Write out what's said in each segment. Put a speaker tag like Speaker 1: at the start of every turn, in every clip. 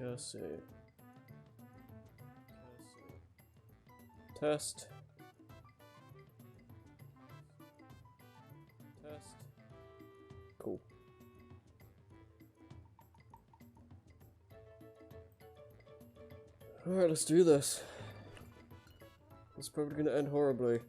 Speaker 1: Cursey. Test. Test. Cool. Alright, let's do this. It's probably gonna end horribly.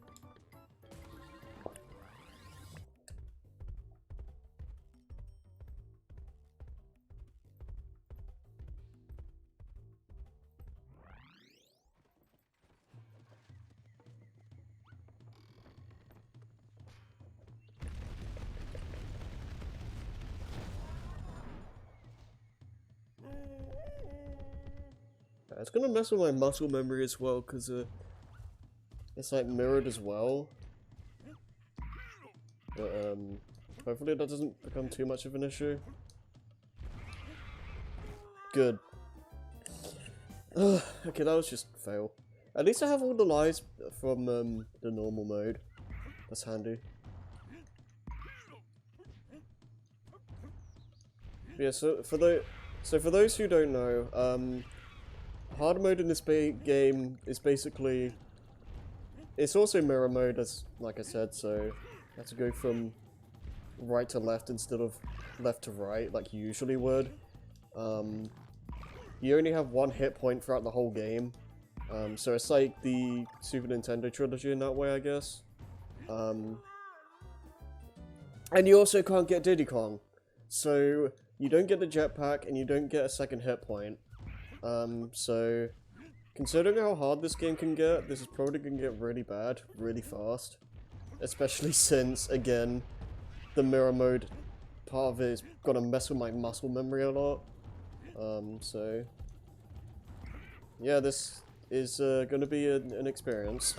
Speaker 1: It's gonna mess with my muscle memory as well, because it's like mirrored as well. But hopefully that doesn't become too much of an issue. Good. Okay, that was just a fail. At least I have all the lives from the normal mode. That's handy. Yeah, so for those who don't know, hard mode in this game is basically, it's also mirror mode, as like I said, so you have to go from right to left instead of left to right like you usually would. You only have one hit point throughout the whole game, so it's like the Super Nintendo trilogy in that way, I guess. And you also can't get Diddy Kong, so you don't get the jetpack and you don't get a second hit point. So, considering how hard this game can get, this is probably going to get really bad, really fast. Especially since, again, the mirror mode part of it is going to mess with my muscle memory a lot. So, yeah, this is going to be an experience.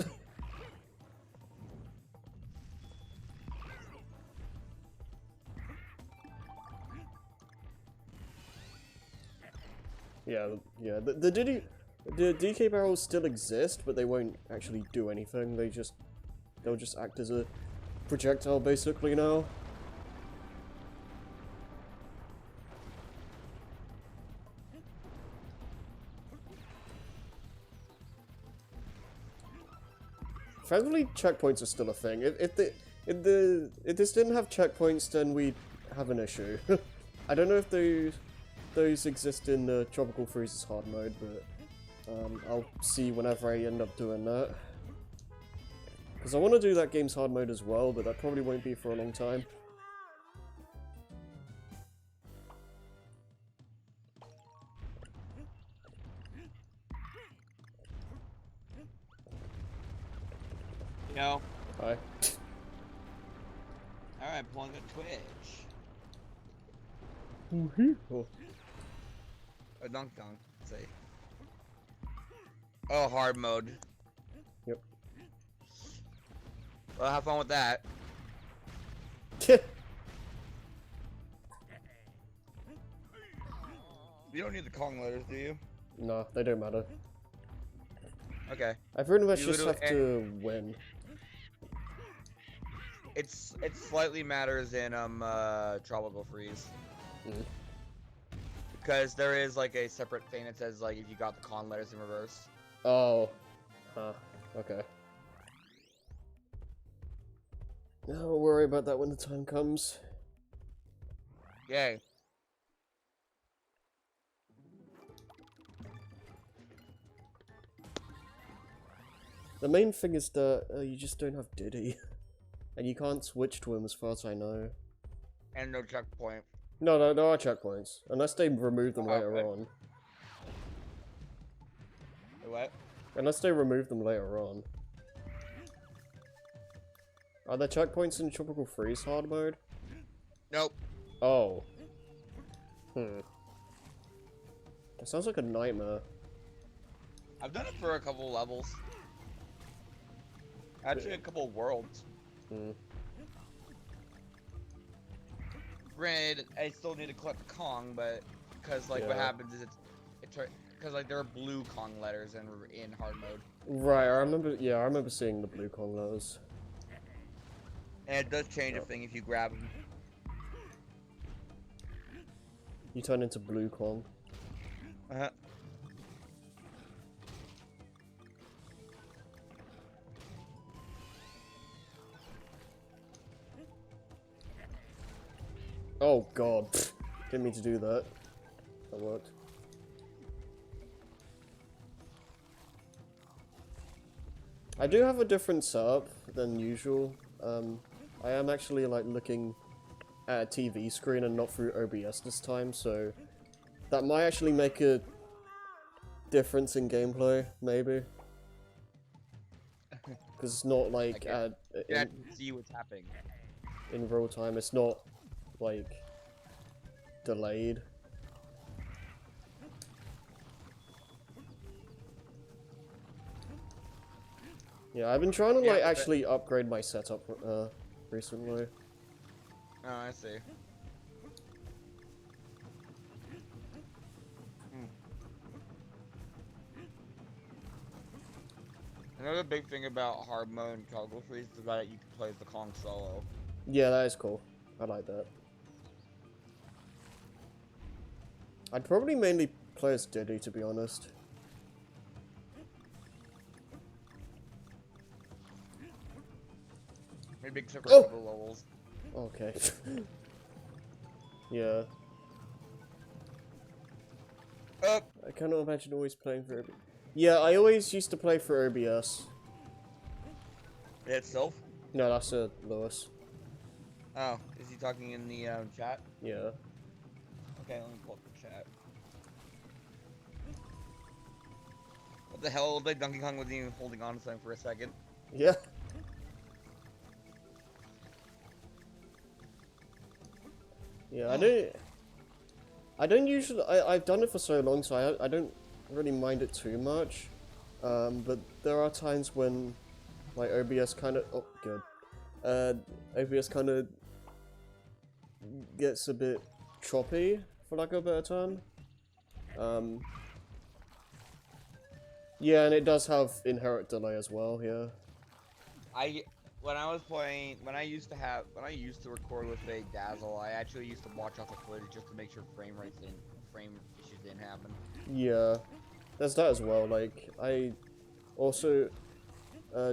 Speaker 1: Yeah, the DK barrels still exist, but they won't actually do anything. They'll just act as a projectile basically now. Thankfully, checkpoints are still a thing. If this didn't have checkpoints, then we'd have an issue. I don't know if those exist in Tropical Freeze's hard mode, but I'll see whenever I end up doing that. Because I want to do that game's hard mode as well, but that probably won't be for a long time.
Speaker 2: Yo.
Speaker 1: Hi.
Speaker 2: Alright, pulling a Twitch.
Speaker 1: Oh.
Speaker 2: A dunk dunk, say. Oh, hard mode.
Speaker 1: Yep.
Speaker 2: Well, have fun with that. You don't need the Kong letters, do you?
Speaker 1: No, they don't matter.
Speaker 2: Okay.
Speaker 1: I pretty much
Speaker 2: You
Speaker 1: just have
Speaker 2: literally-
Speaker 1: to win.
Speaker 2: It slightly matters in Tropical Freeze.
Speaker 1: Mm.
Speaker 2: Because there is like a separate thing that says like if you got the con letters in reverse.
Speaker 1: Oh. Huh. Okay. I'll worry about that when the time comes.
Speaker 2: Yay.
Speaker 1: The main thing is that you just don't have Diddy. And you can't switch to him as far as I know.
Speaker 2: And no checkpoint.
Speaker 1: No, there are checkpoints. Unless they remove them
Speaker 2: Oh,
Speaker 1: later
Speaker 2: okay.
Speaker 1: on.
Speaker 2: What?
Speaker 1: Unless they remove them later on. Are there checkpoints in Tropical Freeze hard mode?
Speaker 2: Nope.
Speaker 1: Oh. That sounds like a nightmare.
Speaker 2: I've done it for a couple levels. Actually, a couple worlds. Granted, I still need to collect the Kong, but because like what
Speaker 1: Yeah.
Speaker 2: happens is because like there are blue Kong letters in hard mode,
Speaker 1: Right, I remember seeing the blue Kong letters.
Speaker 2: and it does change a thing if you grab them.
Speaker 1: You turn into blue Kong.
Speaker 2: Uh-huh.
Speaker 1: Oh god. Didn't mean to do that. That worked. I do have a different setup than usual. I am actually like looking at a TV screen and not through OBS this time, so that might actually make a difference in gameplay, maybe. Because it's not like
Speaker 2: You have to see what's happening.
Speaker 1: in real time, it's not like delayed. Yeah, I've been trying to like actually upgrade my setup recently.
Speaker 2: Oh, I see. Another big thing about hard mode in Toggle Freeze is that you can play the Kong solo.
Speaker 1: Yeah, that is cool. I like that. I'd probably mainly play as Diddy, to be honest.
Speaker 2: Maybe except for a couple levels.
Speaker 1: Okay. Yeah. I cannot imagine always playing for OBS. Yeah, I always used to play for OBS.
Speaker 2: Itself?
Speaker 1: No, that's Lewis.
Speaker 2: Oh, is he talking in the chat?
Speaker 1: Yeah.
Speaker 2: Okay, let me pull up the chat. What the hell? Like Donkey Kong wasn't even holding on to something for a second.
Speaker 1: Yeah. Yeah, I don't usually, I've done it for so long, so I don't really mind it too much. But there are times when, like, OBS kind of, oh, good. OBS kind of gets a bit choppy, for lack of a better term. Yeah, and it does have inherent delay as well, yeah.
Speaker 2: When I used to record with a Dazzle, I actually used to watch off the footage just to make sure frame issues didn't happen.
Speaker 1: Yeah, there's that as well. Like, I also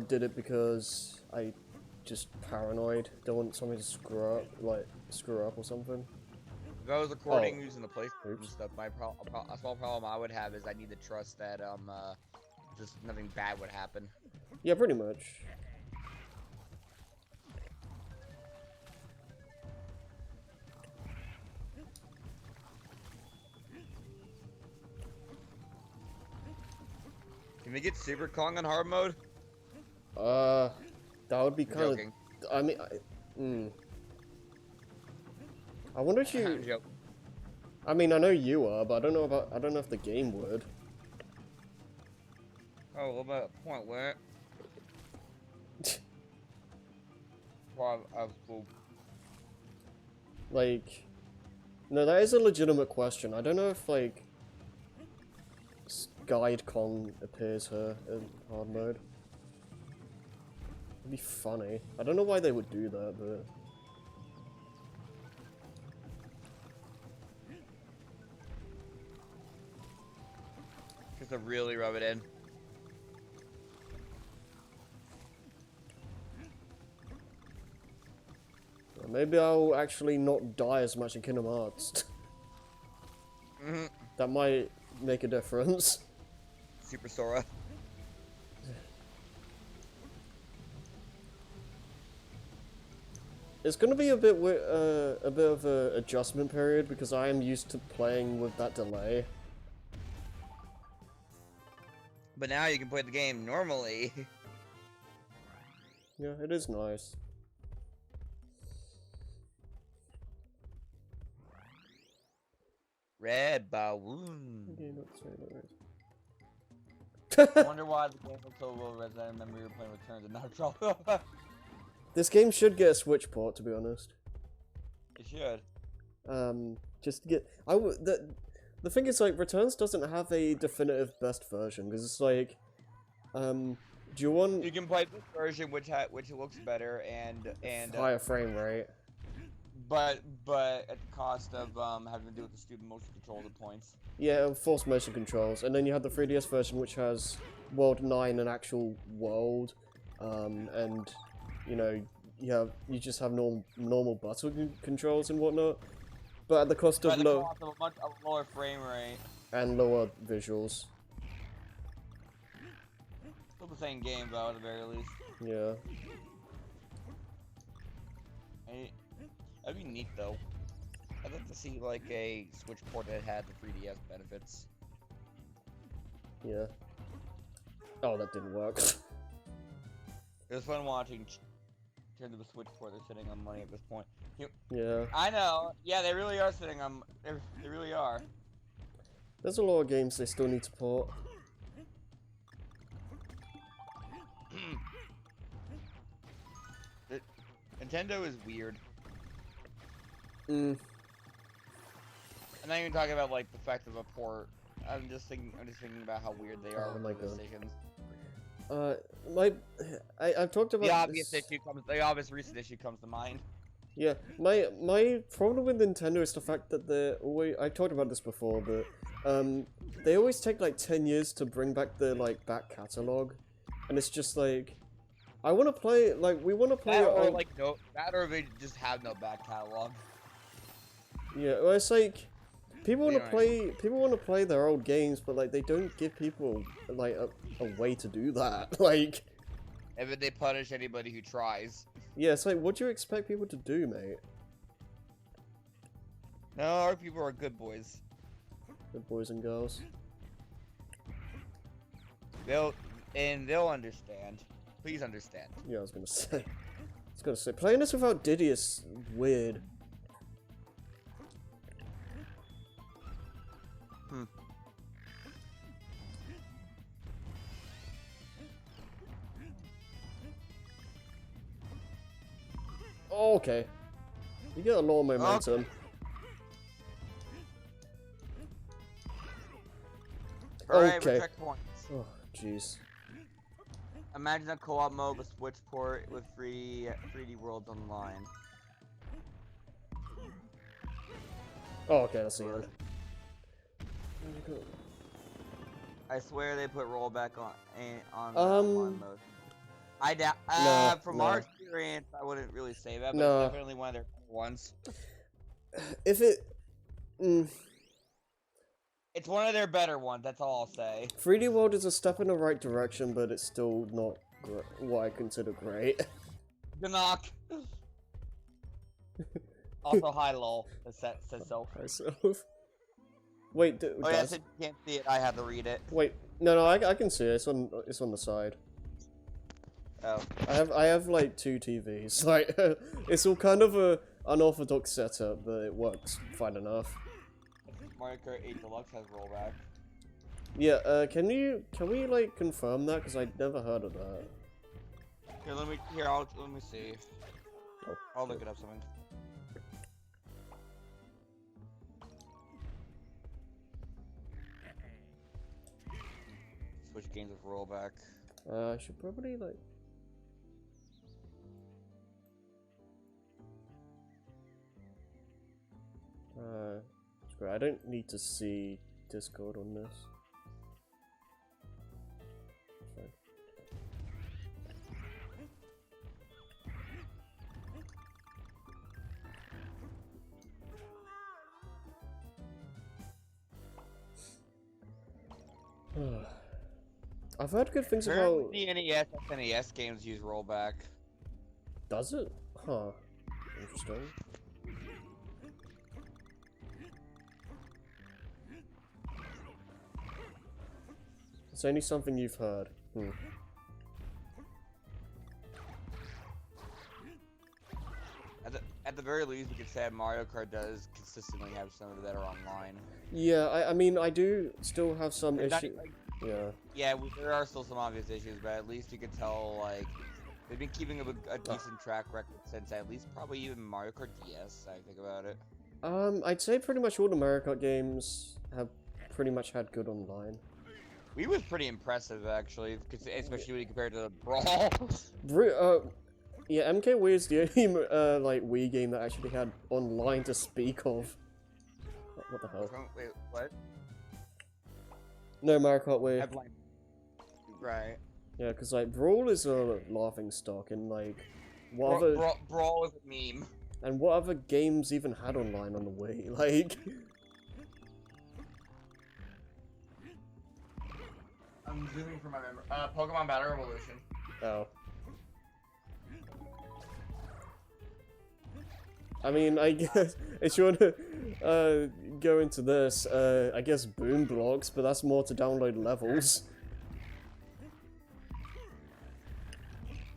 Speaker 1: did it because I just paranoid. Don't want something to screw up or something.
Speaker 2: If I was recording using the PlayStation and stuff, a small problem I would have is I need to trust that just nothing bad would happen.
Speaker 1: Yeah, pretty much.
Speaker 2: Can we get Super Kong on hard mode?
Speaker 1: That would be kind of.
Speaker 2: Joking.
Speaker 1: I mean, I wonder if
Speaker 2: I'm
Speaker 1: you.
Speaker 2: joking.
Speaker 1: I mean, I know you are, but I don't know if the game would.
Speaker 2: Oh, what about a point where? Well, well,
Speaker 1: Like, no, that is a legitimate question. I don't know if like Guide Kong appears here in hard mode. It'd be funny. I don't know why they would do that, but
Speaker 2: just to really rub it in.
Speaker 1: maybe I'll actually not die as much in Kingdom Hearts. That might make a difference.
Speaker 2: Super Sora.
Speaker 1: It's gonna be a bit of a adjustment period because I am used to playing with that delay.
Speaker 2: But now you can play the game normally.
Speaker 1: Yeah, it is nice.
Speaker 2: Red balloon.
Speaker 1: Okay, not so
Speaker 2: I wonder why the game looks so well. As I remember you were playing Returns and not Trouble.
Speaker 1: This game should get a Switch port, to be honest.
Speaker 2: It should.
Speaker 1: Just to get the thing is like Returns doesn't have a definitive best version because it's like, do you want?
Speaker 2: You can play this version, which looks better and
Speaker 1: higher frame rate.
Speaker 2: but at the cost of having to do with the stupid motion controls at points.
Speaker 1: Yeah, forced motion controls, and then you have the 3DS version, which has World 9, an actual world, and you know you just have normal button controls and whatnot, but at the cost of
Speaker 2: But at the cost of a much lower frame rate
Speaker 1: and lower visuals.
Speaker 2: Still the same game though, at the very least.
Speaker 1: Yeah.
Speaker 2: That'd be neat though. I'd like to see like a Switch port that had the 3DS benefits.
Speaker 1: Yeah. Oh, that didn't work.
Speaker 2: It was fun watching turn to the Switch port. They're sitting on money at this point.
Speaker 1: Yeah.
Speaker 2: I know. Yeah, they really are sitting on. They really are.
Speaker 1: There's a lot of games they still need to port.
Speaker 2: Nintendo is weird.
Speaker 1: Mm.
Speaker 2: I'm not even talking about like the fact of a port. I'm just thinking about how weird they are
Speaker 1: Oh
Speaker 2: with
Speaker 1: my
Speaker 2: their
Speaker 1: God.
Speaker 2: decisions.
Speaker 1: I've talked about
Speaker 2: The obvious recent issue comes to mind.
Speaker 1: Yeah, my problem with Nintendo is the fact that they're always, I talked about this before, but they always take like 10 years to bring back their like back catalog, and it's just like, I want to play, like, we want to play
Speaker 2: That
Speaker 1: our
Speaker 2: or
Speaker 1: own.
Speaker 2: like that or they just have no back catalog.
Speaker 1: Yeah, well, it's like people want to
Speaker 2: Yeah.
Speaker 1: play their old games, but like they don't give people like a way to do that. Like,
Speaker 2: And then they punish anybody who tries.
Speaker 1: yeah, it's like, what do you expect people to do, mate?
Speaker 2: No, our people are good boys.
Speaker 1: The boys and girls.
Speaker 2: They'll understand. Please understand.
Speaker 1: Yeah, I was gonna say, playing this without Diddy is weird. Oh, okay. You get a lot of momentum.
Speaker 2: Alright,
Speaker 1: Okay.
Speaker 2: checkpoints.
Speaker 1: Oh, jeez.
Speaker 2: Imagine a co-op mode with Switch port with 3D Worlds Online.
Speaker 1: Oh, okay, that's the end.
Speaker 2: I swear they put rollback on
Speaker 1: Um,
Speaker 2: mode. I doubt.
Speaker 1: no,
Speaker 2: From
Speaker 1: no.
Speaker 2: our experience, I wouldn't really say that, but
Speaker 1: No.
Speaker 2: it's definitely one of their ones.
Speaker 1: If it...
Speaker 2: It's one of their better ones. That's all I'll say.
Speaker 1: 3D World is a step in the right direction, but it's still not what I consider great.
Speaker 2: Good knock. Also, hi lol. Says so.
Speaker 1: Myself. Wait,
Speaker 2: Oh yeah, since you can't see it, I had to read it.
Speaker 1: wait, no, I can see it. It's on the side.
Speaker 2: Oh.
Speaker 1: I have like 2 TVs. Like, it's all kind of a unorthodox setup, but it works fine enough.
Speaker 2: Mario Kart 8 Deluxe has rollback.
Speaker 1: Yeah, can we like confirm that? Because I'd never heard of that.
Speaker 2: Here, let me see.
Speaker 1: Oh,
Speaker 2: I'll look it up something. Switch games with rollback.
Speaker 1: I should probably like. Screw it, I don't need to see Discord on this. Fine. I've heard good things about.
Speaker 2: Apparently, the NES, SNES games use rollback.
Speaker 1: Does it? Huh. Interesting. It's only something you've heard.
Speaker 2: At the very least, we could say Mario Kart does consistently have some of it that are online.
Speaker 1: Yeah, I mean, I do still have some
Speaker 2: They're not,
Speaker 1: issues.
Speaker 2: like,
Speaker 1: Yeah.
Speaker 2: yeah, there are still some obvious issues, but at least you could tell, like, they've been keeping a decent track record since at least probably even Mario Kart DS, I think about it.
Speaker 1: I'd say pretty much all the Mario Kart games have pretty much had good online.
Speaker 2: Wii was pretty impressive, actually, especially when you compare it to the Brawl.
Speaker 1: Yeah, MKWii is the only like Wii game that actually had online to speak of. What the hell?
Speaker 2: Wait, what?
Speaker 1: No Mario Kart Wii.
Speaker 2: Right.
Speaker 1: Yeah, because like Brawl is a laughing stock, and like what other
Speaker 2: Brawl is a meme.
Speaker 1: and what other games even had online on the Wii? Like,
Speaker 2: I'm zooming for my memory. Pokemon Battle Revolution.
Speaker 1: oh. I mean, I guess if you want to go into this, I guess Boom Blocks, but that's more to download levels.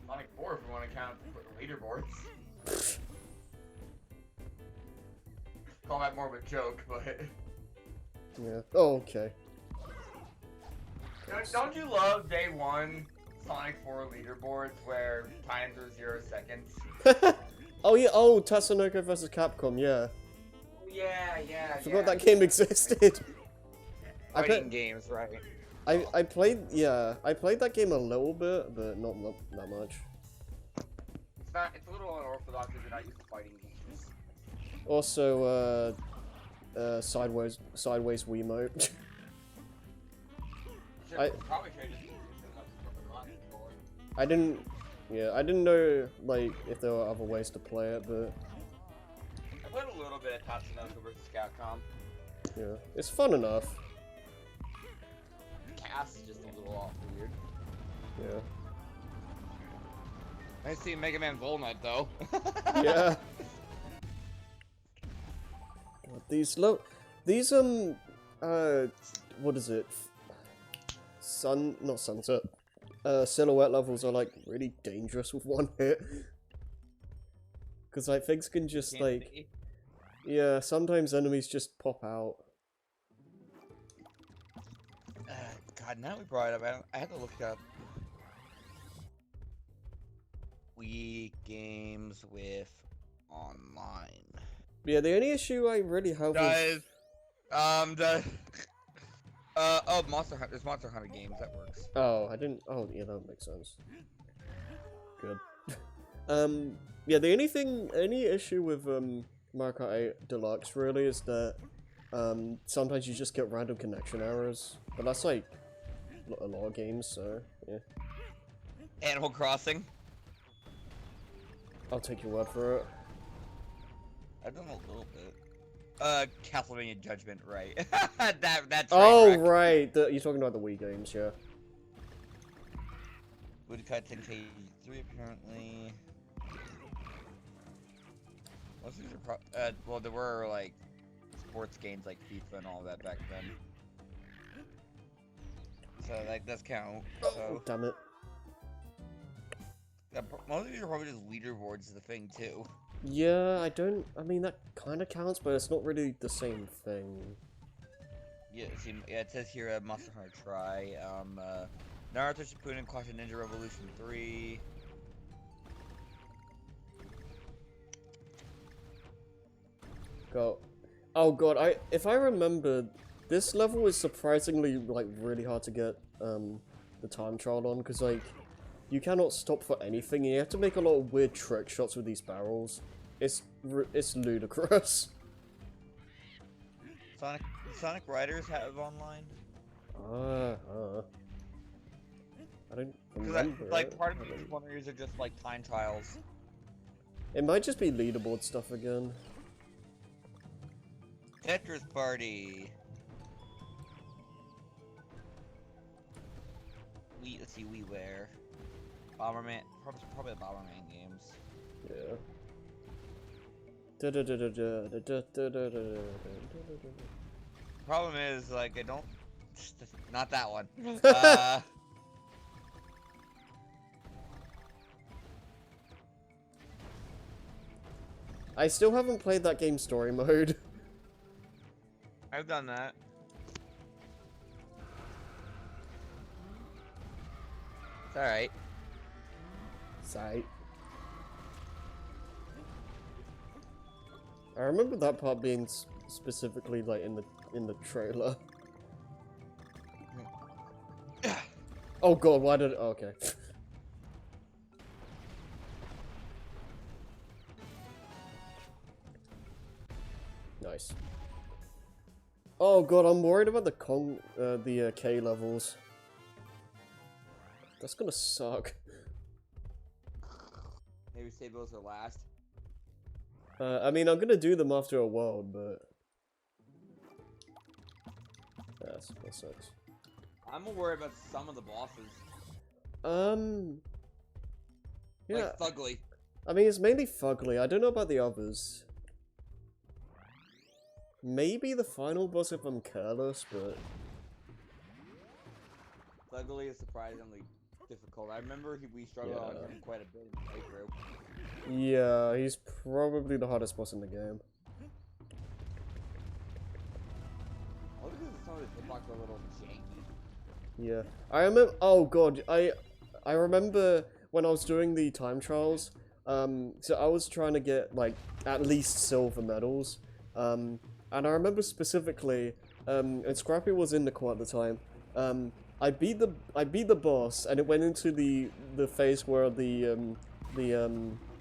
Speaker 2: Sonic 4 if we want to count the leaderboards. Call that more of a joke, but...
Speaker 1: Yeah. Oh, okay.
Speaker 2: Don't you love day one Sonic 4 leaderboards where times are 0 seconds?
Speaker 1: Oh yeah. Oh, Tatsunoko vs. Capcom. Yeah.
Speaker 2: Yeah.
Speaker 1: I forgot that game existed.
Speaker 2: Fighting games, right?
Speaker 1: I played. Yeah, I played that game a little bit, but not that much.
Speaker 2: It's a little unorthodox if you're not used to fighting games.
Speaker 1: Also, sideways Wiimote.
Speaker 2: Probably should just
Speaker 1: I didn't know like if there were other ways to play it, but
Speaker 2: I played a little bit of Tatsunoko vs. Capcom.
Speaker 1: yeah, it's fun enough.
Speaker 2: Cast is just a little off weird.
Speaker 1: Yeah.
Speaker 2: I see Mega Man Volknight though.
Speaker 1: Yeah. These what is it? Not sunset. Silhouette levels are like really dangerous with one hit. Cause like things can just like, yeah, sometimes enemies just pop out.
Speaker 2: God, now we brought it up. I had to look up Wii games with online.
Speaker 1: Yeah, the only issue I really have is...
Speaker 2: Monster Hunter. There's Monster Hunter games, that works.
Speaker 1: Oh, I didn't... Oh, yeah, that makes sense. Good. Yeah, the any issue with, Mario Kart 8 Deluxe, really, is that, sometimes you just get random connection errors. But that's, like, a lot of games, so, yeah.
Speaker 2: Animal Crossing.
Speaker 1: I'll take your word for it.
Speaker 2: I've done a little bit. Castlevania Judgment, right. that's
Speaker 1: Oh, right! You're talking about the Wii games, yeah.
Speaker 2: Woodcut 10K3, apparently. Most of these are well, there were, like, sports games like FIFA and all that back then. So, like, does count. So.
Speaker 1: Oh, damn it.
Speaker 2: Yeah, most of these are probably just leaderboards is the thing, too.
Speaker 1: Yeah, I mean, that kind of counts, but it's not really the same thing.
Speaker 2: Yeah, see, yeah, it says here, Monster Hunter Tri, Naruto Shippuden, Clash of Ninja Revolution 3.
Speaker 1: Go. Oh god, if I remember, this level is surprisingly, like, really hard to get, the time trial on, because, like, you cannot stop for anything, and you have to make a lot of weird trick shots with these barrels. It's ludicrous.
Speaker 2: Sonic Riders have online?
Speaker 1: I don't remember.
Speaker 2: Like, part of these ones are just, like, time trials.
Speaker 1: It might just be leaderboard stuff again.
Speaker 2: Tetris Party. Let's see, WiiWare. Bomberman, probably the Bomberman games.
Speaker 1: Yeah.
Speaker 2: Problem is, like, I don't. Not that one.
Speaker 1: I still haven't played that game story mode.
Speaker 2: I've done that. It's alright.
Speaker 1: Sight. I remember that part being specifically like in the trailer. Oh god, why did? Oh, okay. Nice. Oh god, I'm worried about the K levels. That's gonna suck.
Speaker 2: Maybe save those for last.
Speaker 1: I mean, I'm gonna do them after a world, but... Yeah, that sucks.
Speaker 2: I'm more worried about some of the bosses.
Speaker 1: Yeah,
Speaker 2: Like Fugly.
Speaker 1: I mean, it's mainly Fugly. I don't know about the others. Maybe the final boss if I'm careless, but...
Speaker 2: Fugly is surprisingly difficult. I remember we struggled on him quite a bit in the playthrough.
Speaker 1: Yeah, he's probably the hardest boss in the game.
Speaker 2: All because some of his hitbox are a little janky.
Speaker 1: Yeah. I remember... Oh god, I remember when I was doing the time trials, so I was trying to get, like, at least silver medals, and I remember specifically, and Scrappy was in the quad at the time, I beat the boss, and it went into the phase where the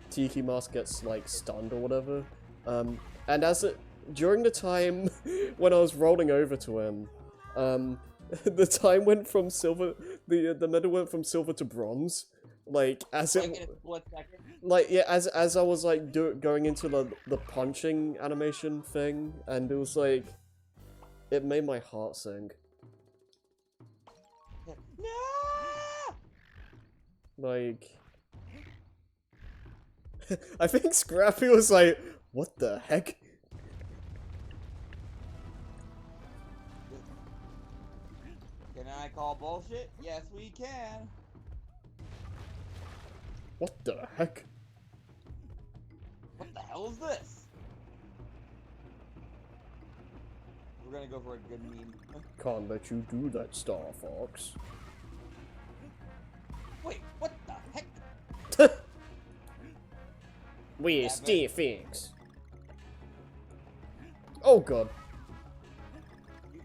Speaker 1: Tiki Mask gets, like, stunned or whatever, and during the time when I was rolling over to him, the time went from silver, the medal went from silver to bronze, like, as
Speaker 2: Like
Speaker 1: it...
Speaker 2: in a split second.
Speaker 1: Like, yeah, as I was, like, going into the punching animation thing, and it was, like, it made my heart sink.
Speaker 2: No!
Speaker 1: Like... I think Scrappy was like, what the heck?
Speaker 2: Can I call bullshit? Yes, we can.
Speaker 1: What the heck?
Speaker 2: What the hell is this? We're gonna go for a good meme.
Speaker 1: Can't let you do that, Star Fox.
Speaker 2: Wait, what the heck?
Speaker 1: We're
Speaker 2: Yeah,
Speaker 1: Star Fox. Oh god.
Speaker 2: You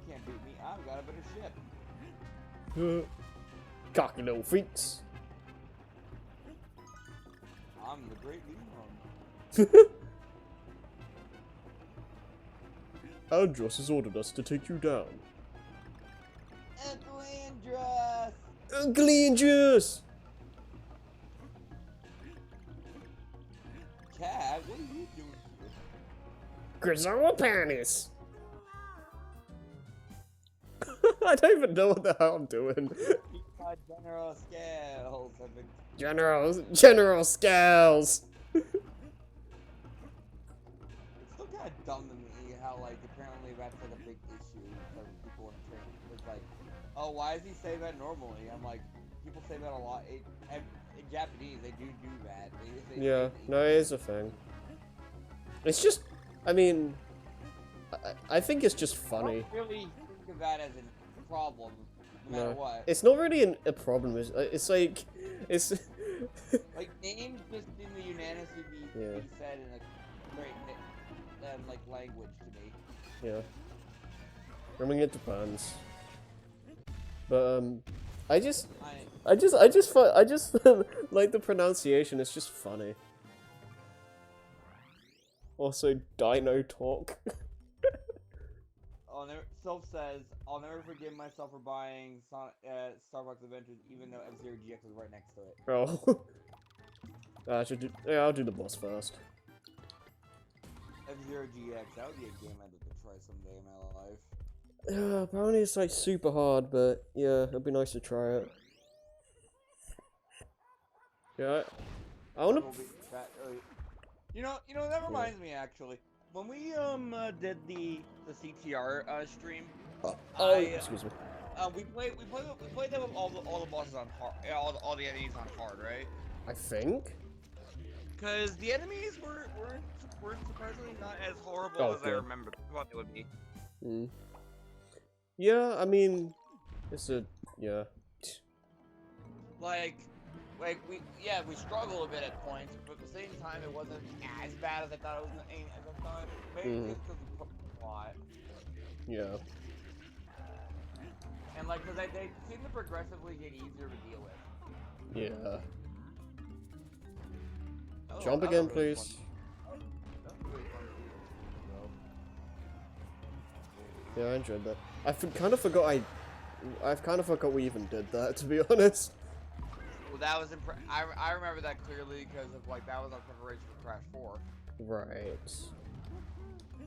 Speaker 2: can't beat me. I've got a better ship.
Speaker 1: Cocky little freaks.
Speaker 2: I'm the great Leon.
Speaker 1: Andros has ordered us to take you down.
Speaker 2: Uncle Andros!
Speaker 1: Ugly Andros!
Speaker 2: Cat, what are you doing here?
Speaker 1: Grizzle Panis! I don't even know what the hell I'm doing.
Speaker 2: General Scales, I think.
Speaker 1: General Scales!
Speaker 2: It's still kind of dumb to me how, like, apparently that's, like, a big issue for people in training. It's like, oh, why does he say that normally? I'm like, people say that a lot. In Japanese, they do that.
Speaker 1: Yeah, no, it is a thing. It's just, I mean, I think it's just
Speaker 2: I
Speaker 1: funny.
Speaker 2: don't really think of that as a problem, no matter what.
Speaker 1: It's not really a problem. It's like, it's...
Speaker 2: Like, names just seem to unanimously be said in a great, like, language to me.
Speaker 1: Yeah. I mean, it depends. But, I just like the pronunciation, it's just funny. Also, Dino Talk.
Speaker 2: Sylph says, I'll never forgive myself for buying Starbucks Adventures even though F-Zero GX was right next to it.
Speaker 1: Oh. I'll do the boss first.
Speaker 2: F-Zero GX, that would be a game I'd like to try someday in my life.
Speaker 1: Yeah, apparently it's like super hard, but yeah, it'd be nice to try it. Yeah, I wanna...
Speaker 2: You know, that reminds me actually. When we did the CTR stream,
Speaker 1: excuse me.
Speaker 2: we played them with all the bosses on hard, all the enemies on hard, right?
Speaker 1: I think.
Speaker 2: Because the enemies were surprisingly not as horrible as I remember thought they would be.
Speaker 1: Mm. Yeah, I mean, it's a
Speaker 2: we struggled a bit at points, but at the same time it wasn't as bad as I thought it was at the time. Maybe just because we put a lot.
Speaker 1: Yeah.
Speaker 2: And like, because they seem to progressively get easier to deal with.
Speaker 1: Yeah.
Speaker 2: Oh,
Speaker 1: Jump again, please.
Speaker 2: That's really fun.
Speaker 1: Yeah, I enjoyed that. Kind of forgot I've kind of forgot we even did that, to be honest.
Speaker 2: Well, that was I remember that clearly because of like that was our preparation for Crash 4.
Speaker 1: Right.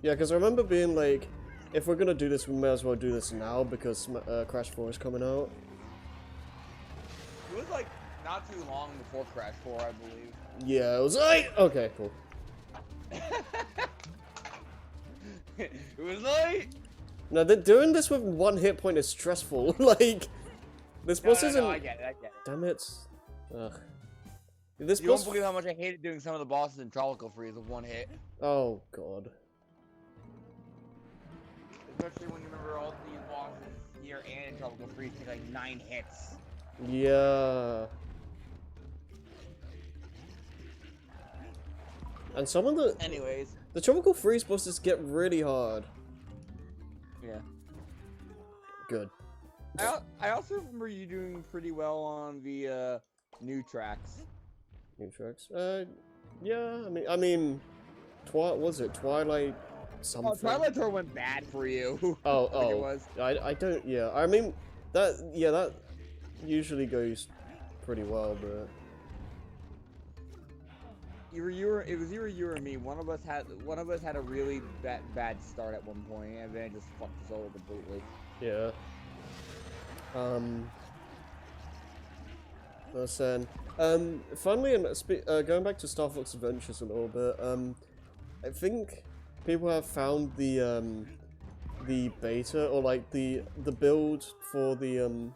Speaker 1: Yeah, because I remember being like, if we're gonna do this, we may as well do this now because Crash 4 is coming out.
Speaker 2: It was like not too long before Crash 4, I believe.
Speaker 1: Yeah, it was like, okay, cool.
Speaker 2: It was late.
Speaker 1: Now, doing this with 1 hit point is stressful. Like, this boss isn't.
Speaker 2: I get it.
Speaker 1: Damn it. Ugh. This
Speaker 2: You
Speaker 1: boss.
Speaker 2: won't believe how much I hated doing some of the bosses in Tropical Freeze with 1 hit.
Speaker 1: Oh god.
Speaker 2: Especially when you remember all these bosses here and in Tropical Freeze take like 9 hits.
Speaker 1: Yeah. And some of the
Speaker 2: Anyways.
Speaker 1: Tropical Freeze bosses get really hard.
Speaker 2: Yeah.
Speaker 1: Good.
Speaker 2: I also remember you doing pretty well on the new tracks.
Speaker 1: New tracks. Yeah. I mean, was it Twilight? Something.
Speaker 2: Oh, Twilight Tour went bad for you.
Speaker 1: Oh,
Speaker 2: I think it was.
Speaker 1: I don't. Yeah. I mean, that usually goes pretty well, but.
Speaker 2: It was either you or me. One of us had a really bad start at one point, and then it just fucked us over completely.
Speaker 1: Yeah. Listen. Finally, going back to Star Fox Adventures a little bit. I think people have found the beta or like the build for the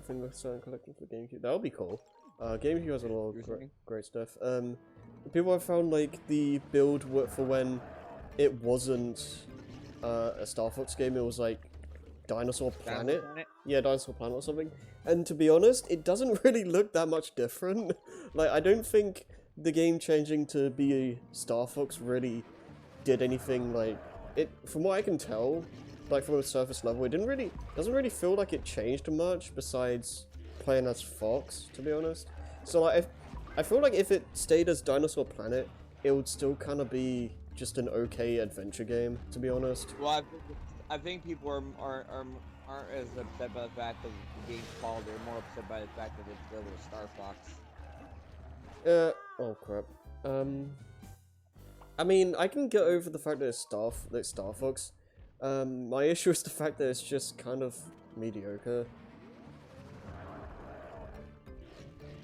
Speaker 1: thing we're starting collecting for GameCube. That would be cool. GameCube has a lot of great stuff. People have found like the build for when it wasn't a Star Fox game. It was like Dinosaur Planet. Yeah, Dinosaur Planet or something. And to be honest, it doesn't really look that much different. Like, I don't think the game changing to be a Star Fox really did anything like it. From what I can tell, like from a surface level, it doesn't really feel like it changed much besides playing as Fox, to be honest. So like, I feel like if it stayed as Dinosaur Planet, it would still kind of be just an okay adventure game, to be honest.
Speaker 2: Well, I think people aren't as upset by the fact that the game's quality. They're more upset by the fact that it's built with Star Fox.
Speaker 1: Oh crap. I mean, I can get over the fact that it's Star Fox. My issue is the fact that it's just kind of mediocre.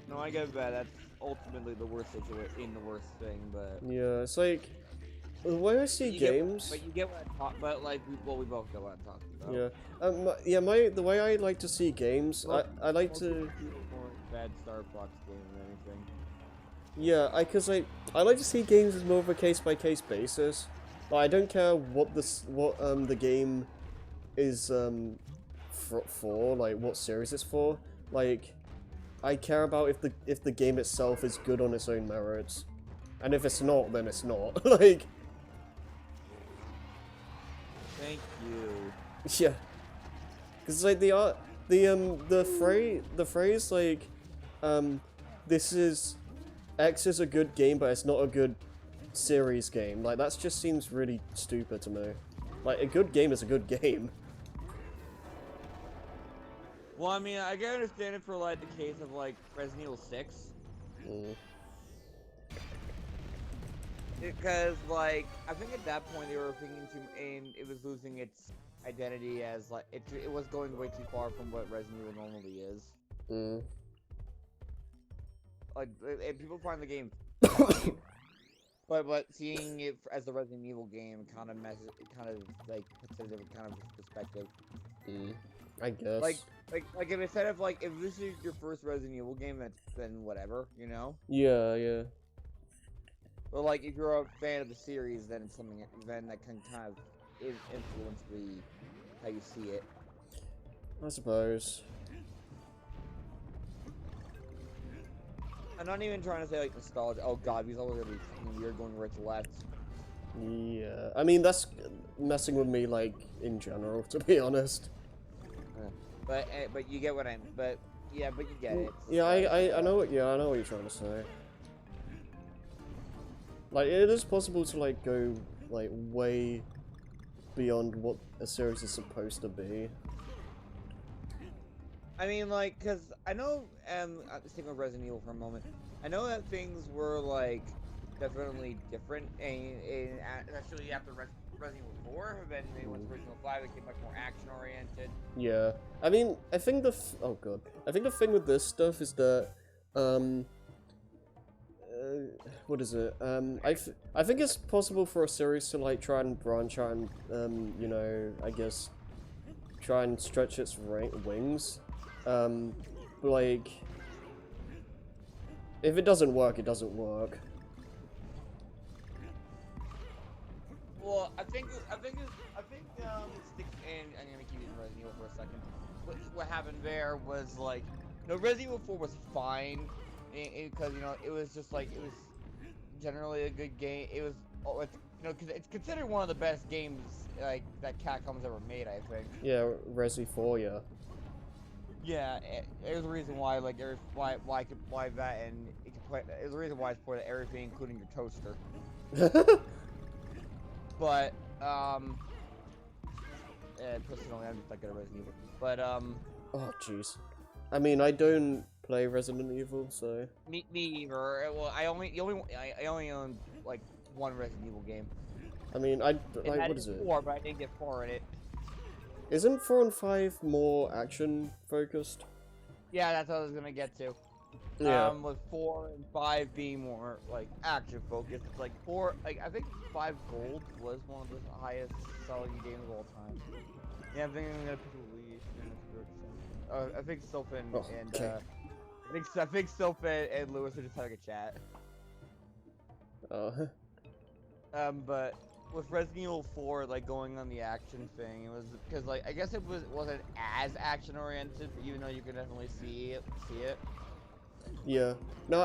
Speaker 2: No, I get that. That's ultimately the worst situation, the worst thing, but
Speaker 1: Yeah, it's like the way I see games.
Speaker 2: But you get what I'm talking. But like, we both get what I'm talking about.
Speaker 1: Yeah. The way I like to see games, I like to.
Speaker 2: More bad Star Fox game than anything.
Speaker 1: Yeah, because I like to see games as more of a case-by-case basis. Like, I don't care what the game is for, like what series it's for. Like, I care about if the game itself is good on its own merits, and if it's not, then it's not. Like,
Speaker 2: thank you.
Speaker 1: yeah, because like the phrase like this is X is a good game, but it's not a good series game. Like, that just seems really stupid to me. Like, a good game is a good game.
Speaker 2: Well, I mean, I can understand it for like the case of like Resident Evil 6. Because like I think at that point they were thinking and it was losing its identity as like it was going way too far from what Resident Evil normally is. Like, and people find the game, but seeing it as the Resident Evil game kind of like puts it in a different kind of perspective.
Speaker 1: I guess.
Speaker 2: Like if instead of like if this is your first Resident Evil game, then whatever, you know.
Speaker 1: Yeah.
Speaker 2: But like if you're a fan of the series, then it's something then that can kind of influence how you see it.
Speaker 1: I suppose.
Speaker 2: I'm not even trying to say like nostalgia. Oh god, these always gonna be fucking weird going right to left.
Speaker 1: Yeah, I mean that's messing with me like in general, to be honest.
Speaker 2: But you get what but you get it.
Speaker 1: Yeah, I know what you're trying to say. Like, it is possible to like go like way beyond what a series is supposed to be.
Speaker 2: I mean, like, because I know, and sticking with Resident Evil for a moment, I know that things were, like, definitely different, and especially after Resident Evil 4, but then they went to Resident Evil 5, it became much more action-oriented.
Speaker 1: Yeah. I mean, I think oh god. I think the thing with this stuff is that, what is it? I think it's possible for a series to, like, try and branch out and, you know, I guess, try and stretch its wings. But, like, if it doesn't work, it doesn't work.
Speaker 2: Well, I think, stick, and I'm gonna keep using Resident Evil for a second. What happened there was, like, no, Resident Evil 4 was fine, because, you know, it was just, like, it was generally a good game. It was, you know, because it's considered one of the best games, like, that Capcom's ever made, I think.
Speaker 1: Yeah, Resi 4, yeah.
Speaker 2: Yeah, there's a reason why, like, why that, and it could play, there's a reason why it's ported everything, including your toaster. But, personally, I'm just not good at Resident Evil. But,
Speaker 1: oh, jeez. I mean, I don't play Resident Evil, so...
Speaker 2: Me either. Well, I only own, like, one Resident Evil game.
Speaker 1: I mean, what is it?
Speaker 2: 4, but I didn't get 4 in it.
Speaker 1: Isn't 4 and 5 more action-focused?
Speaker 2: Yeah, that's what I was gonna get to.
Speaker 1: Yeah.
Speaker 2: With 4 and 5 being more, like, action-focused. It's like 4, like, I think 5 Gold was one of the highest selling games of all time. Yeah, I think I'm gonna pick a Luis. I think Sylphin and,
Speaker 1: okay.
Speaker 2: I think Sylphin and Lewis are just having a chat. But with Resident Evil 4, like, going on the action thing, it was because, like, I guess it wasn't as action oriented, even though you could definitely see it.
Speaker 1: Yeah. No,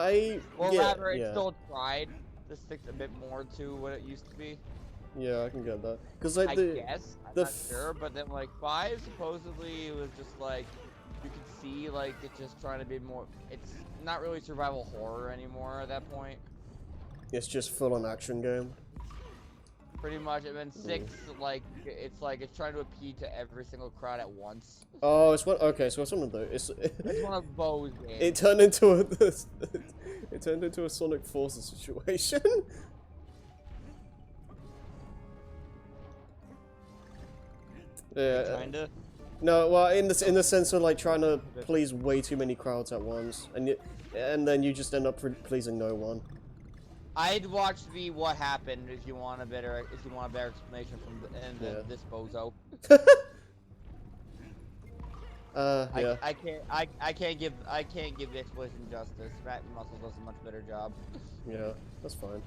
Speaker 2: Or
Speaker 1: yeah,
Speaker 2: rather, it
Speaker 1: yeah.
Speaker 2: still tried to stick a bit more to what it used to be.
Speaker 1: Yeah, I can get that. Cause like
Speaker 2: I guess I'm not sure, but then like 5 supposedly it was just like you could see like it's just trying to be more. It's not really survival horror anymore at that point.
Speaker 1: It's just full-on action game.
Speaker 2: Pretty much, and then 6, like it's trying to appeal to every single crowd at once.
Speaker 1: Oh, it's one. Okay, so it's one of those.
Speaker 2: It's one of those games.
Speaker 1: It turned into a. It turned into a Sonic Forces situation. Yeah.
Speaker 2: Kinda.
Speaker 1: No, well, in the sense of like trying to please way too many crowds at once, and then you just end up pleasing no one.
Speaker 2: I'd watch the what happened if you want a better explanation from the end of this bozo.
Speaker 1: Yeah.
Speaker 2: I can't give the explanation justice. Fat and Muscles does a much better job.
Speaker 1: Yeah, that's fine.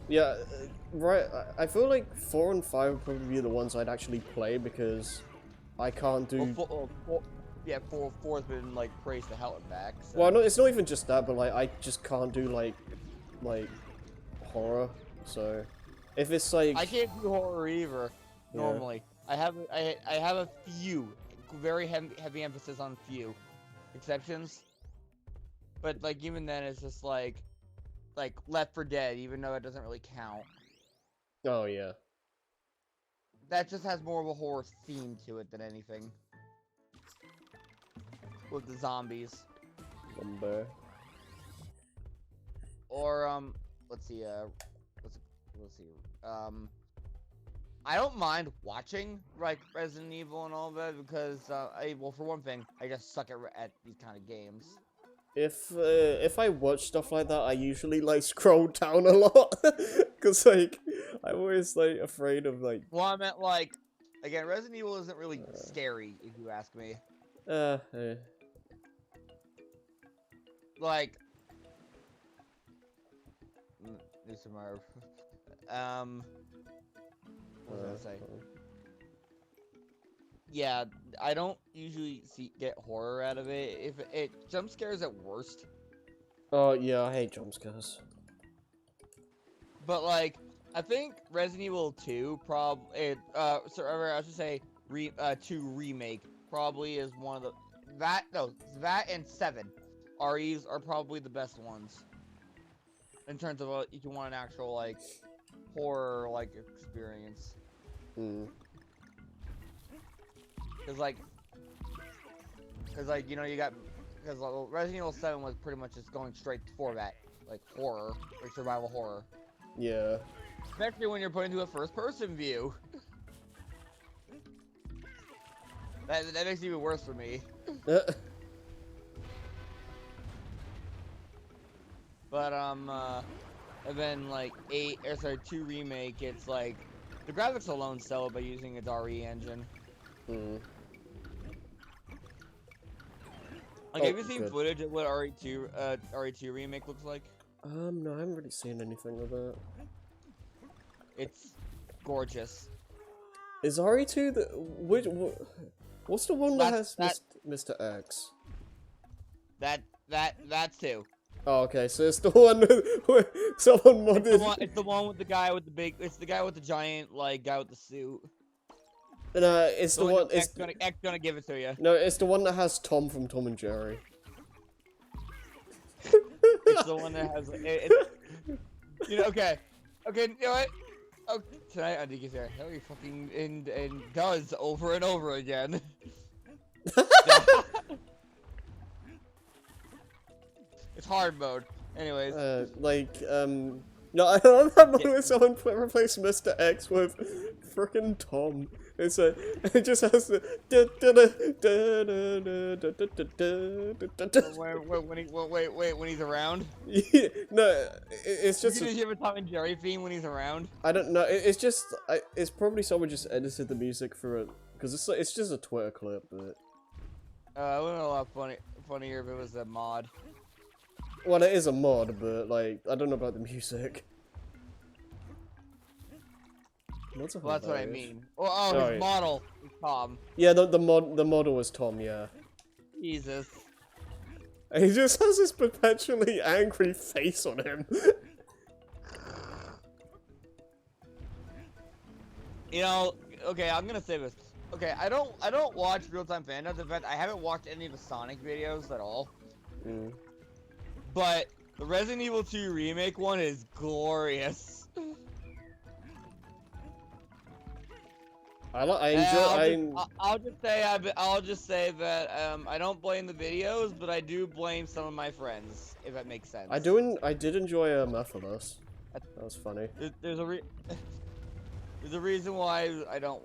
Speaker 1: Yeah, right. I feel like 4 and 5 would probably be the ones I'd actually play because I can't do.
Speaker 2: Yeah, 4's been like praised to hell and back. So.
Speaker 1: Well, no, it's not even just that, but like I just can't do like horror. So if it's like
Speaker 2: I can't do horror either. Normally, I have a few very heavy emphasis on few exceptions, but like even then it's just like Left 4 Dead, even though it doesn't really count.
Speaker 1: Oh yeah.
Speaker 2: That just has more of a horror theme to it than anything. With the zombies.
Speaker 1: Lumber.
Speaker 2: Or let's see. I don't mind watching like Resident Evil and all that because well, for one thing, I just suck at these kind of games.
Speaker 1: If I watch stuff like that, I usually like scroll down a lot because like I'm always like afraid of like.
Speaker 2: Well, I meant like again, Resident Evil isn't really scary if you ask me. Like. Mr. Marv. What was I gonna say? Yeah, I don't usually get horror out of it. If it jump scares at worst.
Speaker 1: Oh yeah, I hate jump scares.
Speaker 2: But like, I think Resident Evil 2 I should say 2 remake probably is one of the that and 7 REs are probably the best ones. In terms of if you want an actual like horror like experience.
Speaker 1: Mm.
Speaker 2: Cause like, you know, you got, because Resident Evil 7 was pretty much just going straight for that, like horror, like survival horror.
Speaker 1: Yeah.
Speaker 2: Especially when you're put into a first-person view. That makes it even worse for me. But and then like 2 remake, it's like the graphics alone sell it by using its RE engine.
Speaker 1: Mm.
Speaker 2: Like, have you seen
Speaker 1: good.
Speaker 2: footage of what RE2 remake looks like?
Speaker 1: No, I haven't really seen anything of that.
Speaker 2: It's gorgeous.
Speaker 1: Is RE2 the what's the one that has Mr. X?
Speaker 2: That's 2.
Speaker 1: Oh, okay, so it's the one where someone modded.
Speaker 2: It's the one with the guy with the big. It's the guy with the giant like guy with the suit.
Speaker 1: No, it's the one.
Speaker 2: X gonna give it to you.
Speaker 1: No, it's the one that has Tom from Tom and Jerry.
Speaker 2: It's the one that has. You know, okay, you know what? Oh, tonight on DK's here, Harry fucking and does over and over again. It's hard mode. Anyways.
Speaker 1: No, I love that moment when someone replaced Mr. X with frickin' Tom. It just has the
Speaker 2: when he's around?
Speaker 1: Yeah, no, it's just.
Speaker 2: Does he have a Tom and Jerry theme when he's around?
Speaker 1: I don't know. It's just. It's probably someone just edited the music for it because it's just a Twitter clip, but.
Speaker 2: It would have been a lot funnier if it was a mod.
Speaker 1: Well, it is a mod, but like I don't know about the music.
Speaker 2: Well, that's what I mean. Oh, his model is Tom.
Speaker 1: Yeah, the model was Tom. Yeah.
Speaker 2: Jesus.
Speaker 1: And he just has this perpetually angry face on him.
Speaker 2: You know, okay, I'm gonna say this. Okay, I don't watch real-time fandoms. In fact, I haven't watched any of the Sonic videos at all.
Speaker 1: Mm.
Speaker 2: But the Resident Evil 2 remake one is glorious. I'll just say that I don't blame the videos, but I do blame some of my friends, if that makes sense.
Speaker 1: I did enjoy Mephiles. That was funny.
Speaker 2: There's a reason why I don't.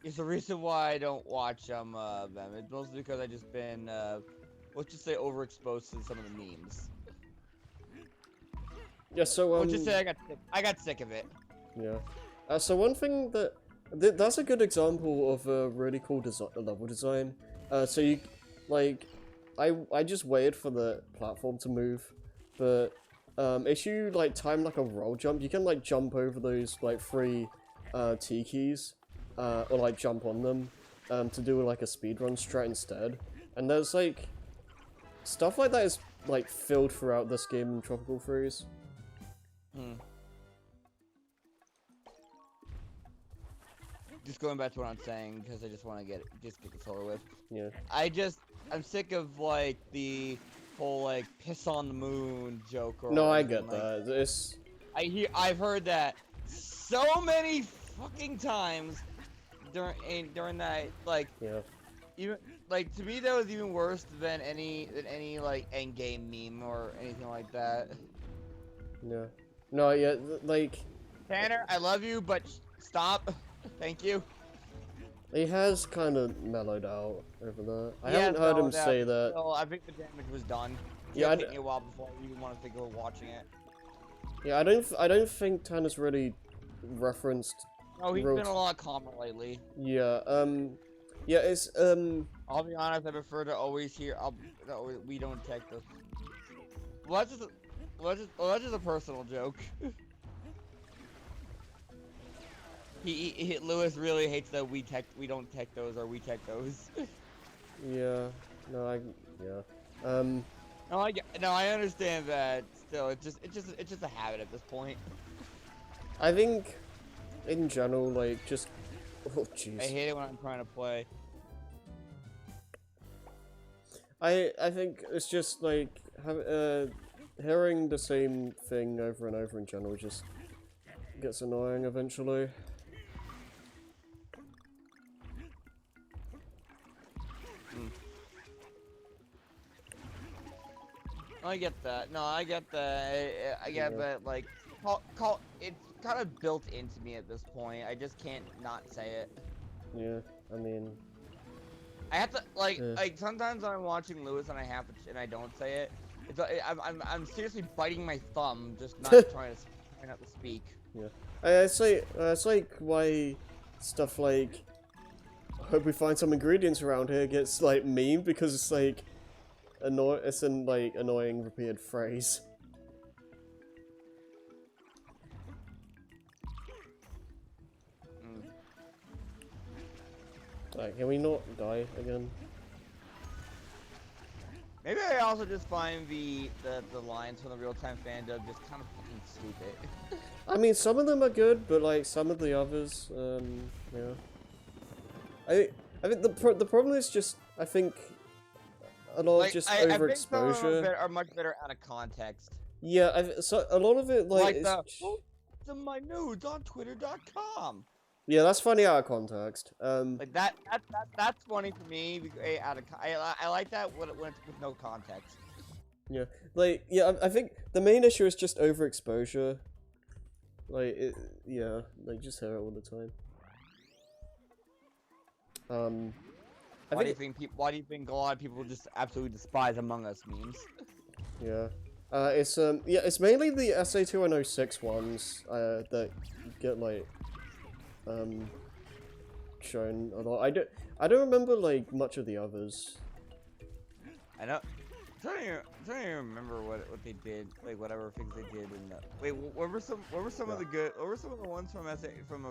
Speaker 2: It's the reason why I don't watch them. It's mostly because I just been let's just say overexposed to some of the memes.
Speaker 1: Yeah. So
Speaker 2: let's just say I got sick of it.
Speaker 1: Yeah. So one thing that's a good example of a really cool level design. So you, like, I just waited for the platform to move, but if you like time like a roll jump, you can like jump over those like 3 T keys, or like jump on them, to do like a speedrun strat instead. And there's like stuff like that is like filled throughout this game in Tropical Freeze.
Speaker 2: Just going back to what I'm saying, because I just want to get this over with.
Speaker 1: Yeah.
Speaker 2: I'm sick of like the whole like piss on the moon joke. Or
Speaker 1: no, I get that.
Speaker 2: I've heard that so many fucking times during that, like. Yeah. Even like to me that was even worse than any like endgame meme or anything like that.
Speaker 1: Yeah. No, yeah, like.
Speaker 2: Tanner, I love you, but stop. Thank you.
Speaker 1: He has kind of mellowed out over that. I haven't heard him say that.
Speaker 2: Still, I think the damage was done.
Speaker 1: Yeah,
Speaker 2: it took me a while before I even want to think of watching it.
Speaker 1: Yeah, I don't think Tanner's really referenced.
Speaker 2: Oh, he's been a lot calmer lately.
Speaker 1: Yeah. Yeah, it's
Speaker 2: I'll be honest. I prefer to always hear. We don't take this. Well, that's just a personal joke. Lewis really hates that we don't tech those or we tech those.
Speaker 1: Yeah. No, yeah.
Speaker 2: No, I understand that. Still, it's just a habit at this point.
Speaker 1: I think, in general, like just. Oh jeez.
Speaker 2: I hate it when I'm trying to play.
Speaker 1: I think it's just like hearing the same thing over and over in general just gets annoying eventually.
Speaker 2: I get that. No, I get that. I get
Speaker 1: Yeah.
Speaker 2: that. Like, it's kind of built into me at this point. I just can't not say it.
Speaker 1: Yeah, I mean,
Speaker 2: I have to
Speaker 1: Yeah.
Speaker 2: like sometimes when I'm watching Lewis and I have to and I don't say it. It's I'm seriously biting my thumb, just not trying not to speak.
Speaker 1: yeah. It's like why stuff like I hope we find some ingredients around here gets like memed because it's like it's an like annoying repeated phrase.
Speaker 2: Mm.
Speaker 1: Like, can we not die again?
Speaker 2: Maybe I also just find the lines from the real time fandom just kind of fucking stupid.
Speaker 1: I mean, some of them are good, but like some of the others, yeah. I think the problem is just I think a lot of just
Speaker 2: I think some of them
Speaker 1: overexposure.
Speaker 2: are much better out of context.
Speaker 1: Yeah, so a lot of it like,
Speaker 2: Like
Speaker 1: it's,
Speaker 2: my nudes on Twitter.com.
Speaker 1: yeah, that's funny out of context.
Speaker 2: Like that's funny for me. I like that when it's with no context.
Speaker 1: Yeah, like yeah, I think the main issue is just overexposure. Like yeah, like just hear it all the time.
Speaker 2: Why do you think a lot of people just absolutely despise Among Us memes?
Speaker 1: Yeah. It's mainly the SA2106 ones that get like shown a lot. I don't remember like much of the others.
Speaker 2: I know. I'm trying to remember what they did, like whatever things they did in the. Wait, what were some of the good? What were some of the ones from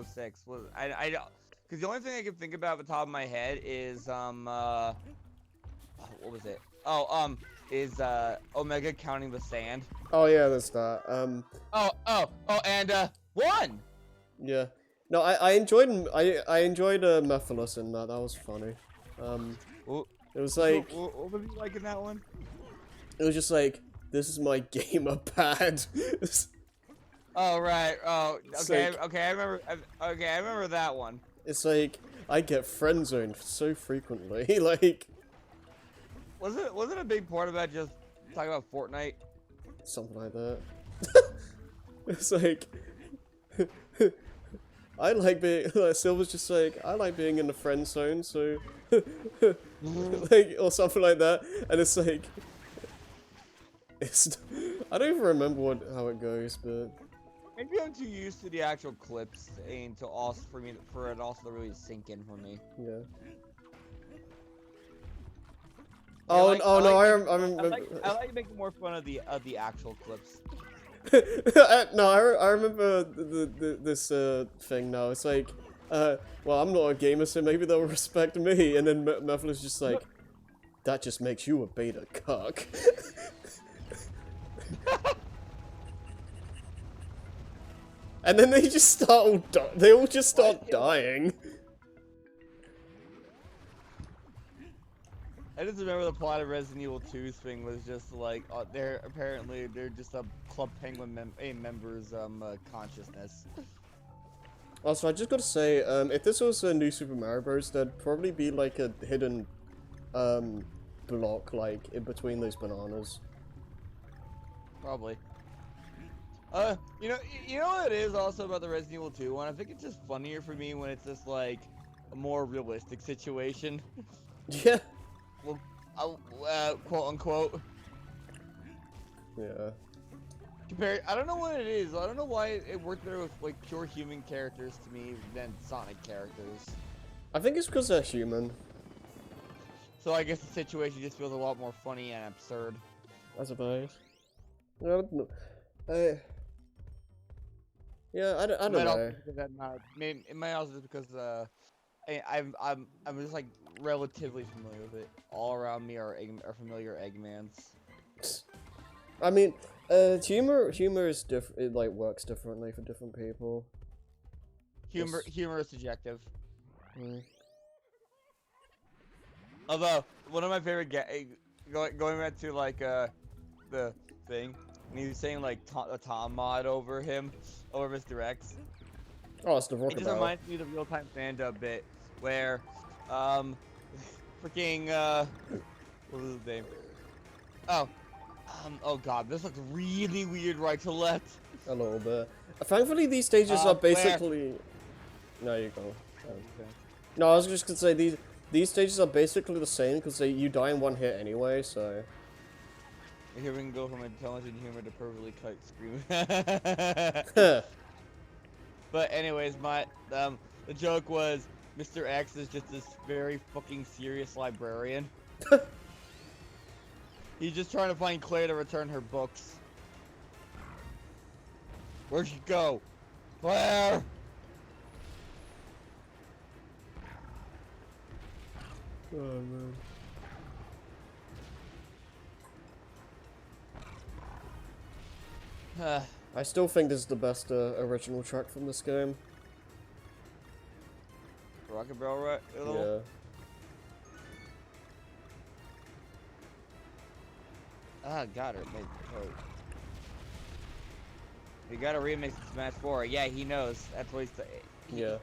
Speaker 2: 06? Was I don't. Because the only thing I can think about at the top of my head is what was it? Oh is Omega counting the sand?
Speaker 1: Oh yeah, there's that.
Speaker 2: And one.
Speaker 1: Yeah. No, I enjoyed Mephiles in that. That was funny. It was like
Speaker 2: What was you like in that one?
Speaker 1: it was just like this is my gamer pad.
Speaker 2: Oh right. Oh okay.
Speaker 1: Like,
Speaker 2: Okay. I remember that one.
Speaker 1: It's like I get friend zoned so frequently. Like
Speaker 2: Wasn't a big part about just talking about Fortnite?
Speaker 1: something like that. It's like I like being like Silver's just like I like being in the friend zone, so like or something like that, and it's like it's I don't even remember how it goes, but
Speaker 2: Maybe I'm too used to the actual clips and to also for it also to really sink in for me.
Speaker 1: yeah.
Speaker 2: I
Speaker 1: Oh,
Speaker 2: like-
Speaker 1: oh
Speaker 2: I
Speaker 1: no,
Speaker 2: like-
Speaker 1: I remember.
Speaker 2: I like making more fun of the actual clips.
Speaker 1: No, I remember this thing now. It's like, well, I'm not a gamer, so maybe they'll respect me. And then Mephiles just like, that just makes you a beta cuck. And then they just start all they all just start dying.
Speaker 2: I just remember the plot of Resident Evil 2's thing was just like they're just a Club Penguin members consciousness.
Speaker 1: Also, I just gotta say, if this was a new Super Mario Bros, there'd probably be like a hidden block like in between those bananas.
Speaker 2: Probably. You know what it is also about the Resident Evil 2 one? I think it's just funnier for me when it's just like a more realistic situation.
Speaker 1: Yeah.
Speaker 2: Well, quote unquote.
Speaker 1: Yeah.
Speaker 2: I don't know what it is. I don't know why it worked better with like pure human characters to me than Sonic characters.
Speaker 1: I think it's because they're human.
Speaker 2: So I guess the situation just feels a lot more funny and absurd.
Speaker 1: I suppose. I don't know. Yeah, I don't know.
Speaker 2: It might also just because I'm just like relatively familiar with it. All around me are familiar Eggmans.
Speaker 1: I mean, humor is different. It like works differently for different people.
Speaker 2: Humor is subjective.
Speaker 1: Mm.
Speaker 2: Although one of my favorite going back to like the thing, and he was saying like a Tom mod over Mr. X.
Speaker 1: Oh, it's the
Speaker 2: It just
Speaker 1: Rockabout.
Speaker 2: reminds me of the real-time fandom bit where, freaking, what was his name? Oh, Oh god, this looks really weird right to left.
Speaker 1: A little bit. Thankfully, these stages are basically. No, you go. No, I was just gonna say these stages are basically the same because you die in one hit anyway. So.
Speaker 2: Here we can go from intelligent humor to perfectly cut scream. But anyways, the joke was Mr. X is just this very fucking serious librarian. He's just trying to find Claire to return her books. Where'd she go? Claire!
Speaker 1: Oh man. I still think this is the best original track from this game.
Speaker 2: Rocket Barrel, right?
Speaker 1: Yeah.
Speaker 2: Ah, got her. We got a remix of Smash 4. Yeah, he knows. That's what he's.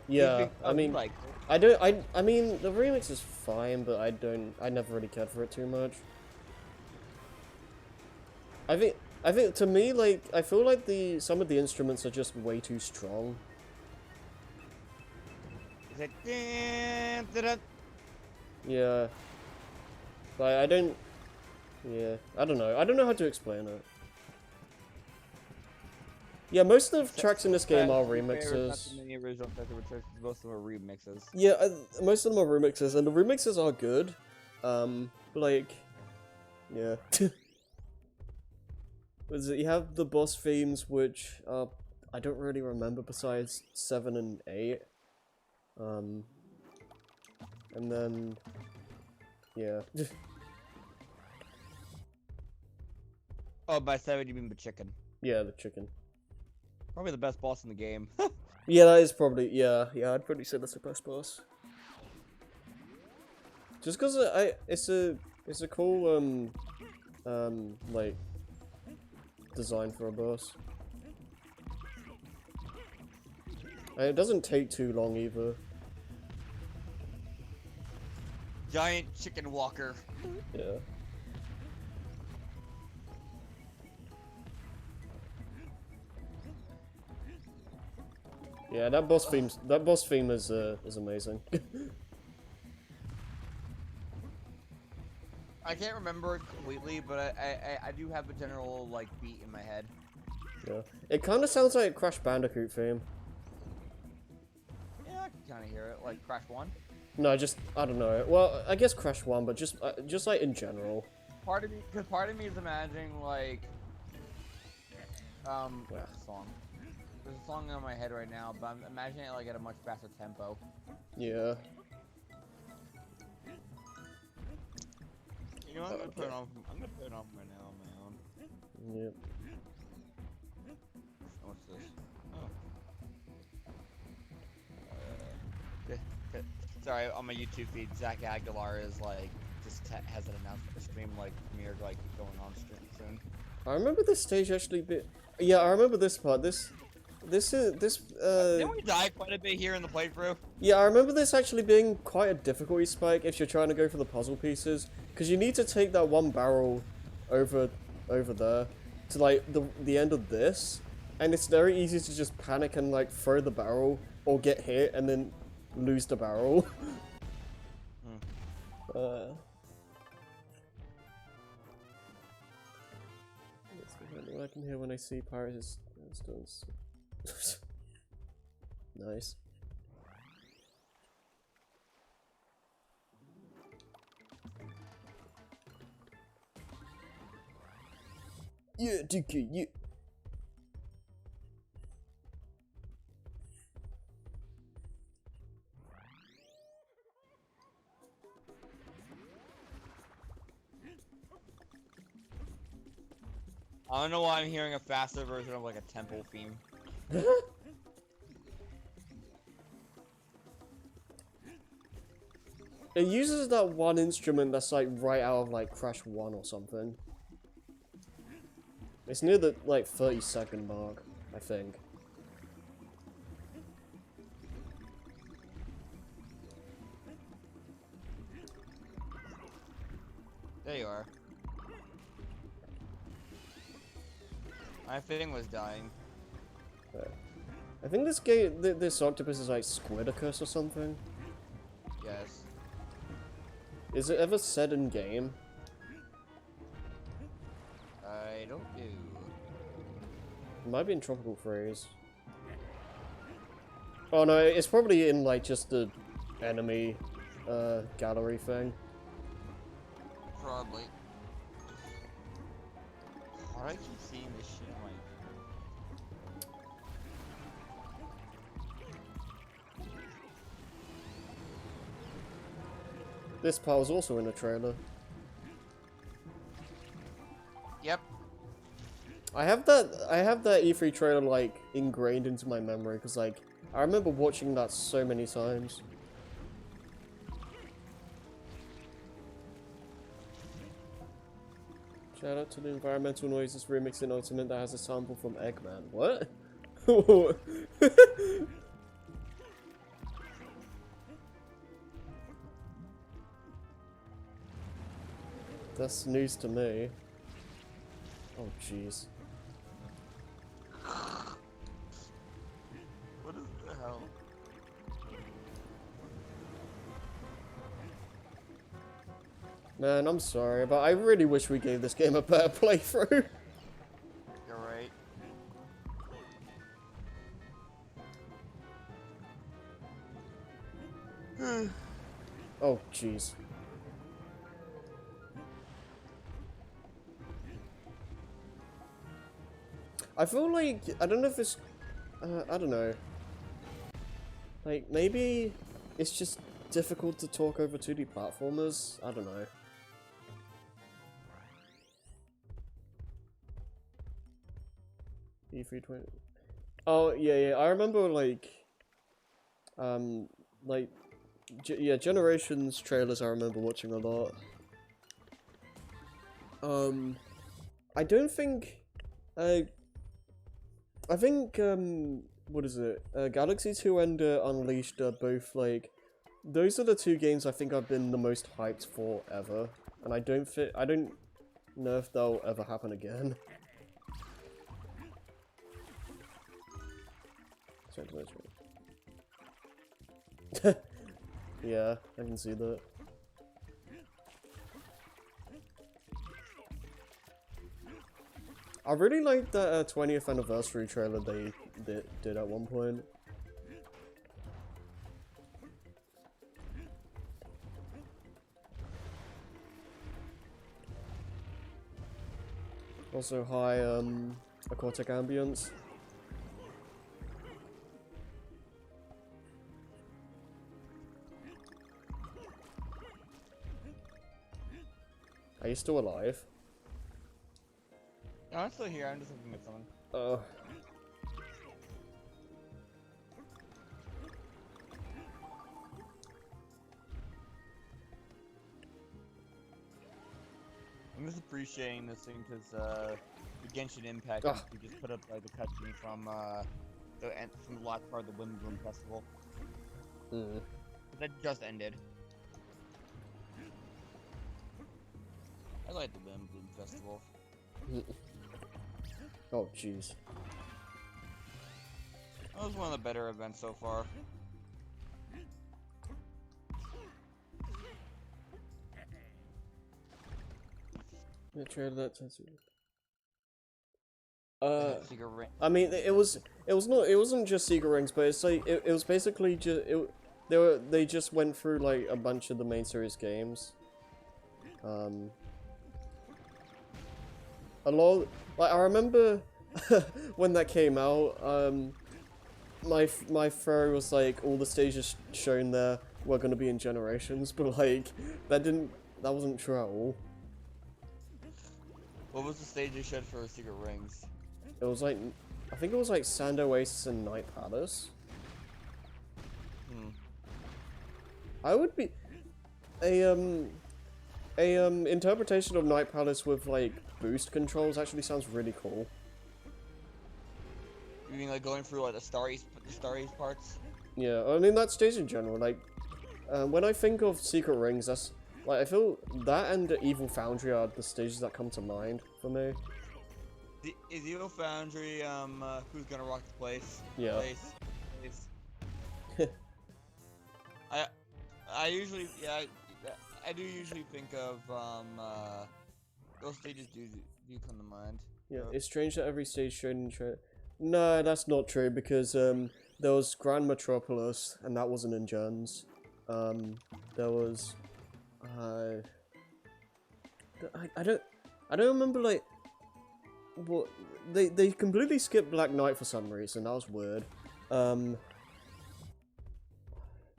Speaker 1: Yeah. I mean, like, I mean, the remix is fine, but I never really cared for it too much. I think to me, like, I feel like some of the instruments are just way too strong.
Speaker 2: Is it?
Speaker 1: Yeah. Like, I don't know. I don't know how to explain it. Yeah, most of the tracks in this game are remixes.
Speaker 2: Most of them are remixes.
Speaker 1: Yeah, most of them are remixes, and the remixes are good. Like, yeah. You have the boss themes, which I don't really remember besides 7 and 8. And then, yeah.
Speaker 2: Oh, by 7 you mean the chicken?
Speaker 1: Yeah, the chicken.
Speaker 2: Probably the best boss in the game.
Speaker 1: Yeah, that is probably, yeah, I'd probably say that's the best boss. Just because it's a cool, like, design for a boss. And it doesn't take too long either.
Speaker 2: Giant chicken walker.
Speaker 1: Yeah. Yeah, that boss theme is amazing.
Speaker 2: I can't remember it completely, but I do have a general like beat in my head.
Speaker 1: Yeah, it kind of sounds like a Crash Bandicoot theme.
Speaker 2: Yeah, I can kind of hear it, like Crash 1.
Speaker 1: No, I don't know. Well, I guess Crash 1, but just like in general.
Speaker 2: Part of me is imagining like what's the song? There's a song in my head right now, but I'm imagining it like at a much faster tempo.
Speaker 1: Yeah.
Speaker 2: You know what? I'm gonna put it on. I'm gonna put it on right now on my own.
Speaker 1: Yep.
Speaker 2: What's this? Oh. Sorry, on my YouTube feed, Zach Aguilar is like just has an announcement, a stream like premiere like going on soon.
Speaker 1: I remember this stage actually. Yeah, I remember this part. Didn't
Speaker 2: we die quite a bit here in the playthrough?
Speaker 1: Yeah, I remember this actually being quite a difficulty spike if you're trying to go for the puzzle pieces, because you need to take that one barrel over there to like the end of this, and it's very easy to just panic and like throw the barrel or get hit and then lose the barrel. That's what I can hear when I see Pirates Stones. Nice. Yeah, DK, yeah.
Speaker 2: I don't know why I'm hearing a faster version of like a temple theme.
Speaker 1: It uses that one instrument that's like right out of like Crash 1 or something. It's near the like 30-second mark, I think.
Speaker 2: There you are. My thing was dying.
Speaker 1: I think this game, this octopus is like Squidicus or something.
Speaker 2: Yes.
Speaker 1: Is it ever said in game?
Speaker 2: I don't know.
Speaker 1: It might be in Tropical Freeze. Oh no, it's probably in like just the enemy gallery thing.
Speaker 2: Probably. Why do I keep seeing this shit? I'm like,
Speaker 1: This part was also in the trailer.
Speaker 2: yep.
Speaker 1: I have that E3 trailer like ingrained into my memory because like I remember watching that so many times. Shout out to the Environmental Noises remix in Ultimate that has a sample from Eggman. What? That's news to me. Oh jeez.
Speaker 2: What is the hell?
Speaker 1: Man, I'm sorry, but I really wish we gave this game a better playthrough.
Speaker 2: You're right.
Speaker 1: Oh jeez. I feel like, I don't know if it's, I don't know. Like, maybe it's just difficult to talk over 2D platformers? I don't know. E320. Oh, yeah, I remember, like, yeah, Generations trailers I remember watching a lot. I don't think, I think, what is it? Galaxy 2 and Unleashed are both, like, those are the two games I think I've been the most hyped for ever. And I don't know if they'll ever happen again. Yeah, I can see that. I really liked that 20th anniversary trailer they did at one point. Also, hi, Aquatic Ambience. Are you still alive?
Speaker 2: No, I'm still here. I'm just looking at someone. I'm just appreciating this thing because the Genshin Impact you just put up like the cutscene from the last part of the Wind Bloom Festival. That just ended. I like the Wind Bloom Festival.
Speaker 1: Oh jeez.
Speaker 2: That was one of the better events so far.
Speaker 1: Yeah, trailer that
Speaker 2: I
Speaker 1: mean, it wasn't just Secret Rings, but it's like it was basically just they just went through like a bunch of the main series games. A lot, like I remember when that came out, my theory was like all the stages shown there were gonna be in Generations, but like that wasn't true at all.
Speaker 2: What was the stage they showed for Secret Rings?
Speaker 1: It was like, I think it was like Sand Oasis and Night Palace. I would be a interpretation of Night Palace with like boost controls actually sounds really cool.
Speaker 2: You mean like going through like the Star East parts?
Speaker 1: Yeah, I mean that stage in general. Like when I think of Secret Rings, that's like I feel that and Evil Foundry are the stages that come to mind for me.
Speaker 2: Is Evil Foundry who's gonna rock the place?
Speaker 1: Yeah.
Speaker 2: Place. I usually I do usually think of those stages do come to mind.
Speaker 1: Yeah, it's strange that every stage showed in No, that's not true because there was Grand Metropolis and that wasn't in Gens. There was I don't remember like what they completely skipped Black Knight for some reason. That was weird.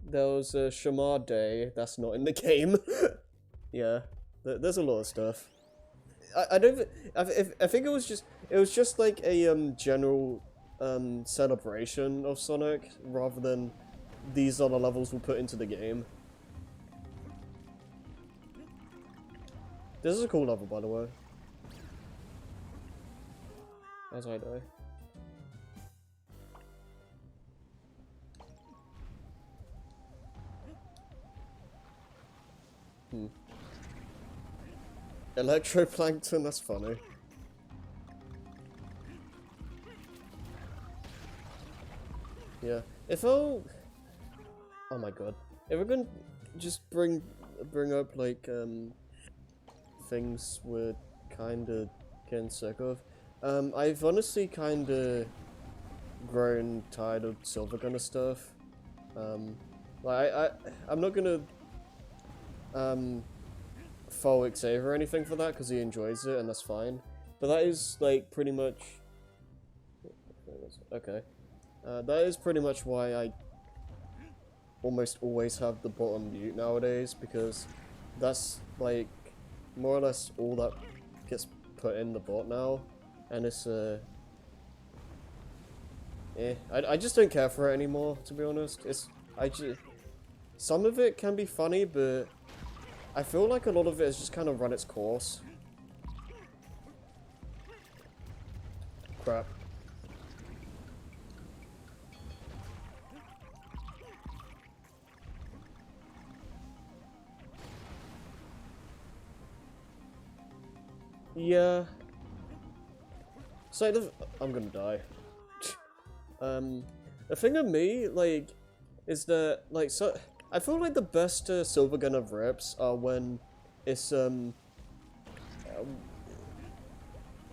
Speaker 1: There was a Shamar Day. That's not in the game. Yeah, there's a lot of stuff. I don't. I think it was just like a general celebration of Sonic rather than these are the levels we'll put into the game. This is a cool level, by the way. As I die. Electroplankton, that's funny. Yeah, if I'll... Oh my god. If we're gonna just bring up, like, things we're kinda getting sick of, I've honestly kinda grown tired of Silver Gunner stuff. I'm not gonna, fault Xavier or anything for that, because he enjoys it, and that's fine. But that is, like, pretty much... Okay. That is pretty much why I almost always have the bot on mute nowadays, because that's, like, more or less all that gets put in the bot now, and it's, I just don't care for it anymore, to be honest. Some of it can be funny, but I feel like a lot of it has just kind of run its course. Crap. Yeah. So I'm gonna die. The thing with me, like, is that, like, so I feel like the best Silver Gunner rips are when it's it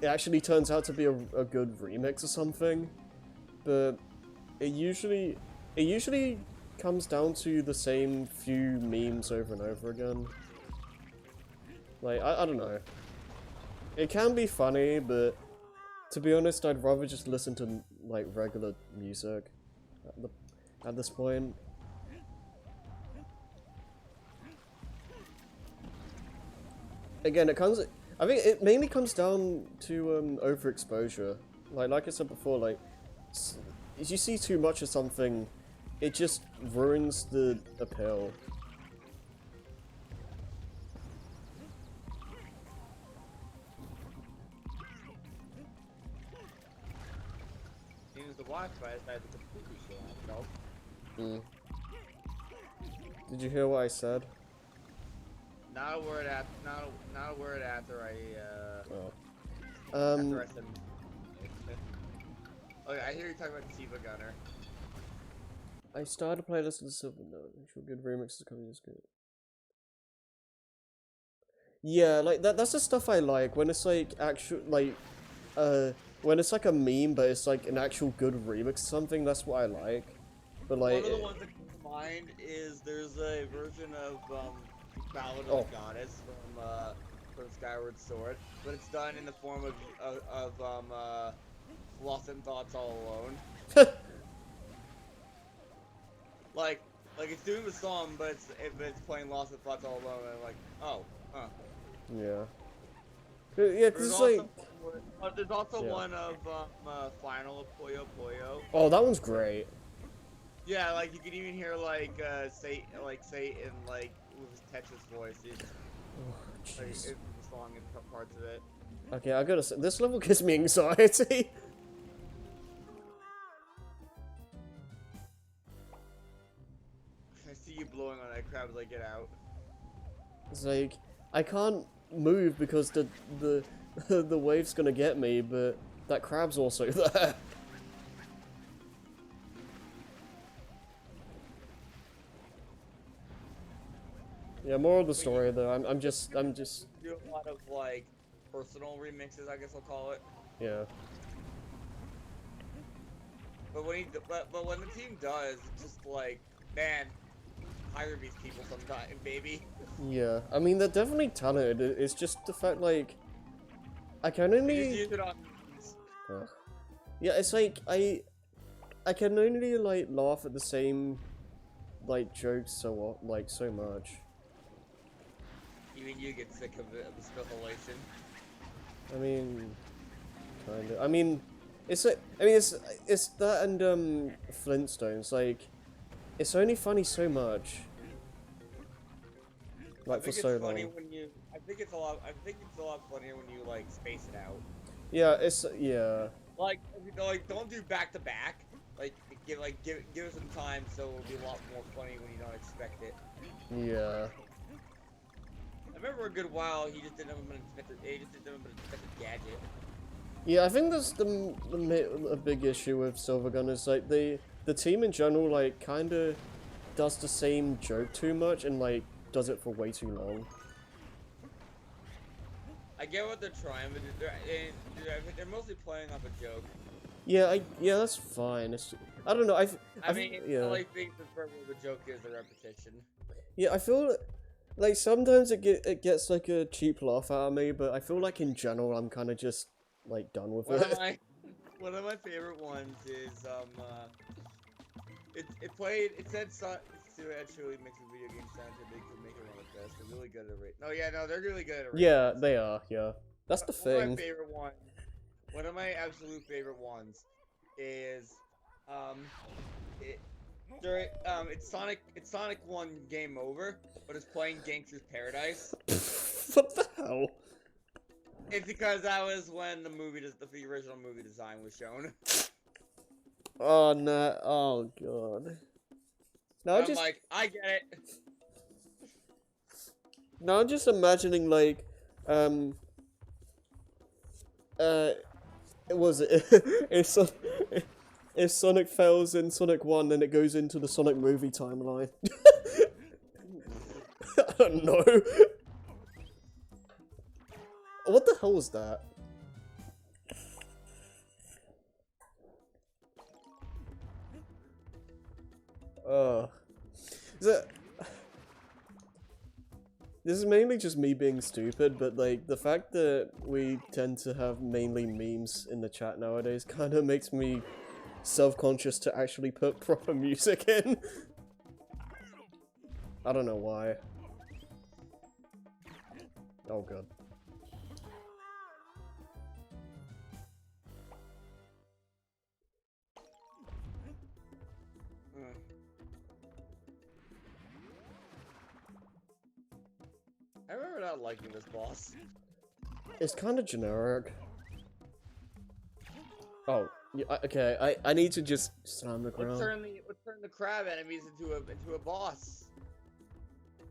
Speaker 1: actually turns out to be a good remix or something, but it usually comes down to the same few memes over and over again. Like, I don't know. It can be funny, but to be honest, I'd rather just listen to, like, regular music at this point. Again, I think it mainly comes down to overexposure. Like I said before, like, if you see too much of something, it just ruins the appeal.
Speaker 2: Seems the Wi-Fi decided to completely shut off itself.
Speaker 1: Did you hear what I said?
Speaker 2: Not a word after. Not a word after I.
Speaker 1: Oh.
Speaker 2: After I said. Okay, I hear you talking about Silver Gunner.
Speaker 1: I started a playlist of the Silver Gunner. Actual good remixes coming this good. Yeah, like that's the stuff I like when it's like actual like when it's like a meme but it's like an actual good remix of something. That's what I like. But like
Speaker 2: one of the ones that comes to mind is there's a version of Ballad of the Goddess from Skyward Sword, but it's done in the form of Lost in Thoughts All Alone. like it's doing the song, but it's playing Lost in Thoughts All Alone, and I'm like, oh, huh.
Speaker 1: Yeah. Yeah, cause it's like.
Speaker 2: There's also one of Final of Puyo Puyo.
Speaker 1: Oh, that one's great.
Speaker 2: Yeah, like you can even hear Satan like with Tetris voice. It's like, it's the song and parts of it.
Speaker 1: Okay, I gotta say, this level gives me anxiety.
Speaker 2: I see you blowing on that crab as I get out.
Speaker 1: It's like I can't move because the the wave's gonna get me, but that crab's also there. Yeah, moral of the story though, I'm just
Speaker 2: Do a lot of like personal remixes, I guess I'll call it.
Speaker 1: yeah.
Speaker 2: But when the team does, it's just like, man, hire these people sometime, baby.
Speaker 1: Yeah, I mean they're definitely talented. It's just the fact like I can
Speaker 2: Just
Speaker 1: only
Speaker 2: use it on.
Speaker 1: Ugh. Yeah, it's like I can only like laugh at the same like jokes so much.
Speaker 2: Even you get sick of it, of the speculation.
Speaker 1: I mean, kind of. I mean, it's like it's that and Flintstones. Like, it's only funny so much. Like for so long.
Speaker 2: I think it's a lot funnier when you like space it out.
Speaker 1: Yeah, it's yeah.
Speaker 2: Like don't do back to back. Like give it some time so it'll be a lot more funny when you don't expect it.
Speaker 1: Yeah.
Speaker 2: I remember a good while he just didn't have an unexpected gadget.
Speaker 1: Yeah, I think that's a big issue with Silvergun is like the team in general like kind of does the same joke too much and like does it for way too long.
Speaker 2: I get what they're trying, but they're mostly playing off a joke.
Speaker 1: Yeah, yeah, that's fine. I don't know.
Speaker 2: I mean,
Speaker 1: yeah.
Speaker 2: I think the purpose of the joke is the repetition.
Speaker 1: Yeah, I feel like sometimes it gets like a cheap laugh out of me, but I feel like in general I'm kind of just like done with it.
Speaker 2: One of my favorite ones is it said Studio actually makes a video game soundtrack. They could make it one of the best. They're really good at it. No, yeah, no, they're really good at it.
Speaker 1: Yeah, they are. Yeah, that's the thing.
Speaker 2: One of my favorite ones. One of my absolute favorite ones is it's Sonic 1 Game Over, but it's playing Gangster's Paradise.
Speaker 1: What the hell?
Speaker 2: It's because that was when the original movie design was shown.
Speaker 1: Oh no! Oh god! No,
Speaker 2: I'm like, I get it.
Speaker 1: Now I'm just imagining like, if Sonic fails in Sonic 1, then it goes into the Sonic movie timeline. I don't know. What the hell was that? This is mainly just me being stupid, but like the fact that we tend to have mainly memes in the chat nowadays kind of makes me self-conscious to actually put proper music in. I don't know why. Oh god.
Speaker 2: I remember not liking this boss.
Speaker 1: It's kind of generic. Oh, yeah, okay. I need to just slam the ground.
Speaker 2: Let's turn the crab enemies into a boss.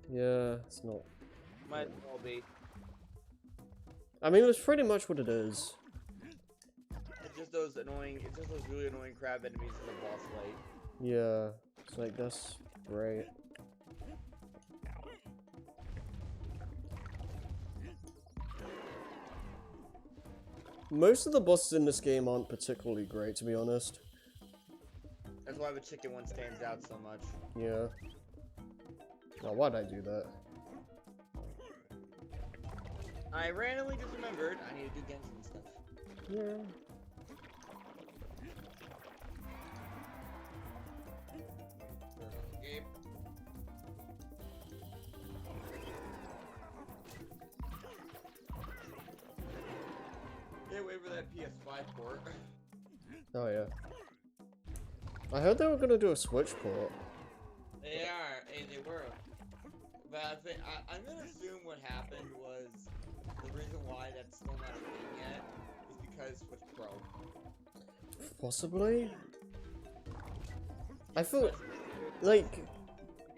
Speaker 1: Yeah, it's not.
Speaker 2: Might as well be.
Speaker 1: I mean, it's pretty much what it is.
Speaker 2: It's just those really annoying crab enemies in the boss fight.
Speaker 1: Yeah, it's like that's great. Most of the bosses in this game aren't particularly great, to be honest.
Speaker 2: That's why the chicken one stands out so much.
Speaker 1: Yeah. Oh, why'd I do that?
Speaker 2: I randomly just remembered I need to do Genshin stuff.
Speaker 1: Yeah.
Speaker 2: Game. Can't wait for that PS5 port.
Speaker 1: Oh yeah. I heard they were gonna do a Switch port.
Speaker 2: They are, and they were. But I think I'm gonna assume what happened was the reason why that's still not a thing yet is because Switch Pro.
Speaker 1: Possibly. I feel like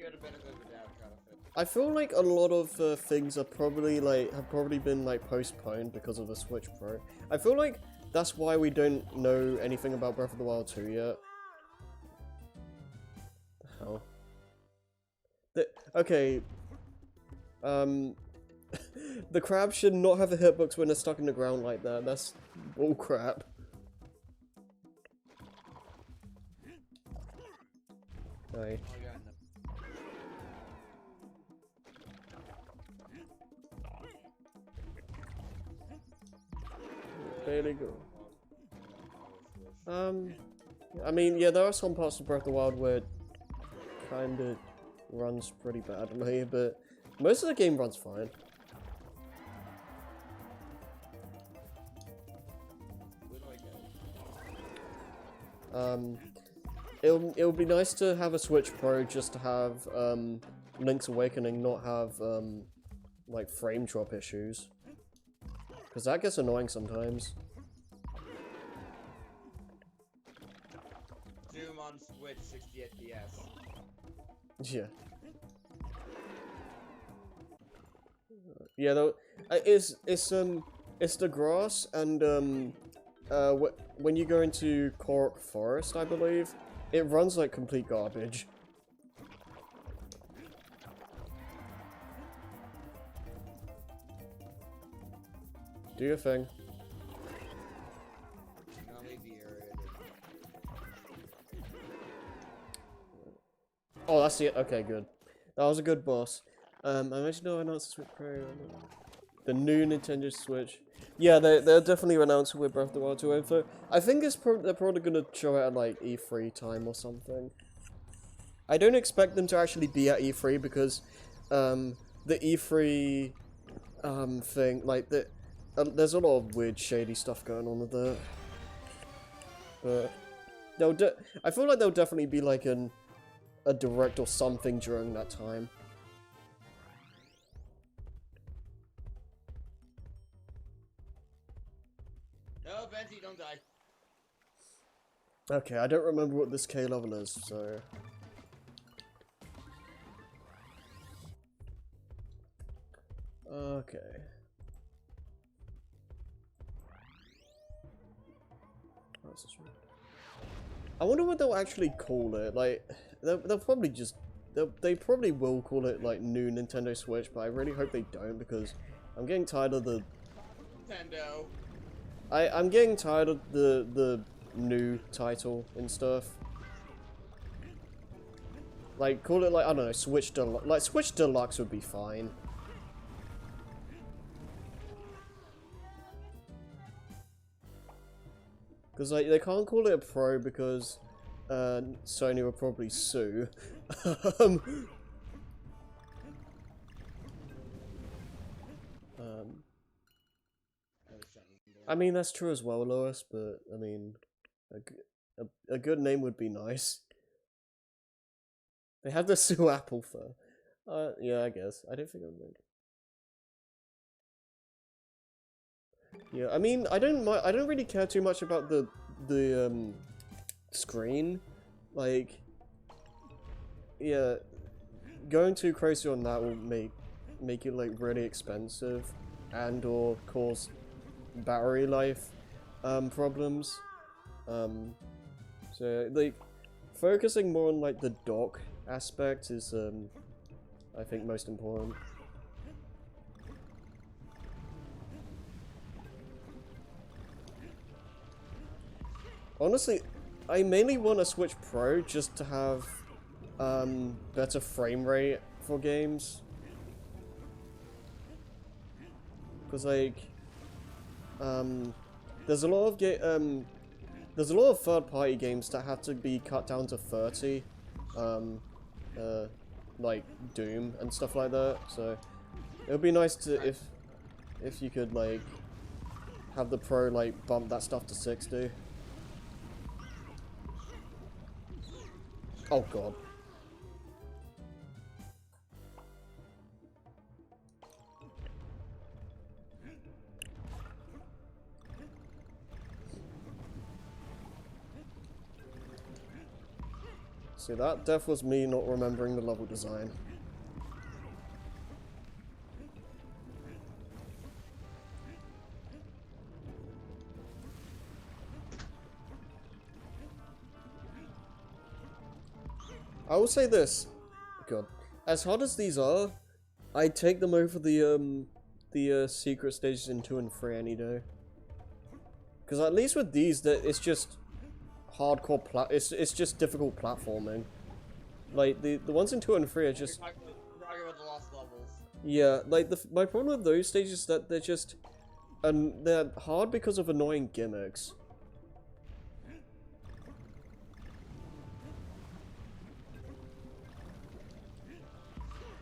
Speaker 2: You get a benefit of the doubt kind of thing.
Speaker 1: I feel like a lot of things are probably have probably been like postponed because of the Switch Pro. I feel like that's why we don't know anything about Breath of the Wild 2 yet. The hell? Okay. The crab should not have a hitbox when they're stuck in the ground like that. That's bull crap. Right. Fairly good. I mean, yeah, there are some parts of Breath of the Wild where it kinda runs pretty badly, but most of the game runs fine. It'll be nice to have a Switch Pro just to have, Link's Awakening not have, like, frame drop issues. Because that gets annoying sometimes.
Speaker 2: Zoom on Switch 60 FPS.
Speaker 1: Yeah. Yeah, though, it's the grass, and, when you go into Korok Forest, I believe, it runs like complete garbage. Do your thing. Oh, that's it. Okay, good. That was a good boss. I mentioned no announced the Switch Pro. The new Nintendo Switch. Yeah, they'll definitely announce it with Breath of the Wild 2 info. I think they're probably gonna show it at like E3 time or something. I don't expect them to actually be at E3 because the E3 thing, like there's a lot of weird shady stuff going on with that. But I feel like there'll definitely be like a direct or something during that time.
Speaker 2: No, Venti, don't die.
Speaker 1: Okay, I don't remember what this K level is, so... Okay. That's just... I wonder what they'll actually call it. Like, they'll probably just... They probably will call it, like, new Nintendo Switch, but I really hope they don't, because I'm getting tired of the...
Speaker 2: Nintendo.
Speaker 1: I'm getting tired of the new title and stuff. Like, call it, like, I don't know, Switch Deluxe. Like, Switch Deluxe would be fine. Because, like, they can't call it a Pro because Sony will probably sue. I mean, that's true as well, Lois, but, I mean, a good name would be nice. They have to sue Apple for... yeah, I guess. I don't think I'm right. Yeah, I mean, I don't really care too much about the screen. Like, yeah, going too crazy on that will make it, like, really expensive and or cause battery life problems. So like focusing more on like the dock aspect is I think most important. Honestly, I mainly want a Switch Pro just to have better frame rate for games. Because like there's a lot of third-party games that have to be cut down to 30, like Doom and stuff like that. So it would be nice to if you could like have the Pro like bump that stuff to 60. Oh god. See, that death was me not remembering the level design. I will say this. God. As hard as these are, I'd take them over the secret stages in 2 and 3 any day. Because at least with these, it's just hardcore it's just difficult platforming. Like, the ones in 2 and 3 are just...
Speaker 2: You're talking about the lost levels.
Speaker 1: Yeah, like, my problem with those stages is that they're just... they're hard because of annoying gimmicks.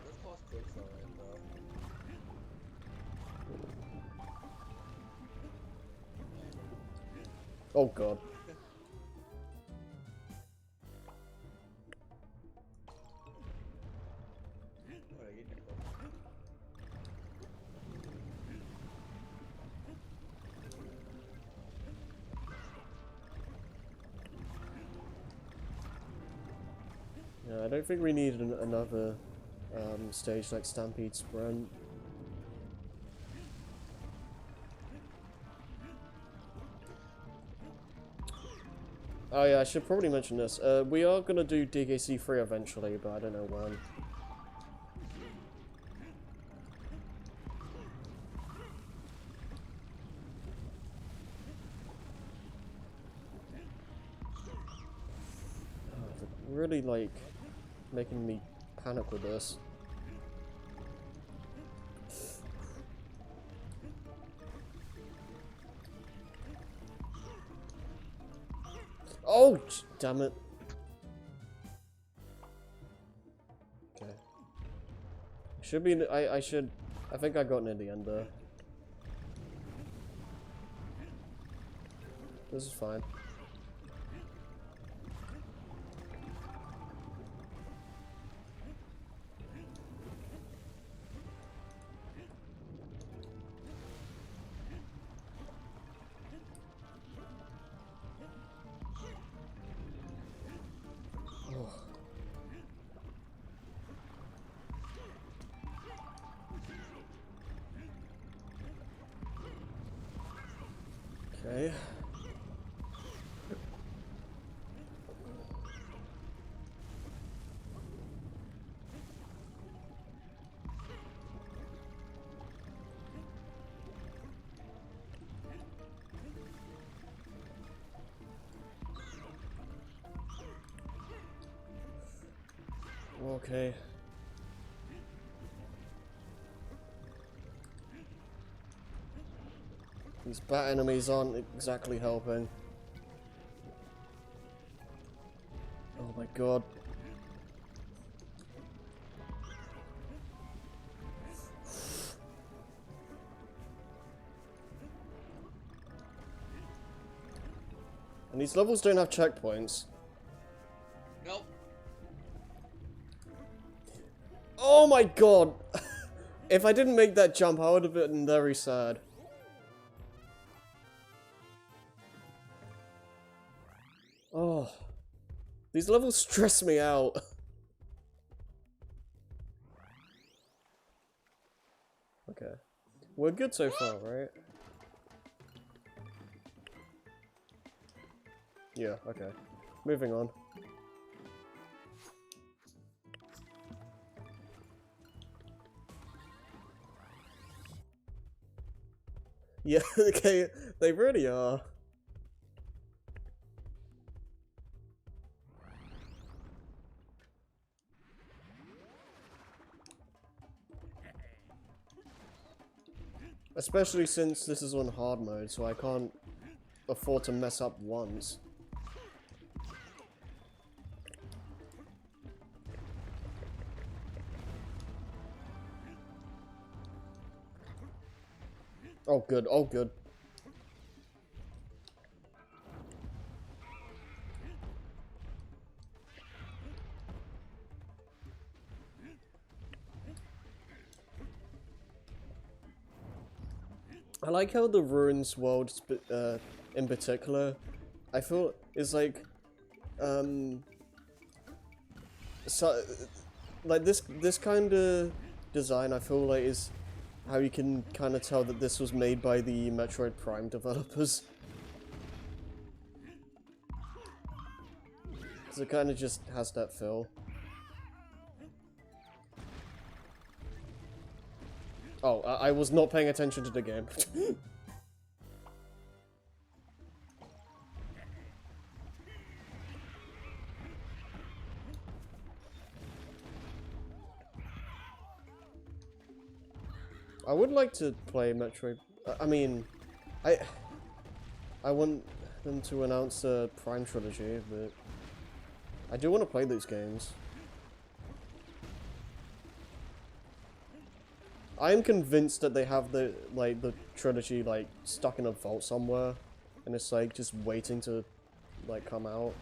Speaker 2: Those boss quicks alright, though.
Speaker 1: Oh god. Yeah, I don't think we need another stage like Stampede Sprint. Oh yeah, I should probably mention this. We are gonna do DKC 3 eventually, but I don't know when. Oh, they're really like making me panic with this. Oh, damn it. Okay. Should be, I think I got near the end there. This is fine. Okay. Okay. These bat enemies aren't exactly helping. Oh my god. And these levels don't have checkpoints.
Speaker 2: Nope.
Speaker 1: Oh my god! If I didn't make that jump, I would have been very sad. Oh. These levels stress me out. Okay. We're good so far, right? Yeah, okay. Moving on. Yeah, okay, they really are. Especially since this is on hard mode, so I can't afford to mess up once. Oh good, oh good. I like how the Ruins world, in particular, I feel is like, so, like this kind of design, I feel like is how you can kind of tell that this was made by the Metroid Prime developers. Because it kind of just has that feel. Oh, I was not paying attention to the game. I would like to play Metroid. I mean, I want them to announce a Prime trilogy, but I do want to play these games. I am convinced that they have the trilogy like stuck in a vault somewhere, and it's like just waiting to like come out.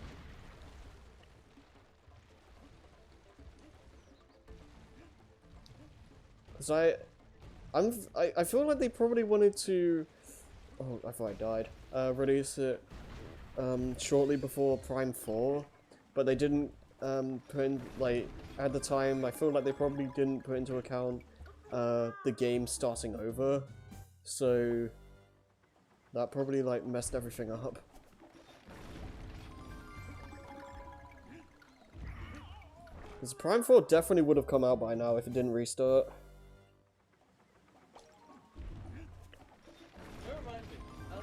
Speaker 1: Cause I feel like they probably wanted to. Oh, I thought I died. Release it shortly before Prime 4, but they didn't put in like at the time. I feel like they probably didn't put into account the game starting over, so that probably like messed everything up. Because Prime 4 definitely would have come out by now if it didn't restart.
Speaker 2: That reminds me, I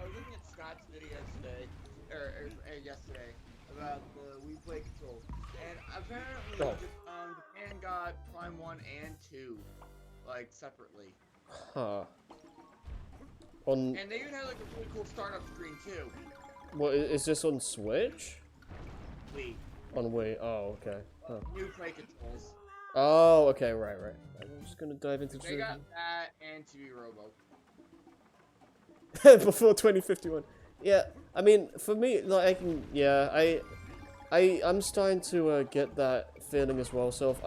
Speaker 2: was looking at Scott's video today, or yesterday, about the Wii Play controls, and apparently Japan got Prime 1 and 2, like, separately.
Speaker 1: Huh.
Speaker 2: And they even had like a really cool startup screen too.
Speaker 1: What is this on Switch?
Speaker 2: Wii.
Speaker 1: On Wii. Oh, okay. Huh.
Speaker 2: New Play controls.
Speaker 1: Oh, okay, right. I'm just gonna dive into.
Speaker 2: They got that and TV Robo.
Speaker 1: Before 2051. Yeah, I mean, for me, like, I'm starting to get that feeling as well. So if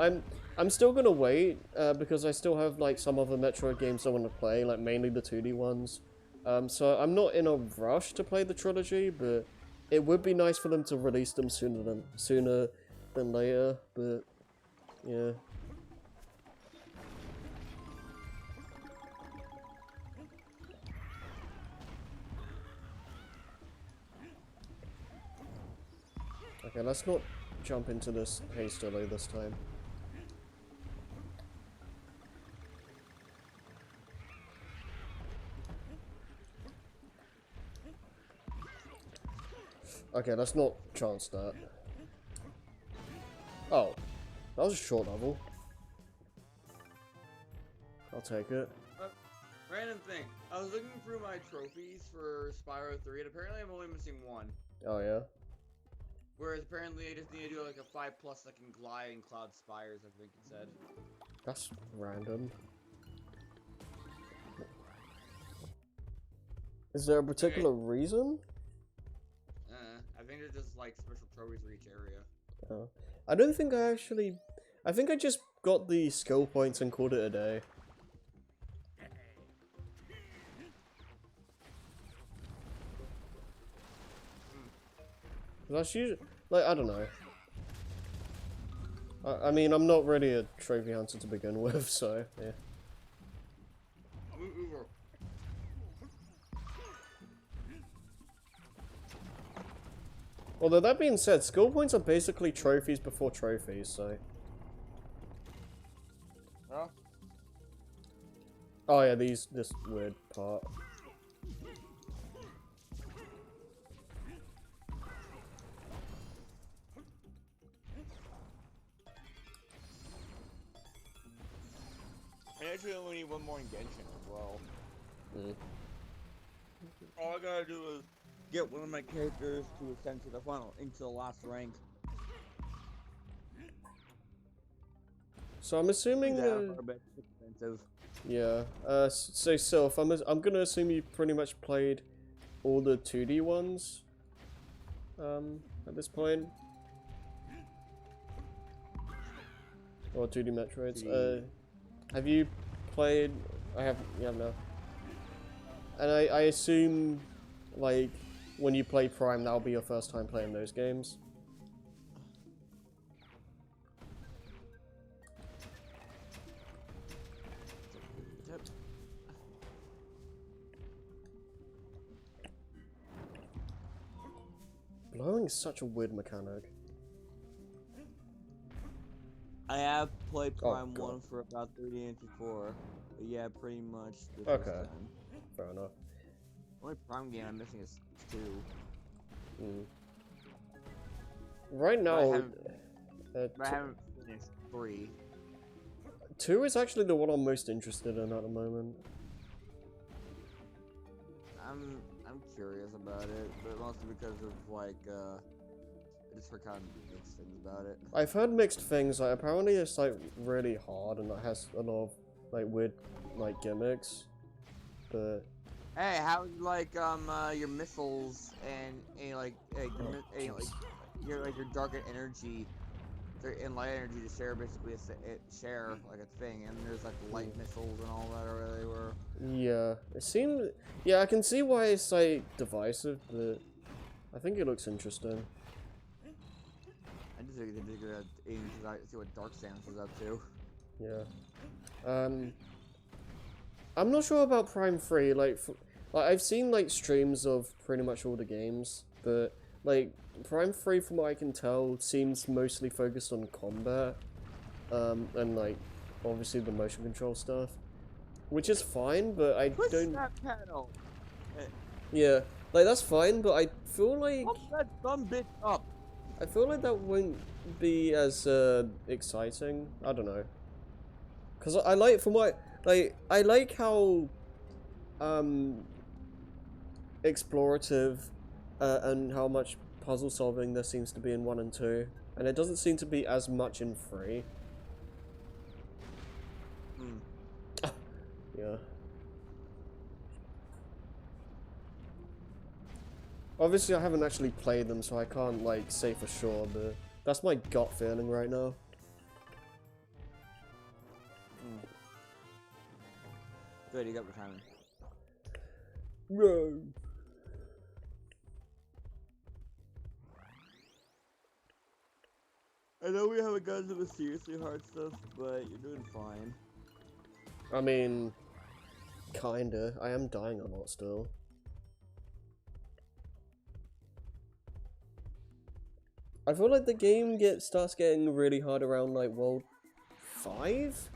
Speaker 1: I'm still gonna wait because I still have like some other Metroid games I want to play, like mainly the 2D ones. So I'm not in a rush to play the trilogy, but it would be nice for them to release them sooner than later. But yeah. Okay, let's not jump into this hastily this time. Okay, let's not chance that. Oh, that was a short level. I'll take it.
Speaker 2: Random thing. I was looking through my trophies for Spyro 3, and apparently I'm only missing one.
Speaker 1: Oh yeah?
Speaker 2: Whereas apparently I just need to do like a 5+ second glide in Cloud Spires, I think it said.
Speaker 1: That's random. Is there a particular reason?
Speaker 2: I think they're just like special trophies for each area.
Speaker 1: Oh. I don't think I actually... I think I just got the skill points and called it a day. That's usually... Like, I don't know. I mean, I'm not really a trophy hunter to begin with, so, yeah. Although, that being said, skill points are basically trophies before trophies, so...
Speaker 2: Huh?
Speaker 1: Oh yeah, this weird part.
Speaker 2: I actually only need one more in Genshin as well.
Speaker 1: Mm.
Speaker 2: All I gotta do is get one of my characters to ascend to the final, into the last rank.
Speaker 1: So I'm assuming...
Speaker 2: a bit expensive.
Speaker 1: Yeah, so Sylph, I'm gonna assume you pretty much played all the 2D ones, at this point. Or 2D Metroids. Have you played... I have no. And I assume, like, when you play Prime, that'll be your first time playing those games. Blowing is such a weird mechanic.
Speaker 2: I have played
Speaker 1: Oh,
Speaker 2: Prime
Speaker 1: God.
Speaker 2: 1 for about 30 and 54. But yeah, pretty much the
Speaker 1: Okay.
Speaker 2: first time.
Speaker 1: Fair enough.
Speaker 2: The only Prime game I'm missing is 2.
Speaker 1: Mm. Right
Speaker 2: But I
Speaker 1: now,
Speaker 2: haven't, but I
Speaker 1: t-
Speaker 2: haven't finished 3.
Speaker 1: 2 is actually the one I'm most interested in at the moment.
Speaker 2: I'm curious about it, but mostly because of like I just heard kind of mixed things about it.
Speaker 1: I've heard mixed things. Like apparently it's like really hard and it has a lot of like weird like gimmicks. But
Speaker 2: Hey, how's like your missiles and like your dark energy, and light energy to share basically share like a thing, and there's like light missiles and all that, or whatever they were.
Speaker 1: yeah, it seems. Yeah, I can see why it's like divisive, but I think it looks interesting.
Speaker 2: I just think they figure out see what Dark Stance is up to.
Speaker 1: Yeah. I'm not sure about Prime 3. Like I've seen like streams of pretty much all the games, but like Prime 3, from what I can tell, seems mostly focused on combat, and like obviously the motion control stuff, which is fine. But I
Speaker 2: Push
Speaker 1: don't.
Speaker 2: that pedal.
Speaker 1: Yeah, like that's fine, but I feel like
Speaker 2: Pump that dumb bitch up.
Speaker 1: I feel like that won't be as exciting. I don't know. Cause I like from what I like how explorative and how much puzzle solving there seems to be in 1 and 2, and it doesn't seem to be as much in 3. Yeah. Obviously, I haven't actually played them, so I can't like say for sure, but that's my gut feeling right now.
Speaker 2: Good, you got the timing.
Speaker 1: No.
Speaker 2: I know we haven't gotten to the seriously hard stuff, but you're doing fine.
Speaker 1: I mean, kinda. I am dying a lot still. I feel like the game starts getting really hard around like World 5?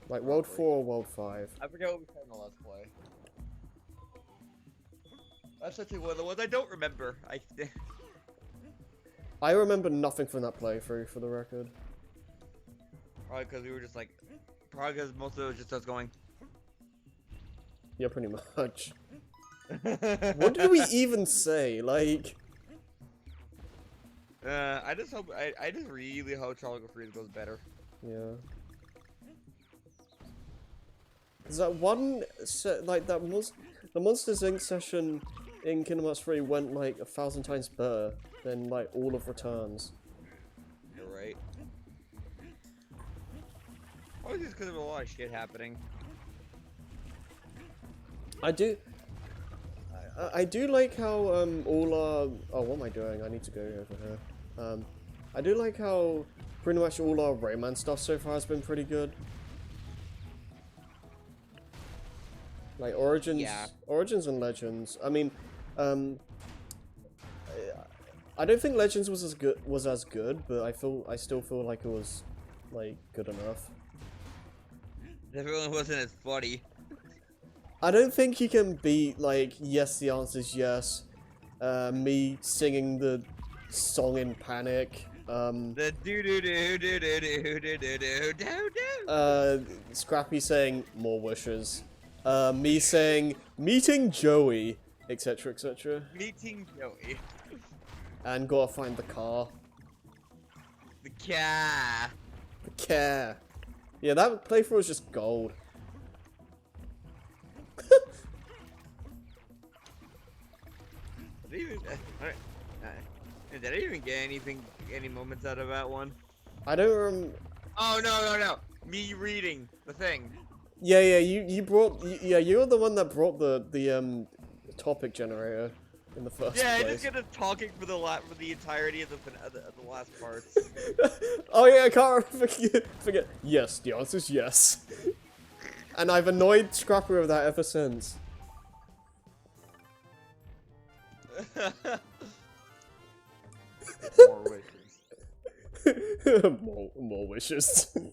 Speaker 1: Like World 4 or World 5.
Speaker 2: I forget what we said in the Let's Play. That's actually one of the ones I don't remember.
Speaker 1: I remember nothing from that playthrough, for the record.
Speaker 2: Probably because we were just like... Probably because most of it was just us going...
Speaker 1: Yeah, pretty much. What did we even say? Like...
Speaker 2: I just hope... I just really hope Tropical Freeze goes better.
Speaker 1: Yeah. Cause that one like that was the Monsters Inc. session in Kingdom Hearts 3 went like 1,000 times better than like all of Returns.
Speaker 2: You're right. Probably just because of a lot of shit happening.
Speaker 1: I do like how all our what am I doing? I need to go over here. I do like how pretty much all our Rayman stuff so far has been pretty good. Like Origins,
Speaker 2: Yeah.
Speaker 1: Origins and Legends. I mean, I don't think Legends was as good, but I still feel like it was like good enough.
Speaker 2: It really wasn't as funny.
Speaker 1: I don't think you can beat like yes, the answer's yes. Me singing the song in Panic.
Speaker 2: The do do do do do do do do do do.
Speaker 1: Scrappy saying more wishes. Me saying meeting Joey, etc., etc.
Speaker 2: Meeting Joey.
Speaker 1: And gotta find the car.
Speaker 2: The cat.
Speaker 1: The car. Yeah, that playthrough was just gold.
Speaker 2: Did I even get any moments out of that one?
Speaker 1: I don't
Speaker 2: Oh no! Me reading the thing.
Speaker 1: Yeah, you brought. Yeah, you're the one that brought the topic generator in the first
Speaker 2: Yeah,
Speaker 1: place.
Speaker 2: I just get to talking for the entirety of the last part.
Speaker 1: Oh yeah, I can't forget. Yes, the answer's yes. And I've annoyed Scrapper with that ever since. more wishes.
Speaker 2: We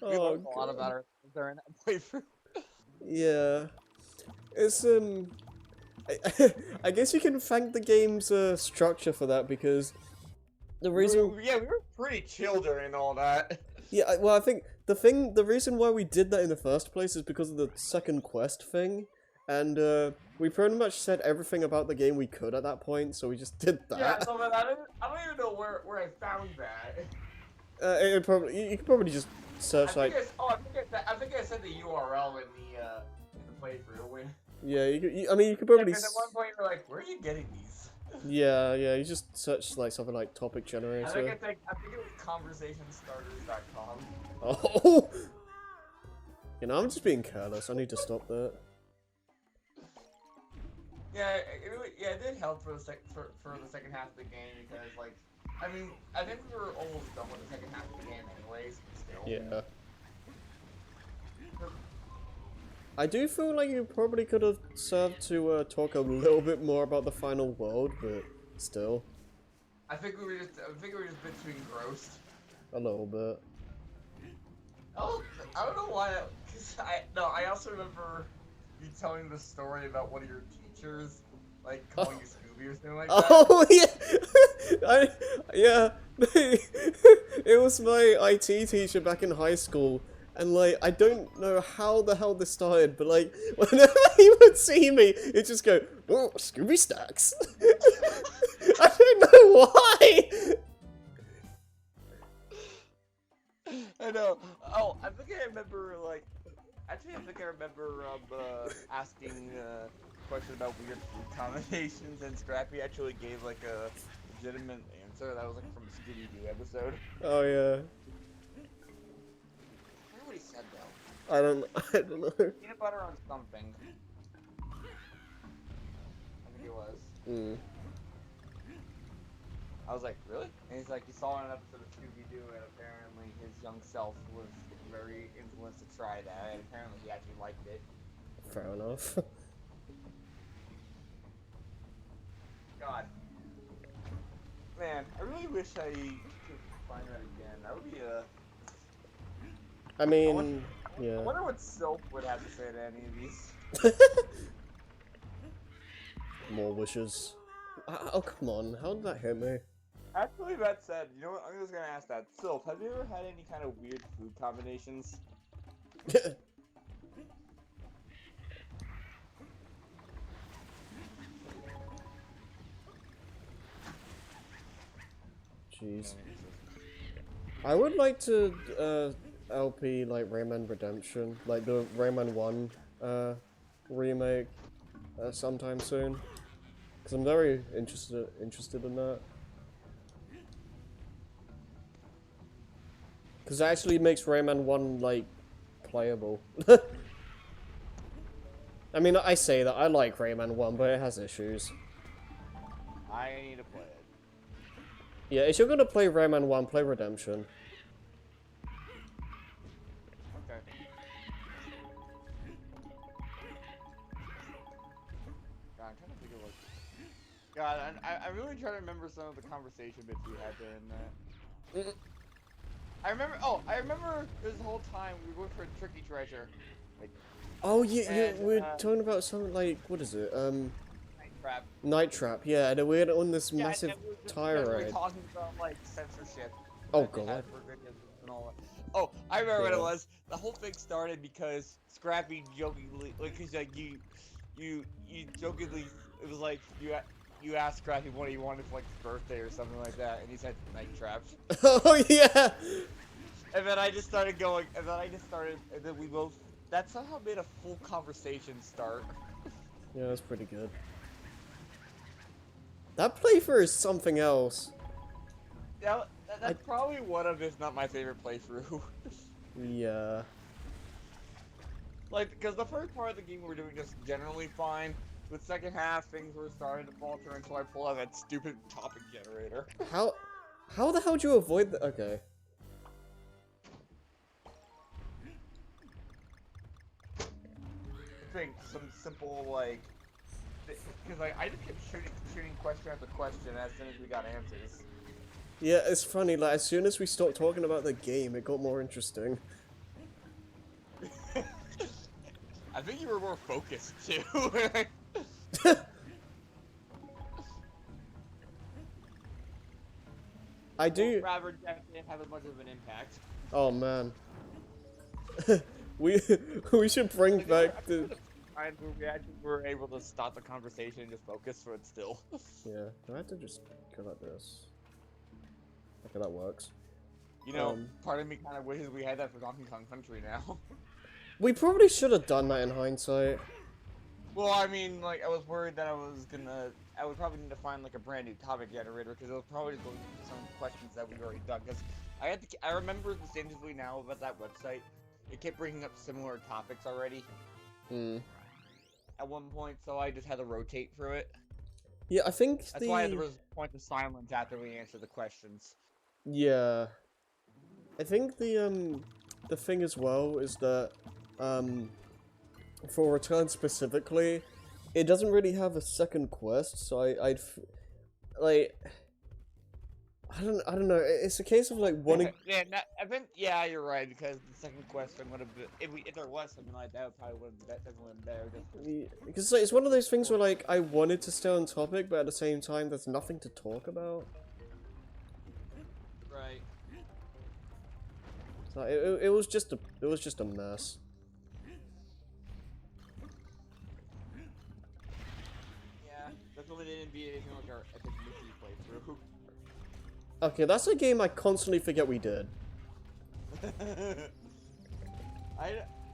Speaker 1: Oh,
Speaker 2: learned a lot
Speaker 1: God.
Speaker 2: about her during that playthrough.
Speaker 1: Yeah, it's I guess you can thank the game's structure for that because the reason,
Speaker 2: Yeah, we were pretty chill during all that.
Speaker 1: yeah, well, I think the reason why we did that in the first place is because of the second quest thing, and we pretty much said everything about the game we could at that point, so we just did
Speaker 2: Yeah,
Speaker 1: that.
Speaker 2: so but I don't even know where I found that.
Speaker 1: It probably you could probably just search like,
Speaker 2: I think I said the URL in the playthrough when.
Speaker 1: yeah, I mean you could
Speaker 2: Yeah,
Speaker 1: probably
Speaker 2: because at one point you're like, where are you getting these?
Speaker 1: yeah, you just search like something like topic generator.
Speaker 2: I think it was conversationstarters.com.
Speaker 1: Oh, you know, I'm just being careless. I need to stop that.
Speaker 2: Yeah, it did help for the second half of the game because like, I mean, I think we were almost done with the second half of the game anyways. But still.
Speaker 1: Yeah. I do feel like you probably could have served to talk a little bit more about the final world, but still,
Speaker 2: I think we were just a bit too engrossed.
Speaker 1: a little bit.
Speaker 2: Oh, I don't know why. Cause I also remember you telling the story about one of your teachers, like calling you Scooby or something like that.
Speaker 1: Oh yeah, yeah. It was my IT teacher back in high school, and like I don't know how the hell this started, but like whenever he would see me, he'd just go, "Oh, Scooby Stacks." I don't know why.
Speaker 2: I know. Oh, I think I remember like. Actually, I think I remember asking questions about weird food combinations, and Scrappy actually gave like a legitimate answer. That was like from a Scooby-Doo episode.
Speaker 1: Oh yeah.
Speaker 2: I forget what he said though.
Speaker 1: I don't know.
Speaker 2: Peanut butter on something. I think it was.
Speaker 1: Mm.
Speaker 2: I was like, really? And he's like, he saw an episode of Scooby-Doo, and apparently his young self was very influenced to try that, and apparently he actually liked it.
Speaker 1: Fair enough.
Speaker 2: God. Man, I really wish I could find that again. That would be a...
Speaker 1: I mean, yeah.
Speaker 2: I wonder what Silph would have to say to any of these.
Speaker 1: More wishes. Oh, come on. How did that hit me?
Speaker 2: Actually, that said, you know what? I'm just gonna ask that. Silph, have you ever had any kind of weird food combinations?
Speaker 1: Jeez. I would like to LP like Rayman Redemption, like the Rayman 1 remake sometime soon. Because I'm very interested in that. Because it actually makes Rayman 1 like playable. I mean, I say that I like Rayman 1, but it has issues.
Speaker 2: I need to play it.
Speaker 1: Yeah, if you're gonna play Rayman 1, play Redemption.
Speaker 2: Okay. God, I'm trying to think of what... God, I'm really trying to remember some of the conversation bits we had there in that. I remember this whole time we were going for a tricky treasure. Like,
Speaker 1: Oh, yeah,
Speaker 2: and,
Speaker 1: we're talking about something like, what is it?
Speaker 2: Night Trap.
Speaker 1: Night Trap, yeah, and we're on this
Speaker 2: Yeah,
Speaker 1: massive
Speaker 2: and we were just-
Speaker 1: tire
Speaker 2: we were
Speaker 1: ride.
Speaker 2: talking about like censorship.
Speaker 1: Oh,
Speaker 2: that they
Speaker 1: God.
Speaker 2: had for videos and all that. Oh, I remember what it
Speaker 1: Yeah.
Speaker 2: was. The whole thing started because Scrappy jokingly, like, he's like, you jokingly, it was like you asked Scrappy what he wanted for like his birthday or something like that, and he said Night Trap.
Speaker 1: Oh, yeah!
Speaker 2: And then I just started going, and then we both. That somehow made a full conversation start.
Speaker 1: Yeah, that's pretty good. That playthrough is something else.
Speaker 2: Yeah, that's probably one of, if not my favorite playthrough.
Speaker 1: Yeah.
Speaker 2: Like, because the first part of the game we were doing just generally fine. The second half, things were starting to falter until I pulled out that stupid topic generator.
Speaker 1: How the hell do you avoid that? Okay.
Speaker 2: I think some simple, like... Because, like, I just kept shooting question after question as soon as we got answers.
Speaker 1: Yeah, it's funny, like, as soon as we stopped talking about the game, it got more interesting.
Speaker 2: I think you were more focused too.
Speaker 1: I do...
Speaker 2: Robert Jack didn't have as much of an impact.
Speaker 1: Oh, man. we should bring back the...
Speaker 2: Times where we actually were able to stop the conversation and just focus for it still.
Speaker 1: Yeah, do I have to just go like this? Okay, that works.
Speaker 2: You know, part of me kind of wishes we had that for Donkey Kong Country now.
Speaker 1: We probably should have done that in hindsight.
Speaker 2: Well, I mean, like, I was worried that I would probably need to find, like, a brand new topic generator, because it was probably going to be some questions that we've already done, because I remember distinctively now about that website, it kept bringing up similar topics already. At one point, so I just had to rotate through it.
Speaker 1: Yeah, I think
Speaker 2: That's why there was a point of silence after we answered the questions.
Speaker 1: Yeah. I think the thing as well is that, for Return specifically, it doesn't really have a second quest, so I don't know, it's a case of, like, wanting...
Speaker 2: Yeah, you're right, because the second question would have been... If there was something like that, it probably would have definitely been there.
Speaker 1: Because like, it's one of those things where, like, I wanted to stay on topic, but at the same time, there's nothing to talk about.
Speaker 2: Right.
Speaker 1: So it was just a mess.
Speaker 2: Yeah, definitely didn't beat anything like our Epic Mickey playthrough.
Speaker 1: Okay, that's a game I constantly forget we did.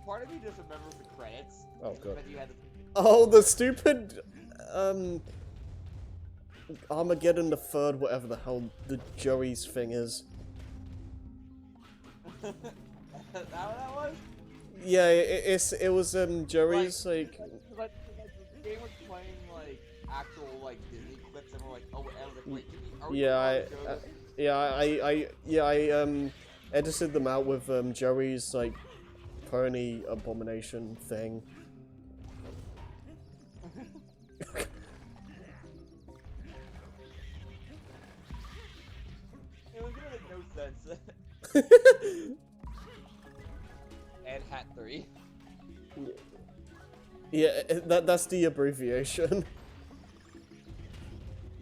Speaker 2: Part of me just remembers the credits.
Speaker 1: Oh god.
Speaker 2: You had
Speaker 1: Oh, the stupid Armageddon the Third, whatever the hell the Joey's thing is.
Speaker 2: that what that was?
Speaker 1: Yeah, it was Joey's like.
Speaker 2: The game was playing like actual like Disney clips, and we're like, oh, wait, are we
Speaker 1: I edited them out with Joey's like pony abomination thing.
Speaker 2: It was gonna make no sense. And Hat 3.
Speaker 1: Yeah, that's the abbreviation.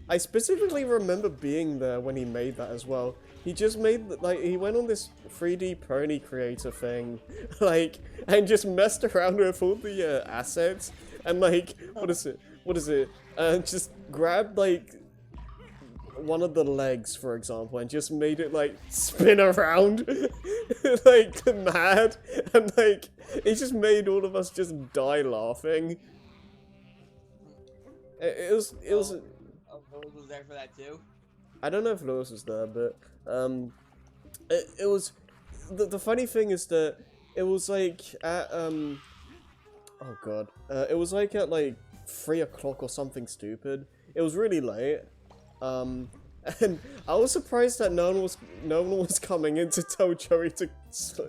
Speaker 1: I specifically remember being there when he made that as well. He just made, like, he went on this 3D pony creator thing, like, and just messed around with all the assets, and like, what is it? Just grabbed, like, one of the legs, for example, and just made it, like, spin around, like, mad, and, like, it just made all of us just die laughing. It was...
Speaker 2: Lewis was there for that too?
Speaker 1: I don't know if Lewis was there, but, it was... The funny thing is that it was, like, at, oh god. It was, like, at, like, 3 o'clock or something stupid. It was really late. And I was surprised that no one was coming in to tell Joey to,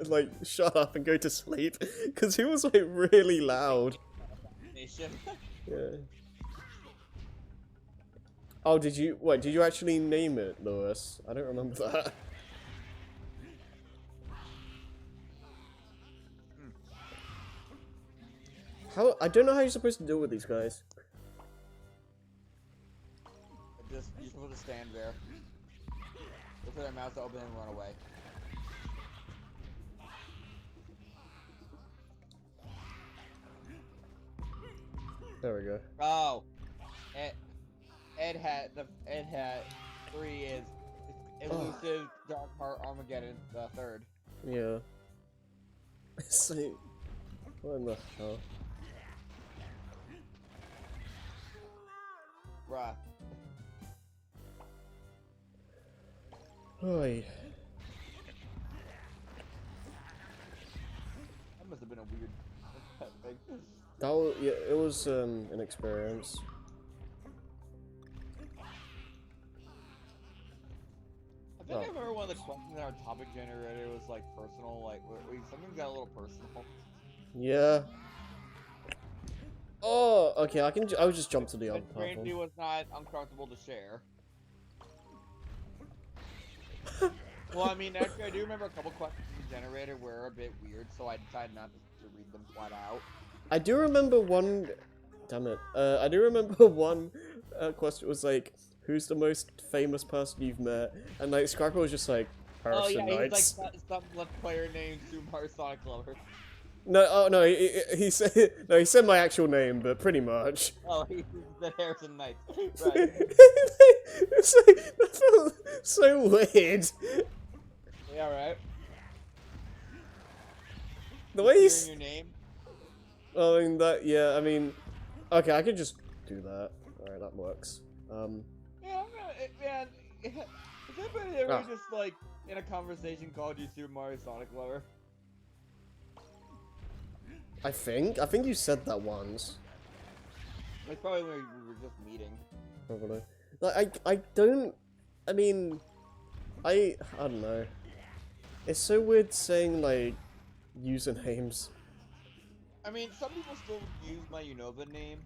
Speaker 1: like, shut up and go to sleep, because he was, like, really loud. Yeah. Oh, did you actually name it, Lewis? I don't remember that. I don't know how you're supposed to deal with these guys.
Speaker 2: You're supposed to stand there. Look for their mouth to open and run away.
Speaker 1: There we go.
Speaker 2: Oh, Ed Hat 3 is Elusive Dark Heart Armageddon the Third.
Speaker 1: Yeah. It's like, what in the hell?
Speaker 2: Bruh.
Speaker 1: Oy.
Speaker 2: That must have been a weird thing.
Speaker 1: That was, yeah, it was an experience.
Speaker 2: I think I remember one of the questions in our topic generator was like personal, like something got a little personal.
Speaker 1: Yeah. Oh, okay. I would just jump to the other platform.
Speaker 2: Randy was not uncomfortable to share. Well, I mean, actually, I do remember a couple questions in the generator were a bit weird, so I decided not to read them flat out.
Speaker 1: I do remember one. Damn it. I do remember one question was like, "Who's the most famous person you've met?" And like Scrapper was just like,
Speaker 2: Oh
Speaker 1: Harrison
Speaker 2: yeah, he's
Speaker 1: Knights.
Speaker 2: like some left player named Super Mario Sonic Lover.
Speaker 1: No, oh no, he said no. He said my actual name, but pretty much.
Speaker 2: Oh, he's the Harrison Knights. Right.
Speaker 1: It's like, that felt so weird.
Speaker 2: Yeah, right.
Speaker 1: The way
Speaker 2: Hearing
Speaker 1: he's.
Speaker 2: your name.
Speaker 1: I mean that. Yeah, I mean. Okay, I could just do that. Alright, that works.
Speaker 2: Yeah, I'm gonna, man. Has anybody ever just like in a conversation called you Super Mario Sonic Lover?
Speaker 1: I think you said that once.
Speaker 2: Like probably when we were just meeting.
Speaker 1: Probably. Like I don't. I mean, I don't know. It's so weird saying like usernames.
Speaker 2: I mean, some people still use my Unova name,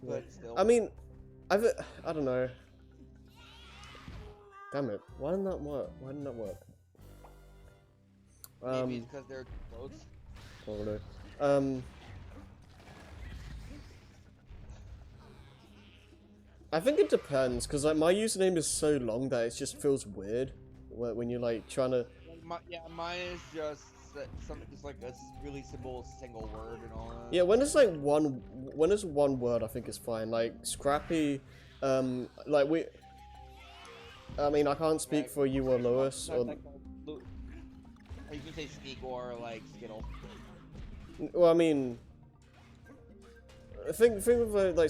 Speaker 2: but still.
Speaker 1: I mean, I don't know. Damn it! Why didn't that work?
Speaker 2: Maybe it's because they're close.
Speaker 1: Probably. I think it depends, because like my username is so long that it just feels weird when you're like trying to.
Speaker 2: Like mine is just just like a really simple single word and all that.
Speaker 1: Yeah, when it's like one word, I think it's fine. Like Scrappy, like we. I mean, I can't speak for you or Lewis. Or...
Speaker 2: you can say Sneak or like Skittle.
Speaker 1: Well, I mean, think of like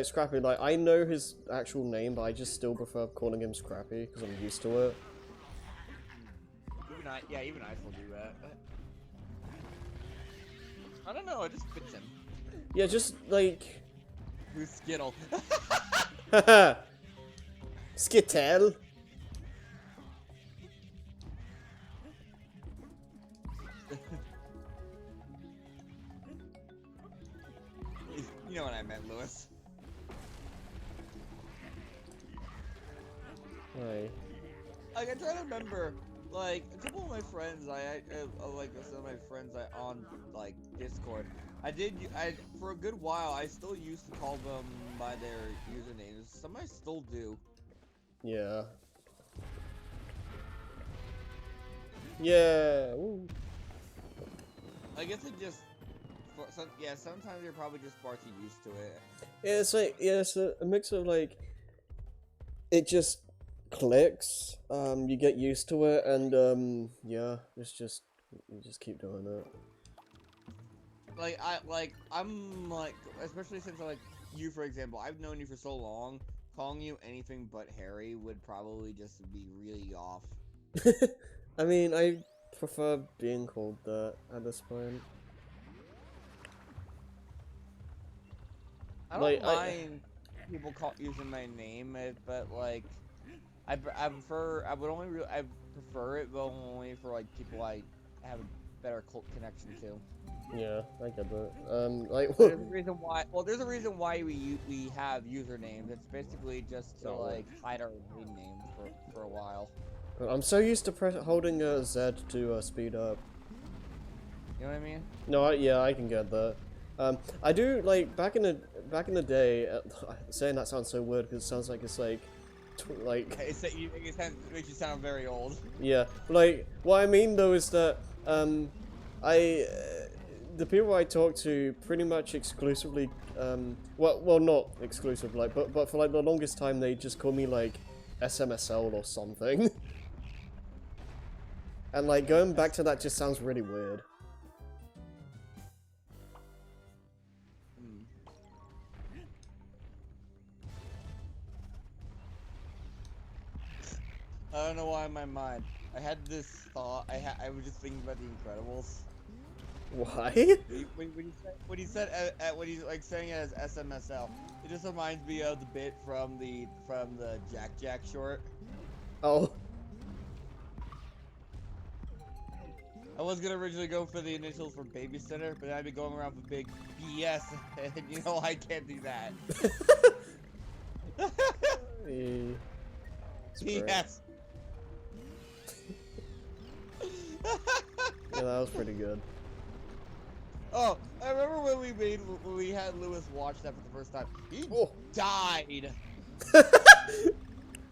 Speaker 1: Scrappy. Like I know his actual name, but I just still prefer calling him Scrappy because I'm used to it.
Speaker 2: Even I still do that. I don't know. It just fits him.
Speaker 1: Yeah, just like.
Speaker 2: Who's Skittle?
Speaker 1: Haha. Skittle.
Speaker 2: You know what I meant, Lewis.
Speaker 1: Right.
Speaker 2: Like I try to remember, like a couple of my friends, I like some of my friends on like Discord. I for a good while. I still used to call them by their usernames. Some I still do.
Speaker 1: Yeah. Yeah. Ooh.
Speaker 2: I guess it just. Sometimes you're probably just far too used to it.
Speaker 1: Yeah, it's like it's a mix of like. It just clicks. You get used to it, and yeah, you just keep doing it.
Speaker 2: I'm like, especially since like you, for example, I've known you for so long. Calling you anything but Harry would probably just be really off.
Speaker 1: I mean, I prefer being called that at this point.
Speaker 2: I don't mind people using my name, but like, I prefer it, but only for like people I have a better connection to.
Speaker 1: Yeah, I get that. Like,
Speaker 2: there's a reason why. Well, there's a reason why we have usernames. It's basically just to like hide our main name for a while.
Speaker 1: I'm so used to holding Z to speed up.
Speaker 2: You know what I mean?
Speaker 1: No, yeah, I can get that. I do like back in the day. Saying that sounds so weird because it sounds like it's like.
Speaker 2: It makes you sound very old.
Speaker 1: Yeah, like what I mean though is that the people I talk to pretty much exclusively well not exclusive like but for like the longest time they just call me like SMSL or something. And like going back to that just sounds really weird.
Speaker 2: I don't know why in my mind. I had this thought. I was just thinking about The Incredibles.
Speaker 1: Why?
Speaker 2: When he said when he's like saying it as SMSL, it just reminds me of the bit from the Jack Jack short.
Speaker 1: Oh.
Speaker 2: I was gonna originally go for the initials for babysitter, but I'd be going around for big BS, and you know I can't do that.
Speaker 1: Yes. Yeah, that was pretty good.
Speaker 2: Oh, I remember when we had Lewis watch that for the first time. He
Speaker 1: Oh.
Speaker 2: died.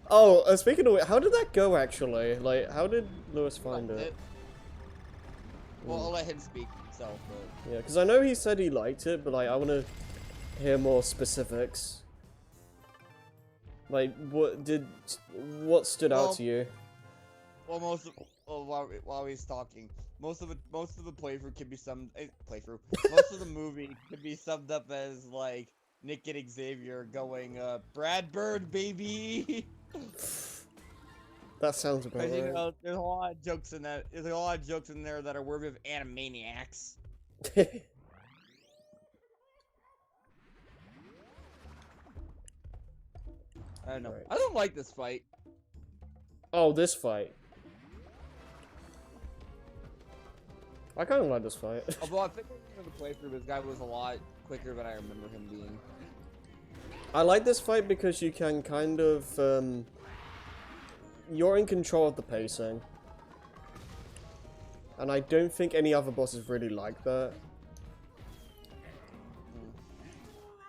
Speaker 1: Oh, speaking of which, how did that go actually? Like, how did Lewis find it?
Speaker 2: Well, I'll let him speak himself, but...
Speaker 1: Yeah, because I know he said he liked it, but like, I want to hear more specifics. Like, what stood out to you?
Speaker 2: Well, while he's talking, most of the playthrough can be summed most of the movie could be summed up as like Nick and Xavier going, Brad Bird, baby.
Speaker 1: That sounds about
Speaker 2: Because
Speaker 1: right.
Speaker 2: you know, there's a lot of jokes in that. There's a lot of jokes in there that are worthy of Animaniacs. I don't know.
Speaker 1: Right.
Speaker 2: I don't like this fight.
Speaker 1: Oh, this fight. I kind of like this fight.
Speaker 2: Although I think the playthrough, this guy was a lot quicker than I remember him being.
Speaker 1: I like this fight because you can kind of, you're in control of the pacing. And I don't think any other bosses really like that.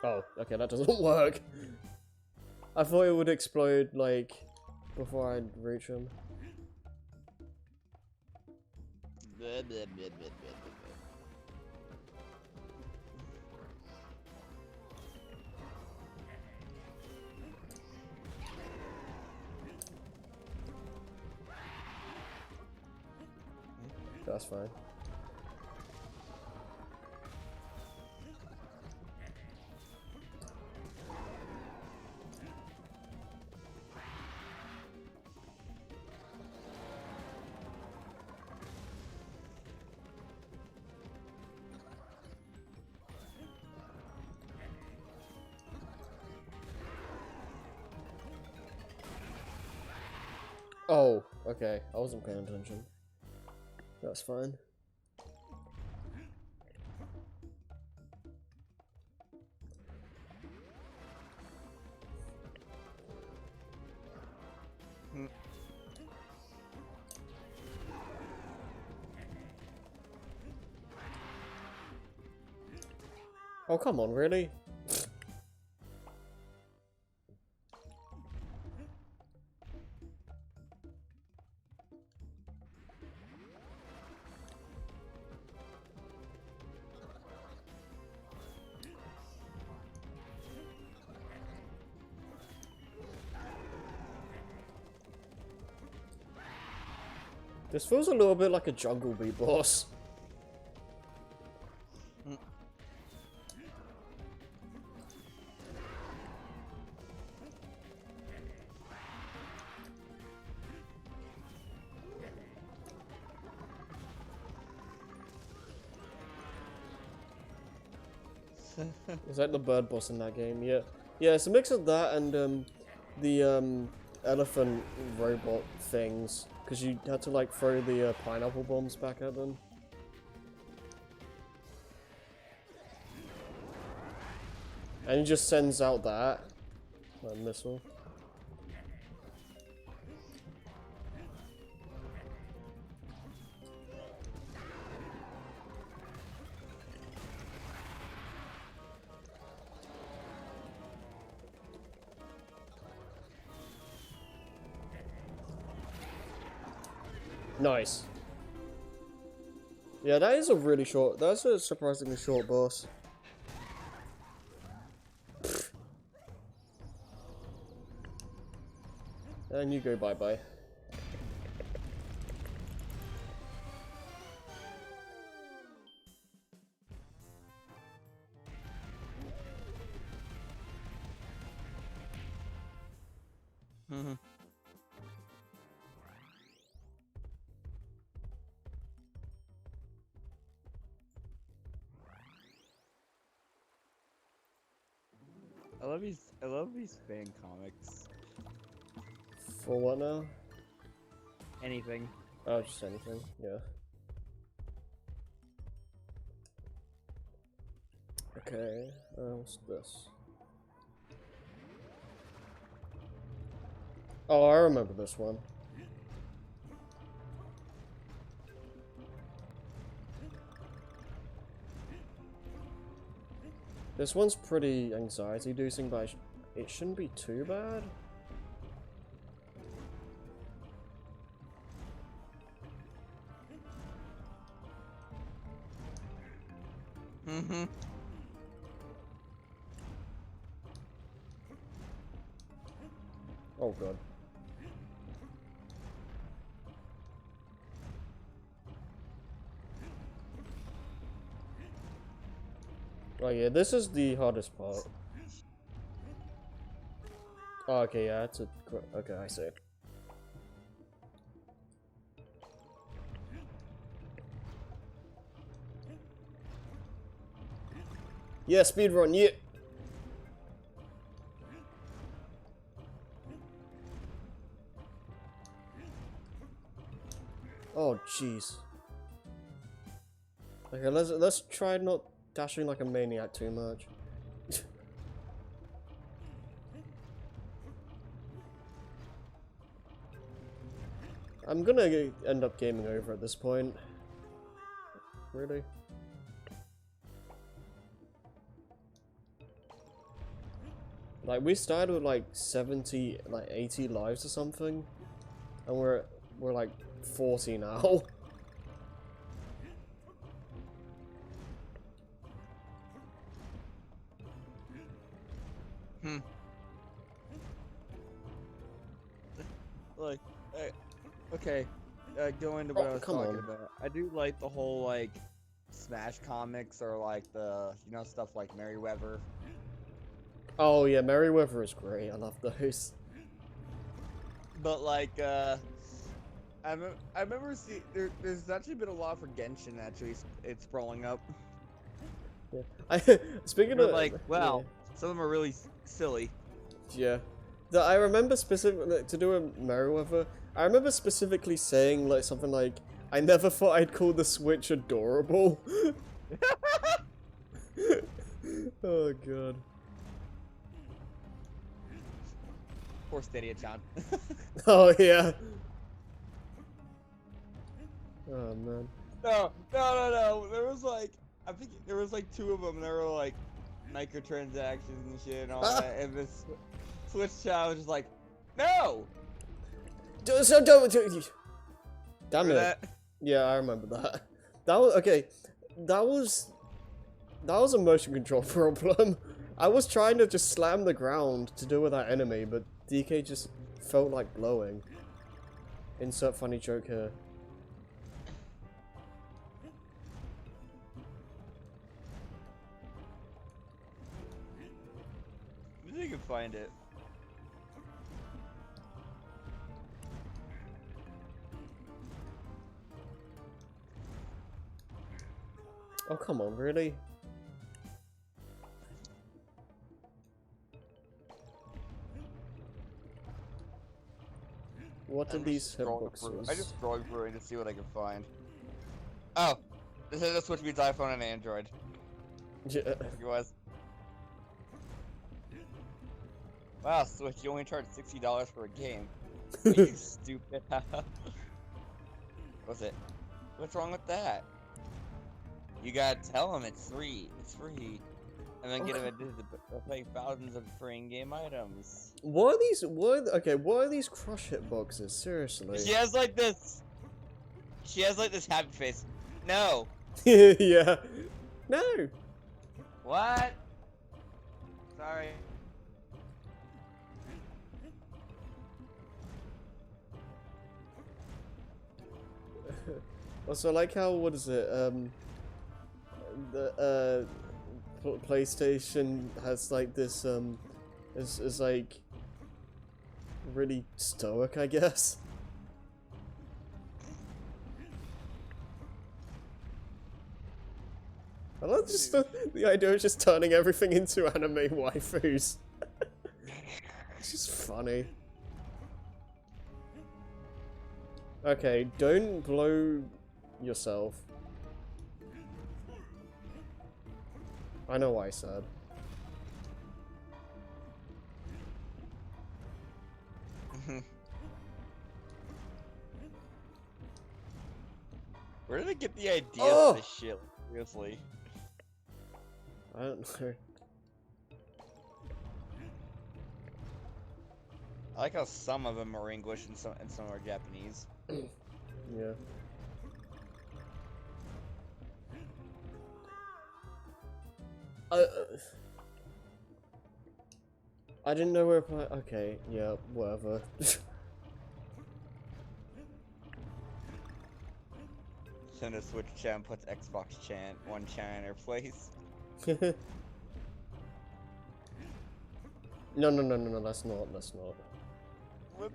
Speaker 1: Oh, okay, that doesn't work. I thought it would explode, like, before I'd reach him. That's fine. Oh, okay. I wasn't paying attention. That's fine. Oh, come on, really? This feels a little bit like a Jungle Beat boss. Is that the bird boss in that game? Yeah. Yeah, it's a mix of that and the elephant robot things. Because you had to like throw the pineapple bombs back at them. And it just sends out that missile. Nice. Yeah, that is a really short. That's a surprisingly short boss. And you go bye-bye.
Speaker 2: I love these fan comics.
Speaker 1: For what now?
Speaker 2: Anything.
Speaker 1: Oh, just anything, yeah. Okay, what's this? Oh, I remember this one. This one's pretty anxiety-inducing, but it shouldn't be too bad.
Speaker 2: Mm-hmm.
Speaker 1: Oh god. Oh yeah, this is the hardest part. Oh, okay, yeah, it's a... Okay, I see. Yeah, speedrun, yeah! Oh, jeez. Okay, let's try not dashing like a maniac too much. I'm gonna end up gaming over at this point. Really? Like, we started with like 70, like 80 lives or something, and we're like 40 now.
Speaker 2: Like, okay, going to what I was
Speaker 1: come
Speaker 2: talking
Speaker 1: on.
Speaker 2: about. I do like the whole like Smash comics or like the stuff like Merryweather.
Speaker 1: Oh yeah, Merryweather is great. I love those.
Speaker 2: But like, I remember see there's actually been a lot for Genshin actually. It's sprawling up.
Speaker 1: Yeah. Speaking
Speaker 2: They're
Speaker 1: of
Speaker 2: like, well, some of them are really silly.
Speaker 1: yeah. I remember specifically to do a Merryweather. I remember specifically saying like something like, "I never thought I'd call the Switch adorable." Oh god.
Speaker 2: Poor Stadia-chan.
Speaker 1: Oh yeah. Oh man.
Speaker 2: No. There was like, I think there was like 2 of them. There were like microtransactions and shit and all that. And this Switch child was just like, no.
Speaker 1: So don't. Damn it.
Speaker 2: That?
Speaker 1: Yeah, I remember that. That was okay. That was a motion control problem. I was trying to just slam the ground to deal with that enemy, but DK just felt like blowing. Insert funny joke here.
Speaker 2: Maybe you can find it.
Speaker 1: Oh, come on, really? What are these hitboxes?
Speaker 2: I just scrolled through it to see what I can find. Oh, this is a Switch between iPhone and Android.
Speaker 1: Yeah.
Speaker 2: I think it was. Wow, Switch, you only charge $60 for a game. You stupid. What's it? What's wrong with that? You gotta tell them it's free. It's free. And then get them addicted to playing thousands of free in-game items.
Speaker 1: What are these? What are these crush hitboxes? Seriously.
Speaker 2: She has like this. She has like this happy face. No.
Speaker 1: Yeah. No.
Speaker 2: What? Sorry.
Speaker 1: Also, I like how, what is it, the, PlayStation has, like, this, is like, really stoic, I guess. I love just the idea of just turning everything into anime waifus. It's just funny. Okay, don't blow yourself. I know why I said.
Speaker 2: Where did they get the idea
Speaker 1: Oh!
Speaker 2: for this shit? Seriously.
Speaker 1: I don't know.
Speaker 2: I like how some of them are English and some are Japanese.
Speaker 1: Yeah. I didn't know where. Okay, yeah, whatever.
Speaker 2: Nintendo Switch chan puts Xbox chan one chan in her place.
Speaker 1: No, no, no, no, no. That's not. That's not.
Speaker 2: What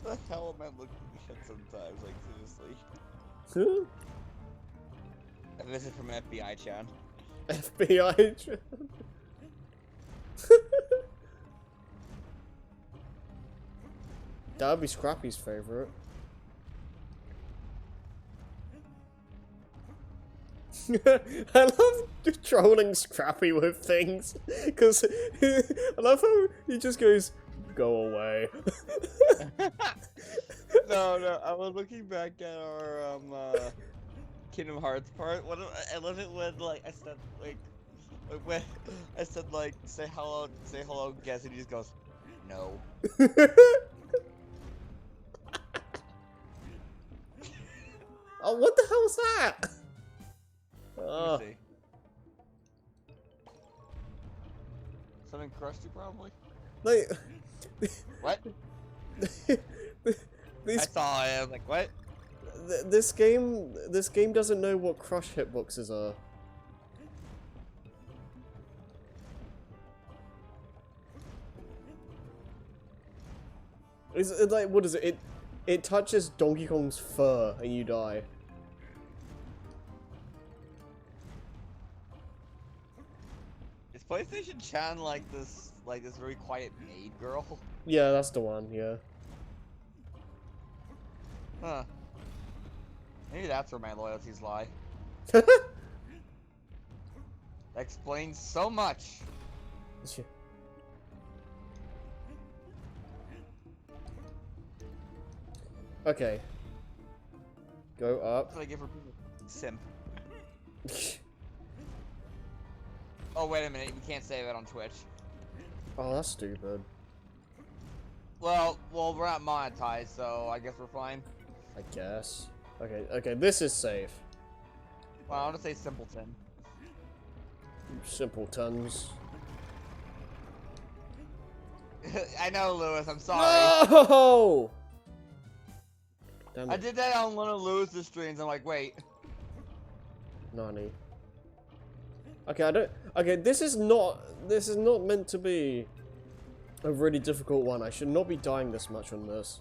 Speaker 2: the hell am I looking at sometimes? Like seriously. A visit from FBI chan.
Speaker 1: FBI. That'd be Scrappy's favorite. I love trolling Scrappy with things, because I love how he just goes, "Go away."
Speaker 2: No, I was looking back at our Kingdom Hearts part. I love it when like I said when I said like say hello, guess, and he just goes, no.
Speaker 1: Oh, what the hell is that?
Speaker 2: Let
Speaker 1: Oh.
Speaker 2: me see. Something crusty, probably.
Speaker 1: Like,
Speaker 2: What? I
Speaker 1: these,
Speaker 2: saw it. I was like, what?
Speaker 1: this game doesn't know what crush hitboxes are. Is it like, what is it? It touches Donkey Kong's fur and you die.
Speaker 2: Is PlayStation Chan like this very quiet maid girl?
Speaker 1: Yeah, that's the one. Yeah.
Speaker 2: Huh. Maybe that's where my loyalties lie. That explains so much.
Speaker 1: Okay. Go up.
Speaker 2: That's what I give her simp. Oh wait a minute, you can't say that on Twitch.
Speaker 1: Oh, that's stupid.
Speaker 2: Well, we're not monetized, so I guess we're fine.
Speaker 1: I guess. Okay, this is safe.
Speaker 2: Well, I want to say simpleton.
Speaker 1: Simpletons.
Speaker 2: I know, Lewis. I'm sorry.
Speaker 1: No! Damn
Speaker 2: I
Speaker 1: it.
Speaker 2: did that on one of Lewis's streams. I'm like, wait.
Speaker 1: Nani. Okay, Okay, this is not meant to be a really difficult one. I should not be dying this much on this.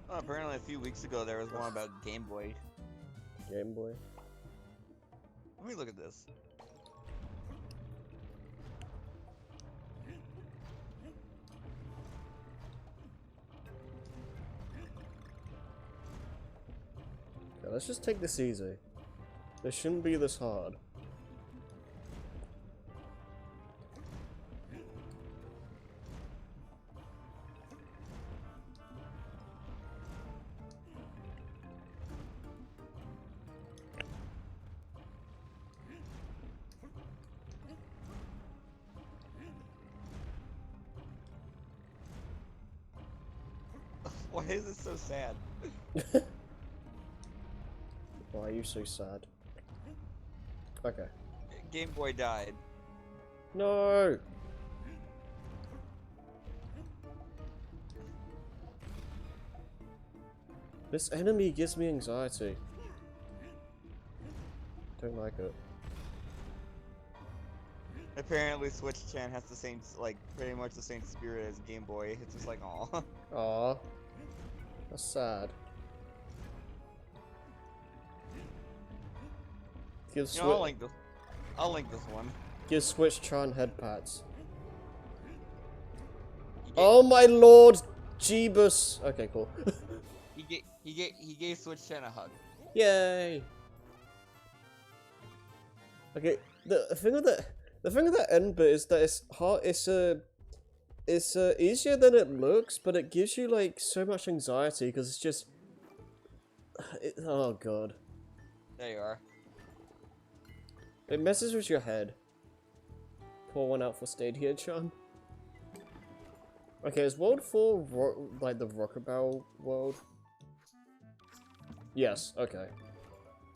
Speaker 2: Oh, apparently a few weeks ago there was one about Game Boy.
Speaker 1: Game Boy.
Speaker 2: Let me look at this.
Speaker 1: Okay, let's just take this easy. This shouldn't be this hard.
Speaker 2: Why is it so sad?
Speaker 1: Why are you so sad? Okay.
Speaker 2: Game Boy died.
Speaker 1: No! This enemy gives me anxiety. Don't like it.
Speaker 2: Apparently Switch Chan has the same, like, pretty much the same spirit as Game Boy. It's just like, aw.
Speaker 1: Aw. That's sad. Give
Speaker 2: You know, I'll link this one.
Speaker 1: Give Switch Tron head pats.
Speaker 2: He gave,
Speaker 1: Oh my lord, Jeebus. Okay, cool.
Speaker 2: he gave Switch Chan a hug.
Speaker 1: Yay. Okay, the thing with that end bit is that it's hard. It's easier than it looks, but it gives you like so much anxiety because it's just. Oh god.
Speaker 2: There you are.
Speaker 1: It messes with your head. Pour one out for Stadia-chan. Okay, is World 4 like the Rocket Barrel world? Yes, okay.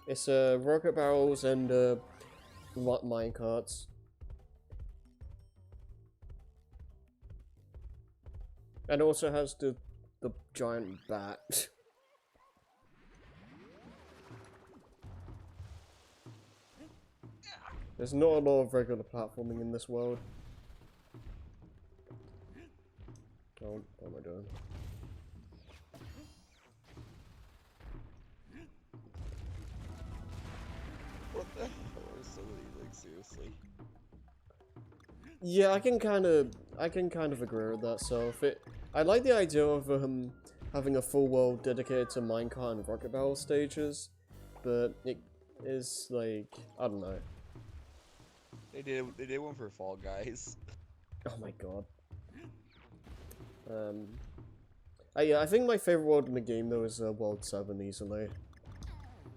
Speaker 1: It's rocket barrels and minecarts. And it also has the giant bat. There's not a lot of regular platforming in this world. Oh, what am I doing?
Speaker 2: What the hell are some of these, like, seriously?
Speaker 1: Yeah, I can kind of agree with that. So I like the idea of having a full world dedicated to minecart and rocket barrel stages, but it is like, I don't know.
Speaker 2: They did one for Fall Guys.
Speaker 1: Oh my god. Yeah, I think my favorite world in the game though is World 7 easily,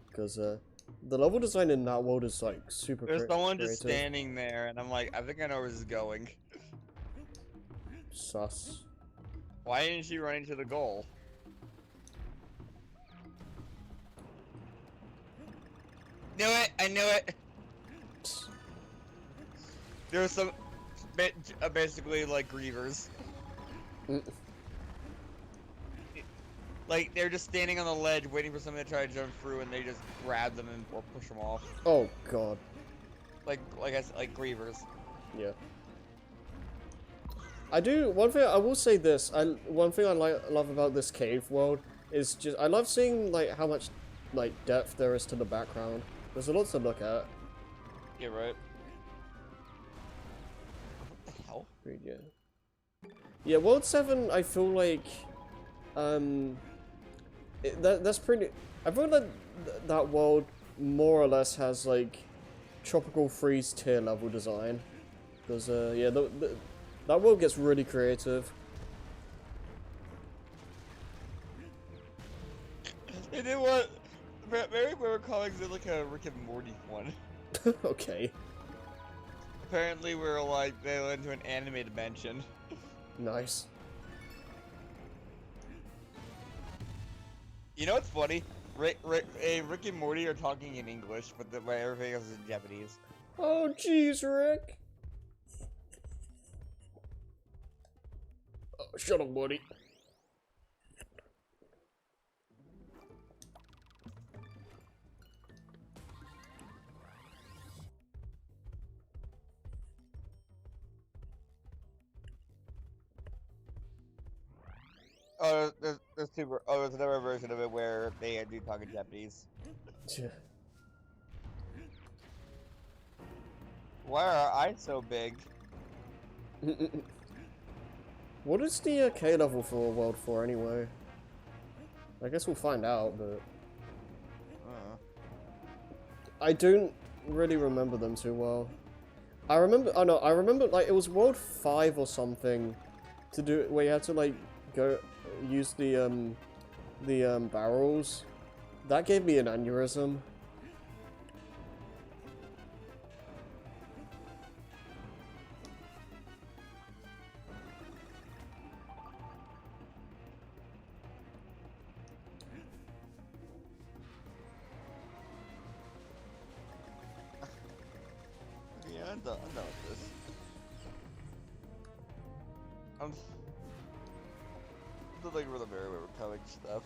Speaker 1: because the level design in that world is like super.
Speaker 2: There's someone
Speaker 1: creative.
Speaker 2: just standing there, and I'm like, I think I know where this is going.
Speaker 1: Sus.
Speaker 2: Why didn't she run into the goal? Knew it! I knew it! There was some, basically like grievers.
Speaker 1: Mm.
Speaker 2: Like they're just standing on the ledge, waiting for someone to try to jump through, and they just grab them and or push them off.
Speaker 1: Oh god.
Speaker 2: Like grievers.
Speaker 1: Yeah. I do one thing. I will say this. One thing I love about this cave world is just I love seeing like how much like depth there is to the background. There's a lot to look at.
Speaker 2: Yeah, right. What the hell?
Speaker 1: Yeah. Yeah, World 7, I feel like, that's pretty. I feel like that world more or less has like tropical freeze tier level design, because yeah, that world gets really creative.
Speaker 2: They did what? Mary Weber Comics did like a Rick and Morty one.
Speaker 1: Okay.
Speaker 2: Apparently, we're like they went to an anime dimension.
Speaker 1: Nice.
Speaker 2: You know what's funny? Rick and Morty are talking in English, but everything else is in Japanese.
Speaker 1: Oh jeez, Rick. Oh, shut up, buddy.
Speaker 2: Oh, there's two. Oh, there's another version of it where they do talk in Japanese. Why are our eyes so big?
Speaker 1: What is the K level for World 4 anyway? I guess we'll find out, but I don't really remember them too well. I remember, oh no, I remember like it was World 5 or something to do where you had to like go use the barrels. That gave me an aneurysm.
Speaker 2: Yeah, I'm done with this. I'm still like with the very Weber comic stuff.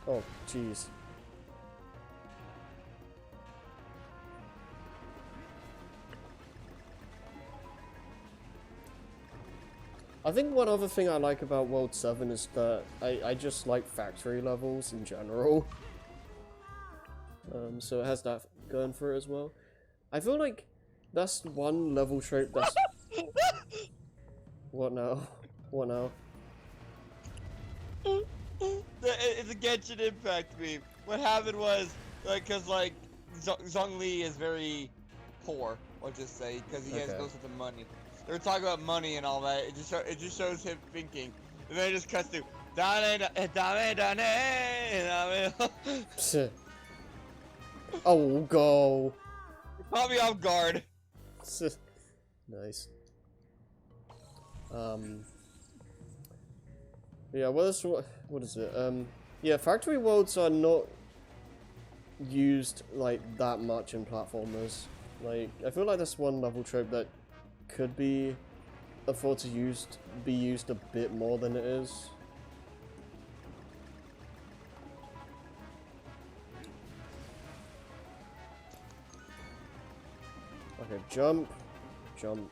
Speaker 1: Oh, jeez. I think one other thing I like about World 7 is that I just like factory levels in general. So it has that going for it as well. I feel like that's one level trait that's... What now? What now?
Speaker 2: It's a Genshin Impact meme. What happened was, like, cause like Zhongli is very poor, let's just say, because he has most of the money. They were talking about money and all that. It just shows him thinking, and then it just cuts to dane dane dane.
Speaker 1: Oh, go.
Speaker 2: Caught me off guard.
Speaker 1: Nice. Yeah, what is it? Yeah, factory worlds are not used like that much in platformers. Like, I feel like that's one level trope that could be afford to be used a bit more than it is. Okay, jump, jump.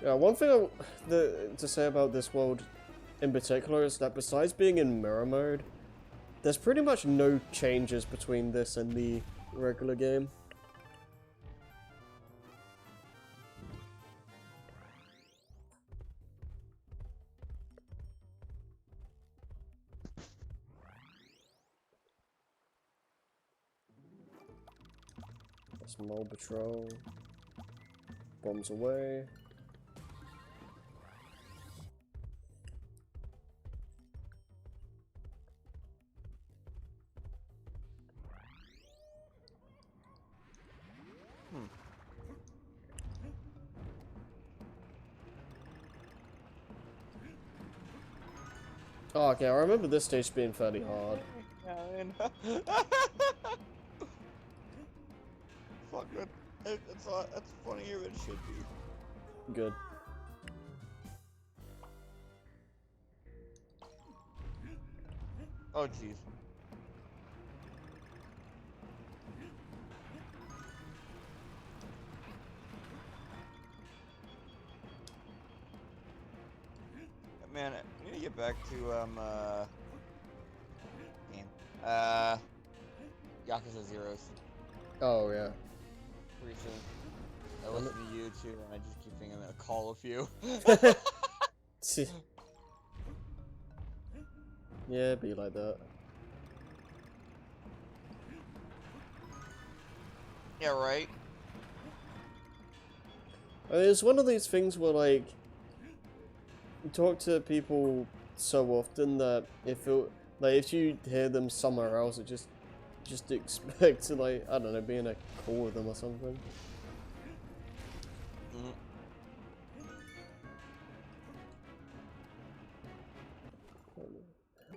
Speaker 1: Yeah, one thing to say about this world in particular is that besides being in mirror mode, there's pretty much no changes between this and the regular game. That's Mole Patrol. Bombs away. Oh, okay, I remember this stage being fairly hard.
Speaker 2: Fuck it. That's funnier than it should be.
Speaker 1: Good.
Speaker 2: Oh jeez. Man, I need to get back to Yakuza Zeros
Speaker 1: Oh yeah.
Speaker 2: pretty soon. I listen to you too, and I just keep thinking I'm gonna call a few.
Speaker 1: Yeah, be like that.
Speaker 2: Yeah, right.
Speaker 1: I mean, it's one of these things where, like, you talk to people so often that if you hear them somewhere else, it just expect to, like, I don't know, be in a call with them or something.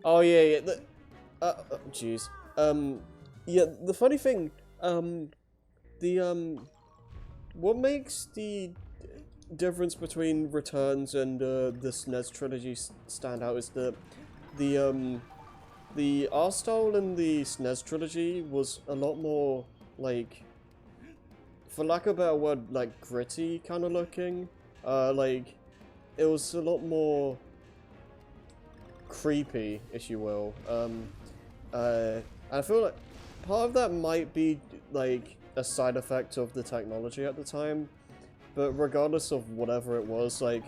Speaker 1: Oh yeah, yeah. Jeez. Yeah. The funny thing, what makes the difference between Returns and the SNES trilogy stand out is that the art style in the SNES trilogy was a lot more like, for lack of a better word, like gritty kind of looking. Like it was a lot more creepy, if you will. I feel like part of that might be like a side effect of the technology at the time, but regardless of whatever it was, like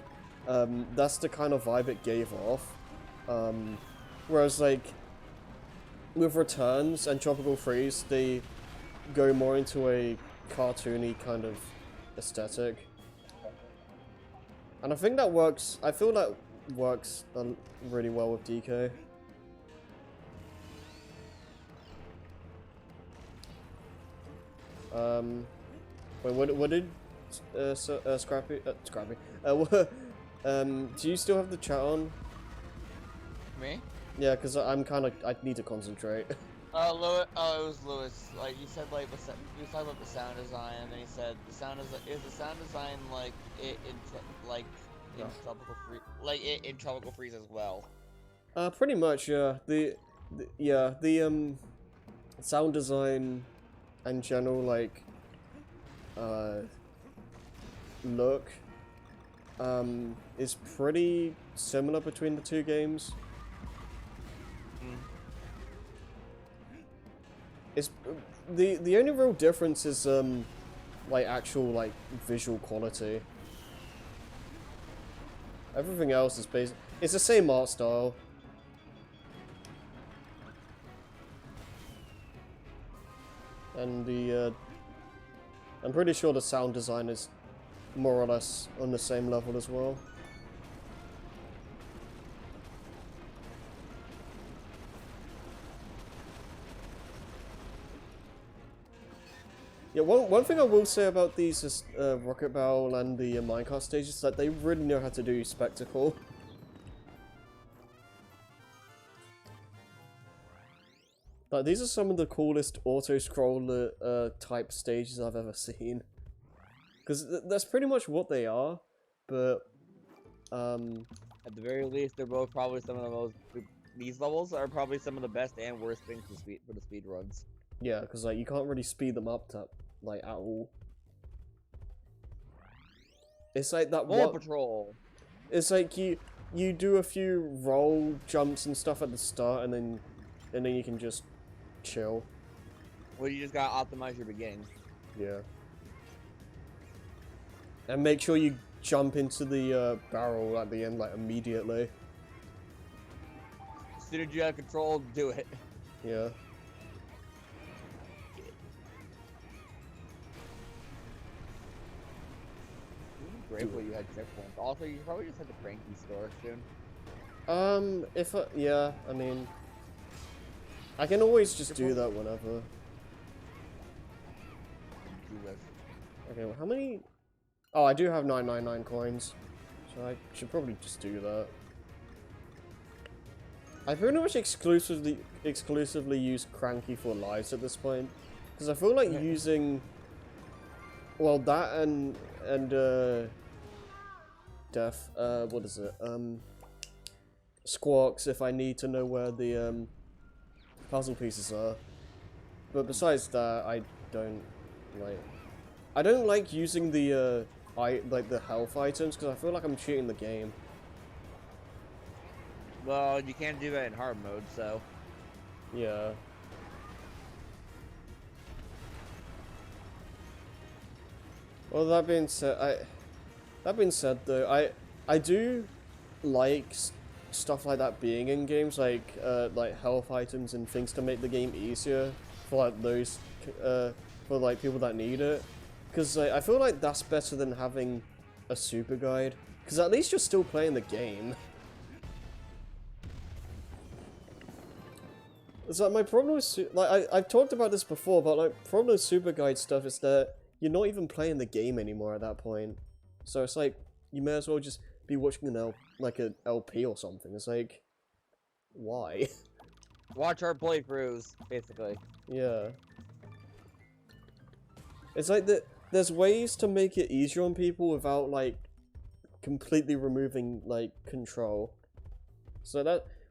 Speaker 1: that's the kind of vibe it gave off. Whereas like with Returns and Tropical Freeze, they go more into a cartoony kind of aesthetic, and I think that works. I feel that works really well with DK. Wait, what did Scrappy? Do you still have the chat on?
Speaker 2: Me?
Speaker 1: Yeah, because I need to concentrate.
Speaker 2: Lewis. Oh, it was Lewis. Like you said, like he was talking about the sound design, and then he said the sound is the sound design like in Tropical Freeze, like in Tropical Freeze as well.
Speaker 1: Pretty much, yeah. The sound design and general like look is pretty similar between the two games. It's the only real difference is like actual like visual quality. Everything else is it's the same art style. And I'm pretty sure the sound design is more or less on the same level as well. Yeah, one thing I will say about these is, Rocket Barrel and the minecart stages is that they really know how to do spectacle. Like, these are some of the coolest auto-scroller type stages I've ever seen. Because that's pretty much what they are, but
Speaker 2: At the very least, they're both probably some of the most. These levels are probably some of the best and worst things for the speed runs.
Speaker 1: yeah, because like you can't really speed them up to like at all. It's like that
Speaker 2: Bullet
Speaker 1: what
Speaker 2: Patrol.
Speaker 1: it's like you do a few roll jumps and stuff at the start, and then you can just chill.
Speaker 2: Well, you just gotta optimize your beginning.
Speaker 1: Yeah. And make sure you jump into the barrel at the end like immediately.
Speaker 2: As soon as you have control, do it.
Speaker 1: Yeah.
Speaker 2: Grateful you had checkpoints. Also, you probably just had the Frankie store soon.
Speaker 1: Yeah, I mean, I can always just do that whenever.
Speaker 2: Do this.
Speaker 1: Okay, well, how many? Oh, I do have 999 coins, so I should probably just do that. I pretty much exclusively use Cranky for lives at this point, because I feel like using, well, that and Death. What is it? Squawks if I need to know where the puzzle pieces are. But besides that, I don't like using the the health items because I feel like I'm cheating the game.
Speaker 2: Well, you can't do that in hard mode, so.
Speaker 1: Yeah. Well, that being said, though, I do like stuff like that being in games, like health items and things to make the game easier for like those for like people that need it, because like, I feel like that's better than having a super guide, because at least you're still playing the game. It's like my problem with I've talked about this before, but like problem with super guide stuff is that you're not even playing the game anymore at that point. So it's like you may as well just be watching an LP or something. It's like, why?
Speaker 2: Watch our playthroughs, basically.
Speaker 1: Yeah. It's like there's ways to make it easier on people without like completely removing like control. So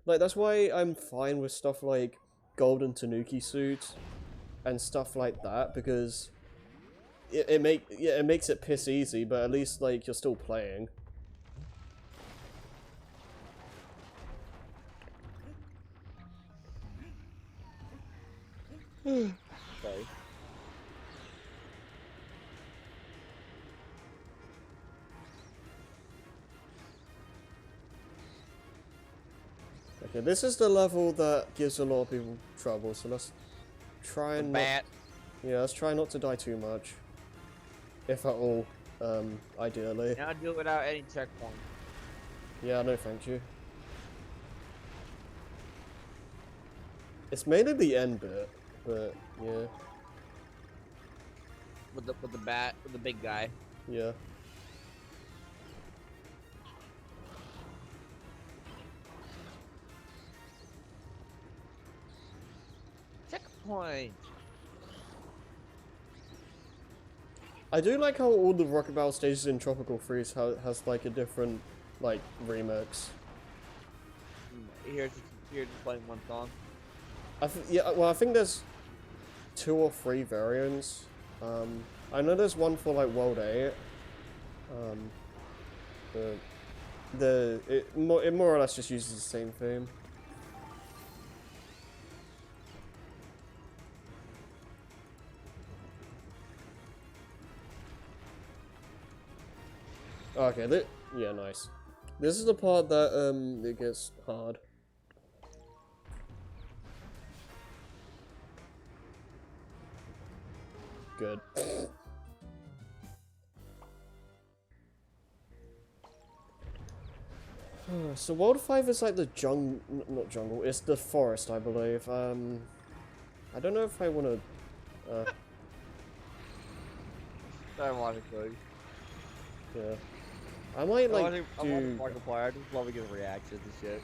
Speaker 1: that's why I'm fine with stuff like Golden Tanuki suits and stuff like that, because it makes it piss easy, but at least like you're still playing.
Speaker 2: Sorry.
Speaker 1: Okay, this is the level that gives a lot of people trouble, so let's try and let's try not to die too much. If at all, ideally.
Speaker 2: Now do it without any checkpoint.
Speaker 1: Yeah, no thank you. It's mainly the end bit, but yeah.
Speaker 2: With the big guy.
Speaker 1: Yeah.
Speaker 2: Checkpoint.
Speaker 1: I do like how all the Rocket Battle stages in Tropical Freeze has like a different like remix.
Speaker 2: Here's just playing one song.
Speaker 1: Yeah, well, I think there's 2 or 3 variants. I know there's one for like World 8. It more or less just uses the same theme. Okay, yeah, nice. This is the part that it gets hard. Good. So World 5 is like the not jungle, it's the forest, I believe. I don't know if I want to,
Speaker 2: Ironically.
Speaker 1: Yeah. I might like
Speaker 2: I'm watching
Speaker 1: do.
Speaker 2: Markiplier. I just loving his reactions and shit.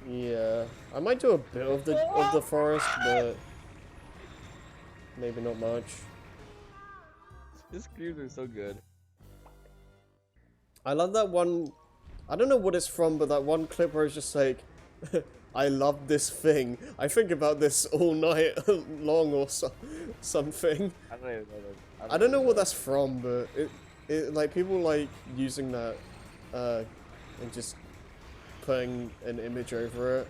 Speaker 1: Yeah. I might do a bit of the forest, but maybe not much.
Speaker 2: His screams are so good.
Speaker 1: I love that one. I don't know what it's from, but that one clip where it's just like, I love this thing. I think about this all night long or something.
Speaker 2: I don't even know that.
Speaker 1: I don't know what that's from, but it like people like using that and just putting an image over it.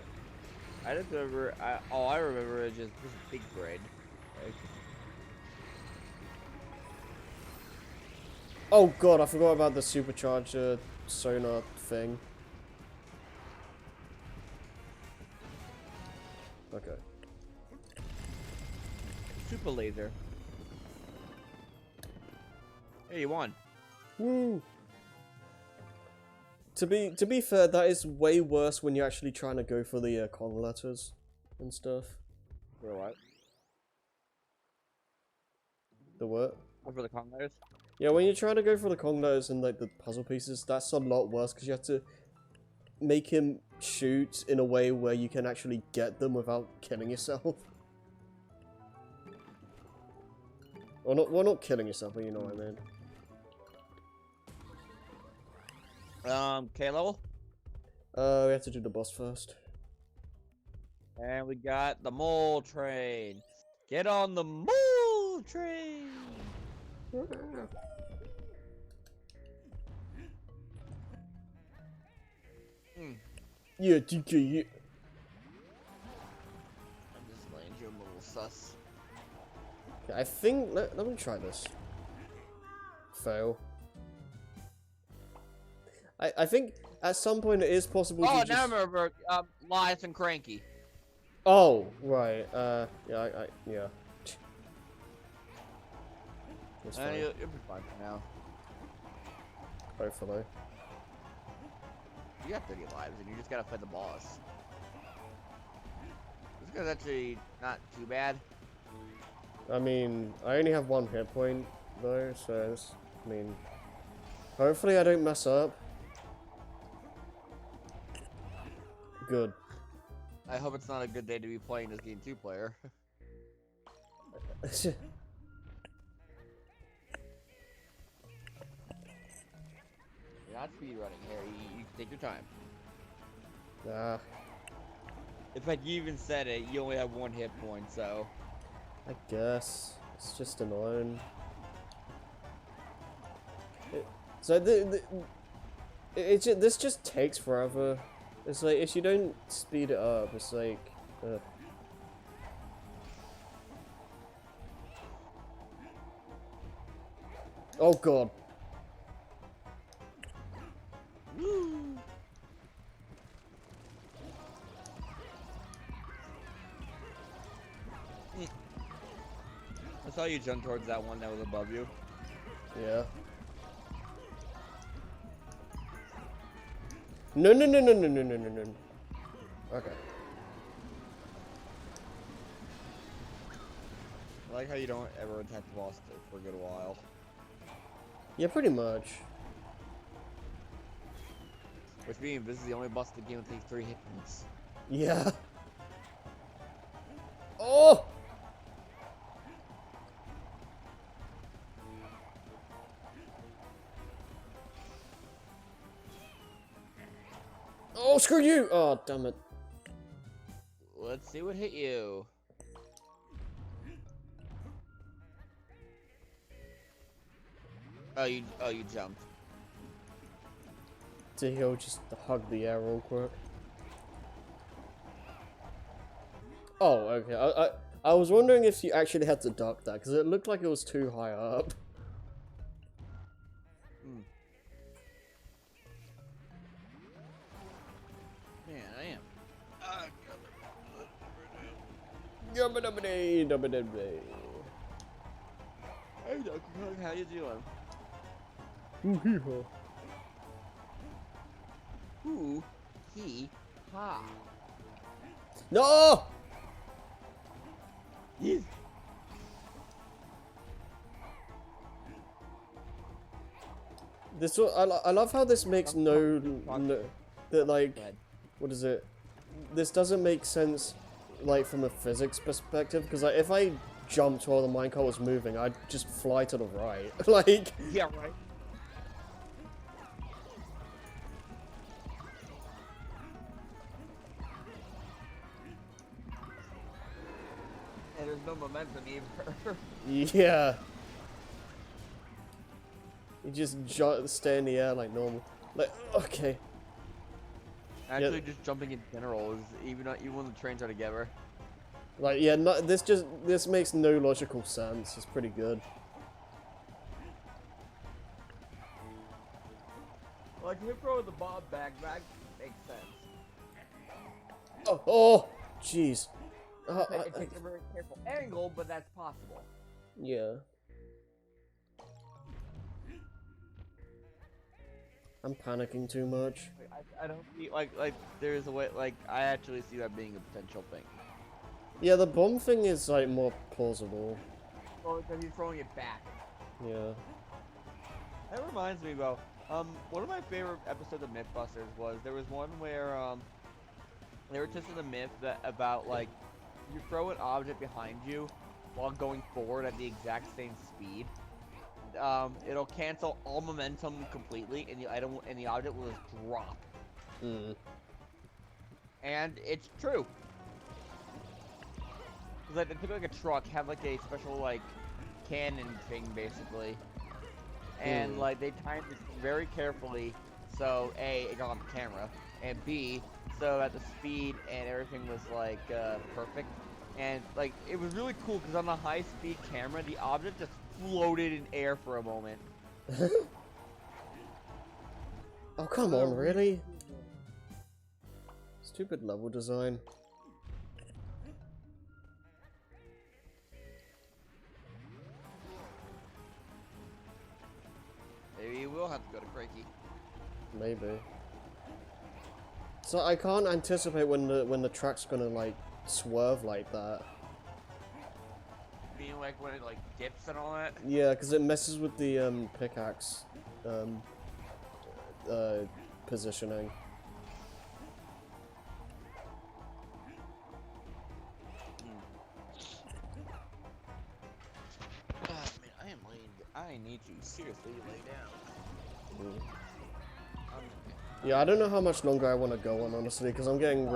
Speaker 2: I just remember. I remember it just this big brain. Like,
Speaker 1: Oh god, I forgot about the supercharger sonar thing. Okay.
Speaker 2: super laser. Hey, you won.
Speaker 1: Woo! To be fair, that is way worse when you're actually trying to go for the Kong letters and stuff.
Speaker 2: For what?
Speaker 1: The what?
Speaker 2: For the Congo's?
Speaker 1: Yeah, when you're trying to go for the Kong letters and like the puzzle pieces, that's a lot worse because you have to make him shoot in a way where you can actually get them without killing yourself. Or not, well, not killing yourself, but you know what I mean.
Speaker 2: K level?
Speaker 1: We have to do the boss first.
Speaker 2: And we got the mole train. Get on the mole train.
Speaker 1: Yeah, DK, yeah.
Speaker 2: I'm just laying you a little sus.
Speaker 1: Okay, I think, let me try this. Fail. I think at some point it is possible to
Speaker 2: Oh,
Speaker 1: just...
Speaker 2: now I remember. Lias and Cranky.
Speaker 1: Oh, right, yeah, yeah. That's fine.
Speaker 2: You'll be fine for now.
Speaker 1: Hopefully.
Speaker 2: You got 30 lives, and you just gotta fight the boss. This guy's actually not too bad.
Speaker 1: I mean, I only have 1 hit point, though, so it's, I mean... Hopefully I don't mess up. Good.
Speaker 2: I hope it's not a good day to be playing this game 2-player. You're not speedrunning here. You take your time.
Speaker 1: Nah,
Speaker 2: In fact, you even said it. You only have 1 hit point, so.
Speaker 1: I guess. It's just annoying. So this just takes forever. It's like, if you don't speed it up, it's like... Oh god.
Speaker 2: Woo! I saw you jump towards that one that was above you.
Speaker 1: Yeah. No. Okay.
Speaker 2: I like how you don't ever attack the boss for a good while.
Speaker 1: Yeah, pretty much.
Speaker 2: Which means this is the only boss in the game that takes 3 hit points.
Speaker 1: Yeah. Oh! Oh, screw you! Oh, damn it.
Speaker 2: Let's see what hit you. Oh, you jumped.
Speaker 1: So he'll just hug the air real quick. Oh, okay. I was wondering if you actually had to duck that, because it looked like it was too high up.
Speaker 2: Man, I am.
Speaker 1: Hey,
Speaker 2: Hey, Donkey Kong, how you doing? Ooh, he, ha.
Speaker 1: No! This I love how this makes no that like
Speaker 2: Go ahead.
Speaker 1: what is it? This doesn't make sense like from a physics perspective because like if I jumped while the minecart was moving, I'd just fly to the right. Like
Speaker 2: Yeah, right. And there's no momentum either.
Speaker 1: yeah. You just stay in the air like normal. Like okay.
Speaker 2: Actually, just jumping in general is even when the trains are together.
Speaker 1: Like yeah, no, this makes no logical sense. It's pretty good.
Speaker 2: Like if you throw the bob back makes sense.
Speaker 1: Oh, jeez.
Speaker 2: It takes a very careful angle, but that's possible.
Speaker 1: Yeah. I'm panicking too much.
Speaker 2: I don't see like there's a way like I actually see that being a potential thing.
Speaker 1: Yeah, the bomb thing is like more plausible.
Speaker 2: Well, because he's throwing it back.
Speaker 1: Yeah.
Speaker 2: That reminds me, though. One of my favorite episodes of MythBusters was there was one where they were testing the myth about like you throw an object behind you while going forward at the exact same speed. It'll cancel all momentum completely, and the object will just drop.
Speaker 1: Hmm.
Speaker 2: And it's true. Cause like, think like a truck have like a special like cannon thing basically, and like they timed it very carefully, so A, it got on the camera, and B, so that the speed and everything was like perfect, and like it was really cool because on the high speed camera, the object just floated in air for a moment.
Speaker 1: Oh come on, really? Stupid level design.
Speaker 2: Maybe you will have to go to Craigie.
Speaker 1: Maybe. So I can't anticipate when the track's gonna like swerve like that.
Speaker 2: Being like when it like dips and all that.
Speaker 1: Yeah, because it messes with the pickaxe positioning.
Speaker 2: Man, I am laying. I need you seriously to lay down.
Speaker 1: Yeah, I don't know how much longer I want to go on, honestly, because I'm getting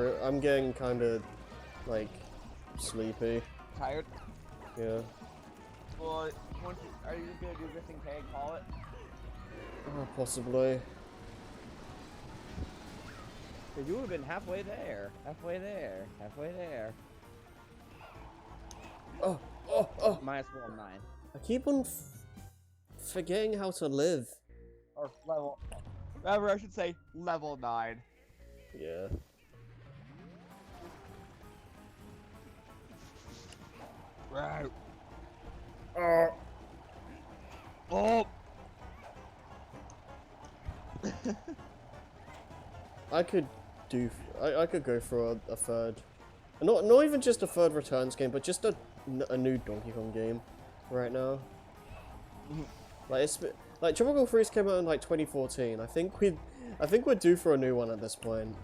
Speaker 1: kind of like sleepy.
Speaker 2: Tired?
Speaker 1: Yeah.
Speaker 2: Well, are you gonna do this and K call it?
Speaker 1: Possibly.
Speaker 2: Cause you would have been halfway there, halfway there, halfway there.
Speaker 1: Oh.
Speaker 2: Minus 109.
Speaker 1: I keep on forgetting how to live.
Speaker 2: Or level. Rather, I should say level 9.
Speaker 1: Yeah.
Speaker 2: Right. Oh.
Speaker 1: I could go for a third. Not even just a third Returns game, but just a new Donkey Kong game right now. Like Tropical Freeze came out in like 2014. I think we're due for a new one at this point.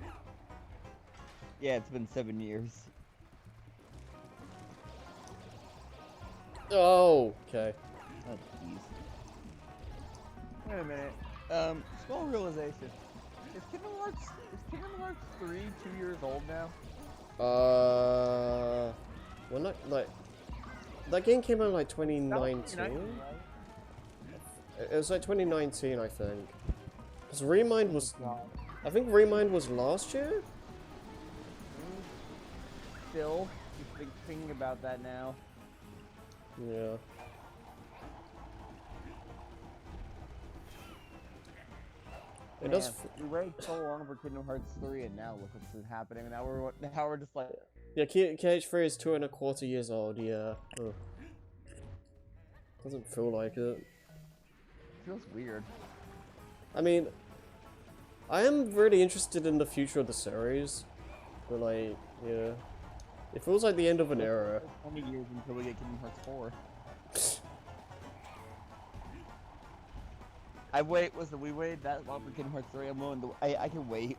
Speaker 2: Yeah, it's been 7 years.
Speaker 1: Oh, okay.
Speaker 2: Oh, jeez. Wait a minute. Small realization. Is Kingdom Hearts 3 2 years old now?
Speaker 1: Well, not like that game came out in like 2019. It was like 2019, I think. Because Remind was, I think Remind was last year.
Speaker 2: Still, just thinking about that now.
Speaker 1: Yeah. It does.
Speaker 2: We waited so long for Kingdom Hearts 3, and now look what's happening. Now we're just like.
Speaker 1: Yeah, KH3 is 2.25 years old. Yeah. Ugh. Doesn't feel like it.
Speaker 2: Feels weird.
Speaker 1: I mean, I am really interested in the future of the series, but like, yeah, it feels like the end of an era.
Speaker 2: 20 years until we get Kingdom Hearts 4. We waited that long for Kingdom Hearts 3. I'm willing to, I can wait.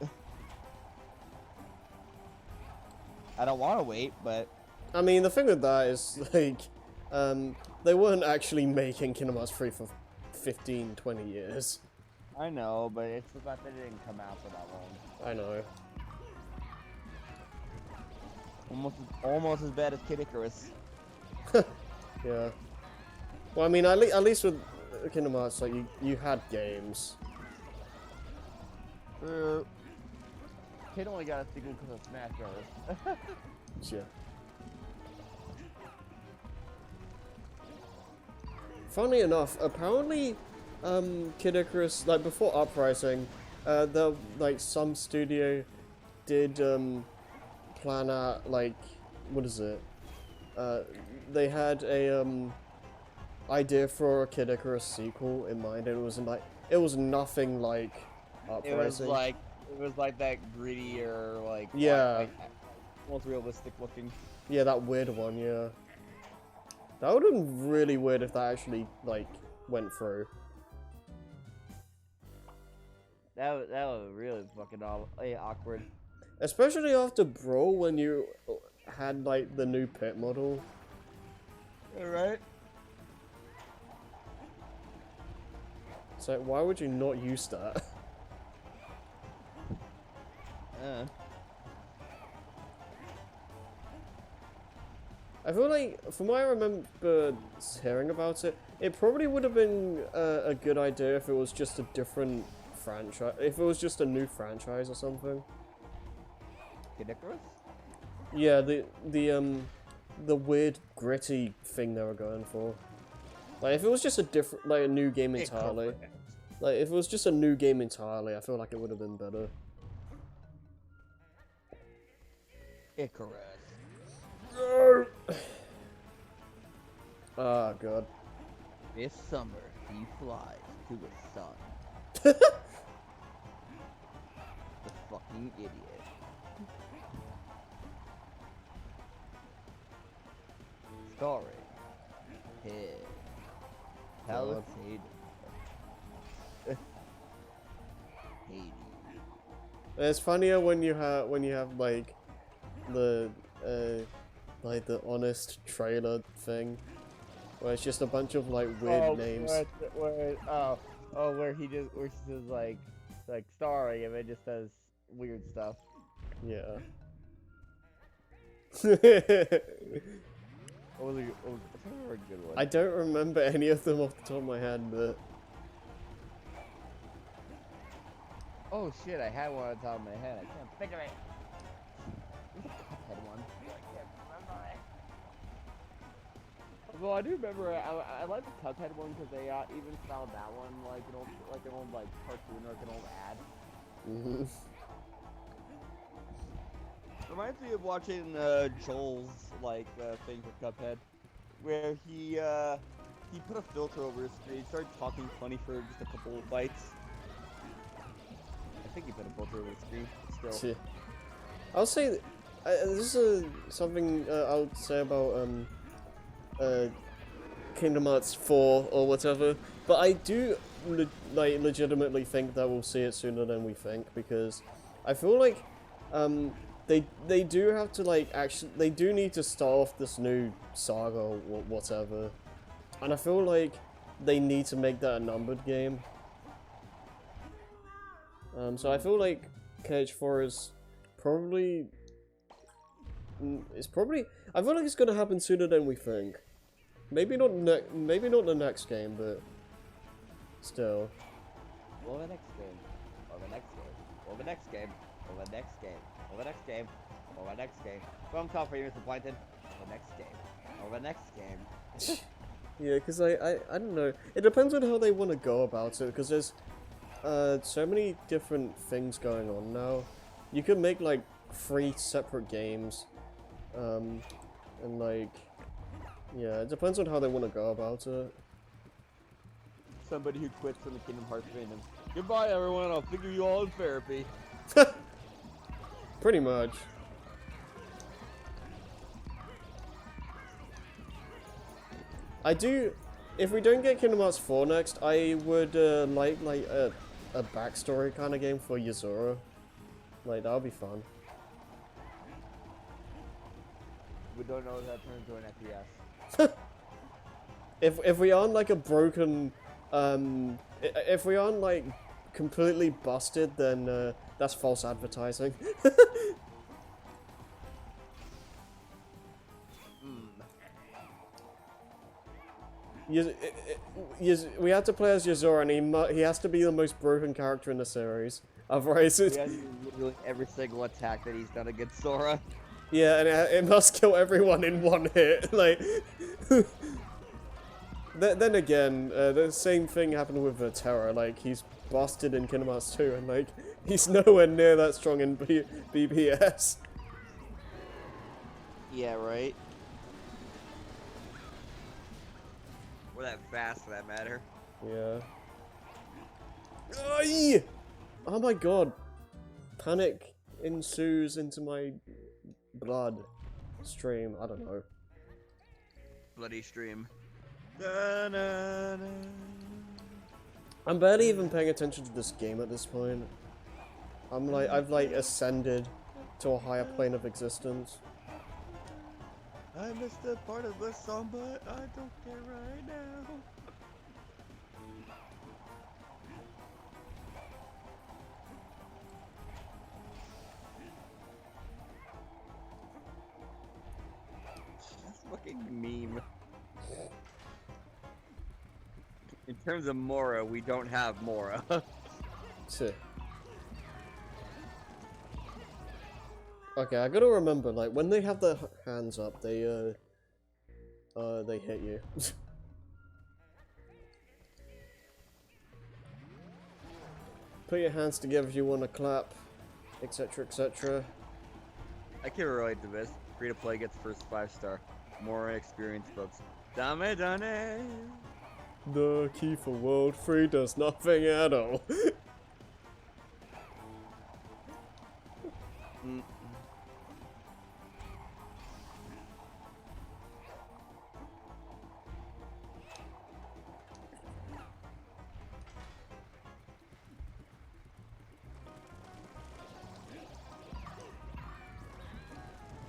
Speaker 2: I don't want to wait, but
Speaker 1: I mean, the thing with that is, like, they weren't actually making Kingdom Hearts 3 for 15, 20 years.
Speaker 2: I know, but it's the fact that it didn't come out for that long.
Speaker 1: I know.
Speaker 2: Almost as bad as Kid Icarus.
Speaker 1: Yeah. Well, I mean, at least with Kingdom Hearts, like, you had games.
Speaker 2: Kid only got a sequel because of Smash Bros.
Speaker 1: Yeah. Funnily enough, apparently, Kid Icarus, like, before Uprising, like, some studio did, plan out, like, what is it? They had a, idea for a Kid Icarus sequel in mind, and it was nothing like Uprising.
Speaker 2: It was like that grittier, like,
Speaker 1: yeah,
Speaker 2: like, almost realistic looking.
Speaker 1: Yeah, that weird one, yeah. That would have been really weird if that actually, like, went through.
Speaker 2: That was really fucking awkward.
Speaker 1: Especially after Brawl, when you had, like, the new pit model.
Speaker 2: Alright.
Speaker 1: So why would you not use that? I feel like, from what I remember hearing about it, it probably would have been a good idea if it was just a different franchise, if it was just a new franchise or something.
Speaker 2: Kid Icarus?
Speaker 1: Yeah, the weird gritty thing they were going for. Like, if it was just a different, like, a new game entirely. Like, if it was just a new game entirely, I feel like it would have been better.
Speaker 2: Icarus.
Speaker 1: Ah, God.
Speaker 2: This summer, he flies to the sun. The fucking idiot. Starring Head. Palisade. Hades.
Speaker 1: It's funnier when you have like the honest trailer thing, where it's just a bunch of like weird names.
Speaker 2: Where he just like starring and it just does weird stuff.
Speaker 1: Yeah.
Speaker 2: What was a good one?
Speaker 1: I don't remember any of them off the top of my head, but
Speaker 2: oh shit, I had one on top of my head. I can't think of it. There's a Cuphead one. I can't remember it. Well, I do remember. I like the Cuphead one because they even styled that one like an old cartoon or like an old ad.
Speaker 1: mm-hmm.
Speaker 2: Reminds me of watching Joel's thing for Cuphead, where he put a filter over his screen. He started talking funny for just a couple of bites. I think he put a filter over his screen. Still.
Speaker 1: Yeah. I'll say this is something I'll say about Kingdom Hearts 4 or whatever, but I do legitimately think that we'll see it sooner than we think, because I feel like they do have to they do need to start off this new saga or whatever, and I feel like they need to make that a numbered game. So I feel like KH4 is probably I feel like it's gonna happen sooner than we think. Maybe not the next game, but still.
Speaker 2: Or the next game. Or the next game. Or the next game. Or the next game. Or the next game. Or the next game. Phone call for you, Mr. Plankton. Or the next game. Or the next game.
Speaker 1: Yeah, because I don't know. It depends on how they want to go about it, because there's so many different things going on now. You could make like 3 separate games, and like, yeah, it depends on how they want to go about it.
Speaker 2: Somebody who quits from the Kingdom Hearts fandom. Goodbye, everyone. I'll figure you all in therapy.
Speaker 1: Pretty much. if we don't get Kingdom Hearts 4 next, I would like a backstory kind of game for Yuzuru. Like that would be fun.
Speaker 2: We don't know if that turns into an FPS.
Speaker 1: If we aren't like a broken, if we aren't like completely busted, then that's false advertising. We have to play as Yuzuru, and he has to be the most broken character in the series. Otherwise,
Speaker 2: He has literally every single attack that he's done against Sora.
Speaker 1: yeah, and it must kill everyone in one hit. Like, then again, the same thing happened with Terra. Like, he's busted in Kingdom Hearts 2, and like, he's nowhere near that strong in BBS.
Speaker 2: Yeah, right. Or that fast, for that matter.
Speaker 1: Yeah. Ay! Oh my god. Panic ensues into my blood stream. I don't know.
Speaker 2: Bloody stream.
Speaker 1: I'm barely even paying attention to this game at this point. I've like ascended to a higher plane of existence.
Speaker 2: I missed a part of the song, but I don't care right now. That's a fucking meme. In terms of Mora, we don't have Mora.
Speaker 1: Okay, I gotta remember, like, when they have their hands up, they hit you. Put your hands together if you want to clap, etc, etc.
Speaker 2: I can relate to this. Free to play gets first 5-star. Mora experience books. Dame dane!
Speaker 1: The key for World 3 does nothing at all.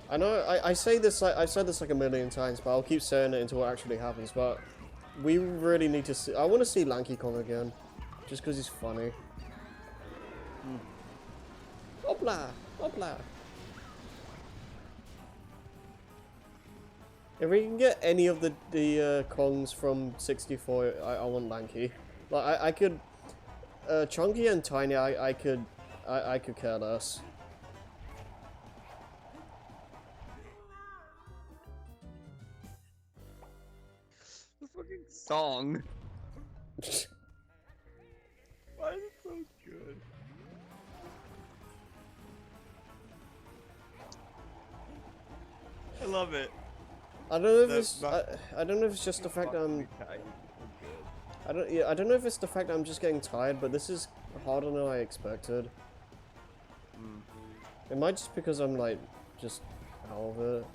Speaker 1: I know I say this like I've said this like a million times, but I'll keep saying it until it actually happens. But we really need to see. I want to see Lanky Kong again, just because he's funny. Hopla, hopla. If we can get any of the Kongs from 64, I want Lanky. Like I could, Chunky and Tiny, I could care less.
Speaker 2: This fucking song. Why is it so good? I love it.
Speaker 1: I don't know if it's I don't know if it's just the fact that I don't know if it's the fact that I'm just getting tired, but this is harder than I expected. It might just because I'm like just out of it.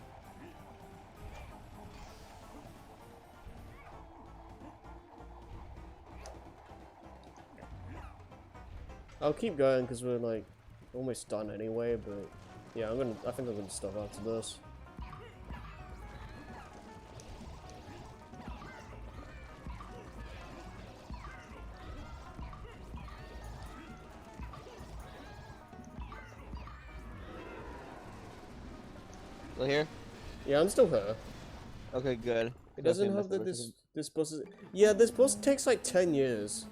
Speaker 1: I'll keep going because we're like almost done anyway, but yeah, I think I'm gonna stop after this.
Speaker 2: Still here?
Speaker 1: Yeah, I'm still here.
Speaker 2: Okay, good.
Speaker 1: It doesn't have that this boss is. Yeah, this boss takes like 10 years.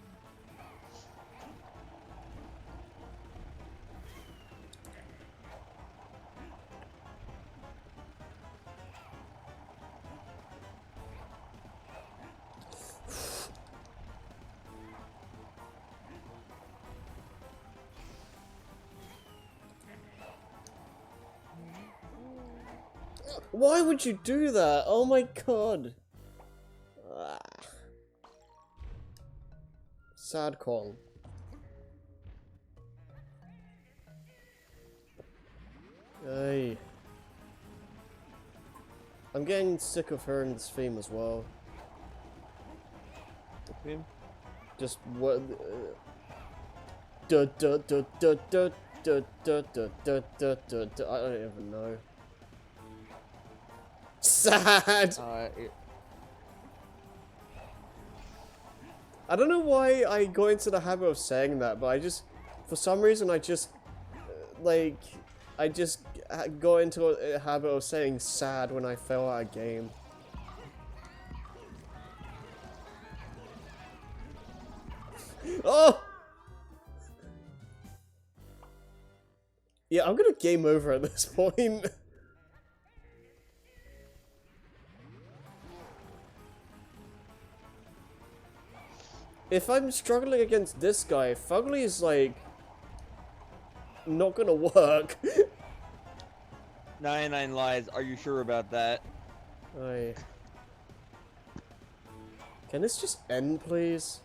Speaker 1: Why would you do that? Oh my god. Ah. Sad Kong. Hey. I'm getting sick of hearing this theme as well.
Speaker 3: Him?
Speaker 1: Just what? Duh, duh, duh, duh, duh, duh, duh, duh, duh, duh, duh, duh. I don't even know. Sad. I don't know why I got into the habit of saying that, but I just, for some reason, I just, like, I just got into a habit of saying sad when I fail at a game. Oh! Yeah, I'm gonna game over at this point. If I'm struggling against this guy, Fugly is like not gonna work.
Speaker 3: 99 lives. Are you sure about that?
Speaker 1: Can this just end, please?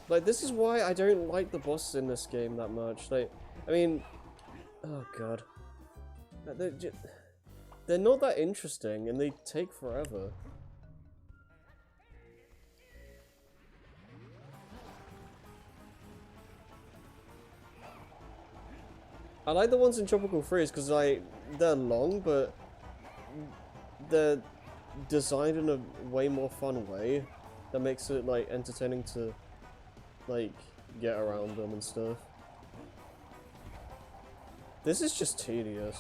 Speaker 1: Like, this is why I don't like the bosses in this game that much. Like, I mean, oh god, they're not that interesting, and they take forever. I like the ones in Tropical Freeze because, like, they're long, but they're designed in a way more fun way that makes it, like, entertaining to, like, get around them and stuff. This is just tedious.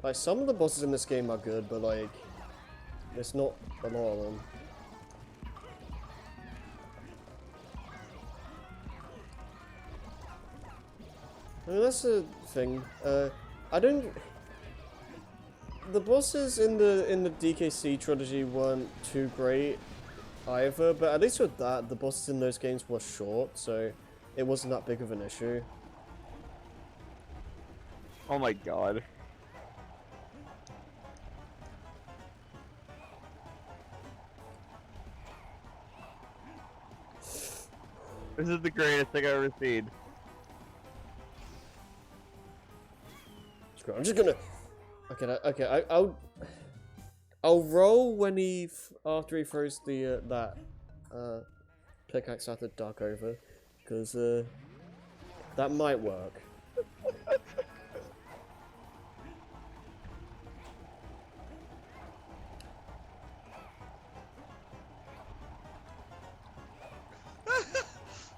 Speaker 1: Like, some of the bosses in this game are good, but, like, it's not a lot of them. I mean, that's the thing. I don't. The bosses in the DKC trilogy weren't too great either, but at least with that, the bosses in those games were short, so it wasn't that big of an issue.
Speaker 3: Oh my god. This is the greatest thing I've ever seen.
Speaker 1: I'm just gonna. Okay, I'll roll when after he throws the that pickaxe at the duck over, because that might work.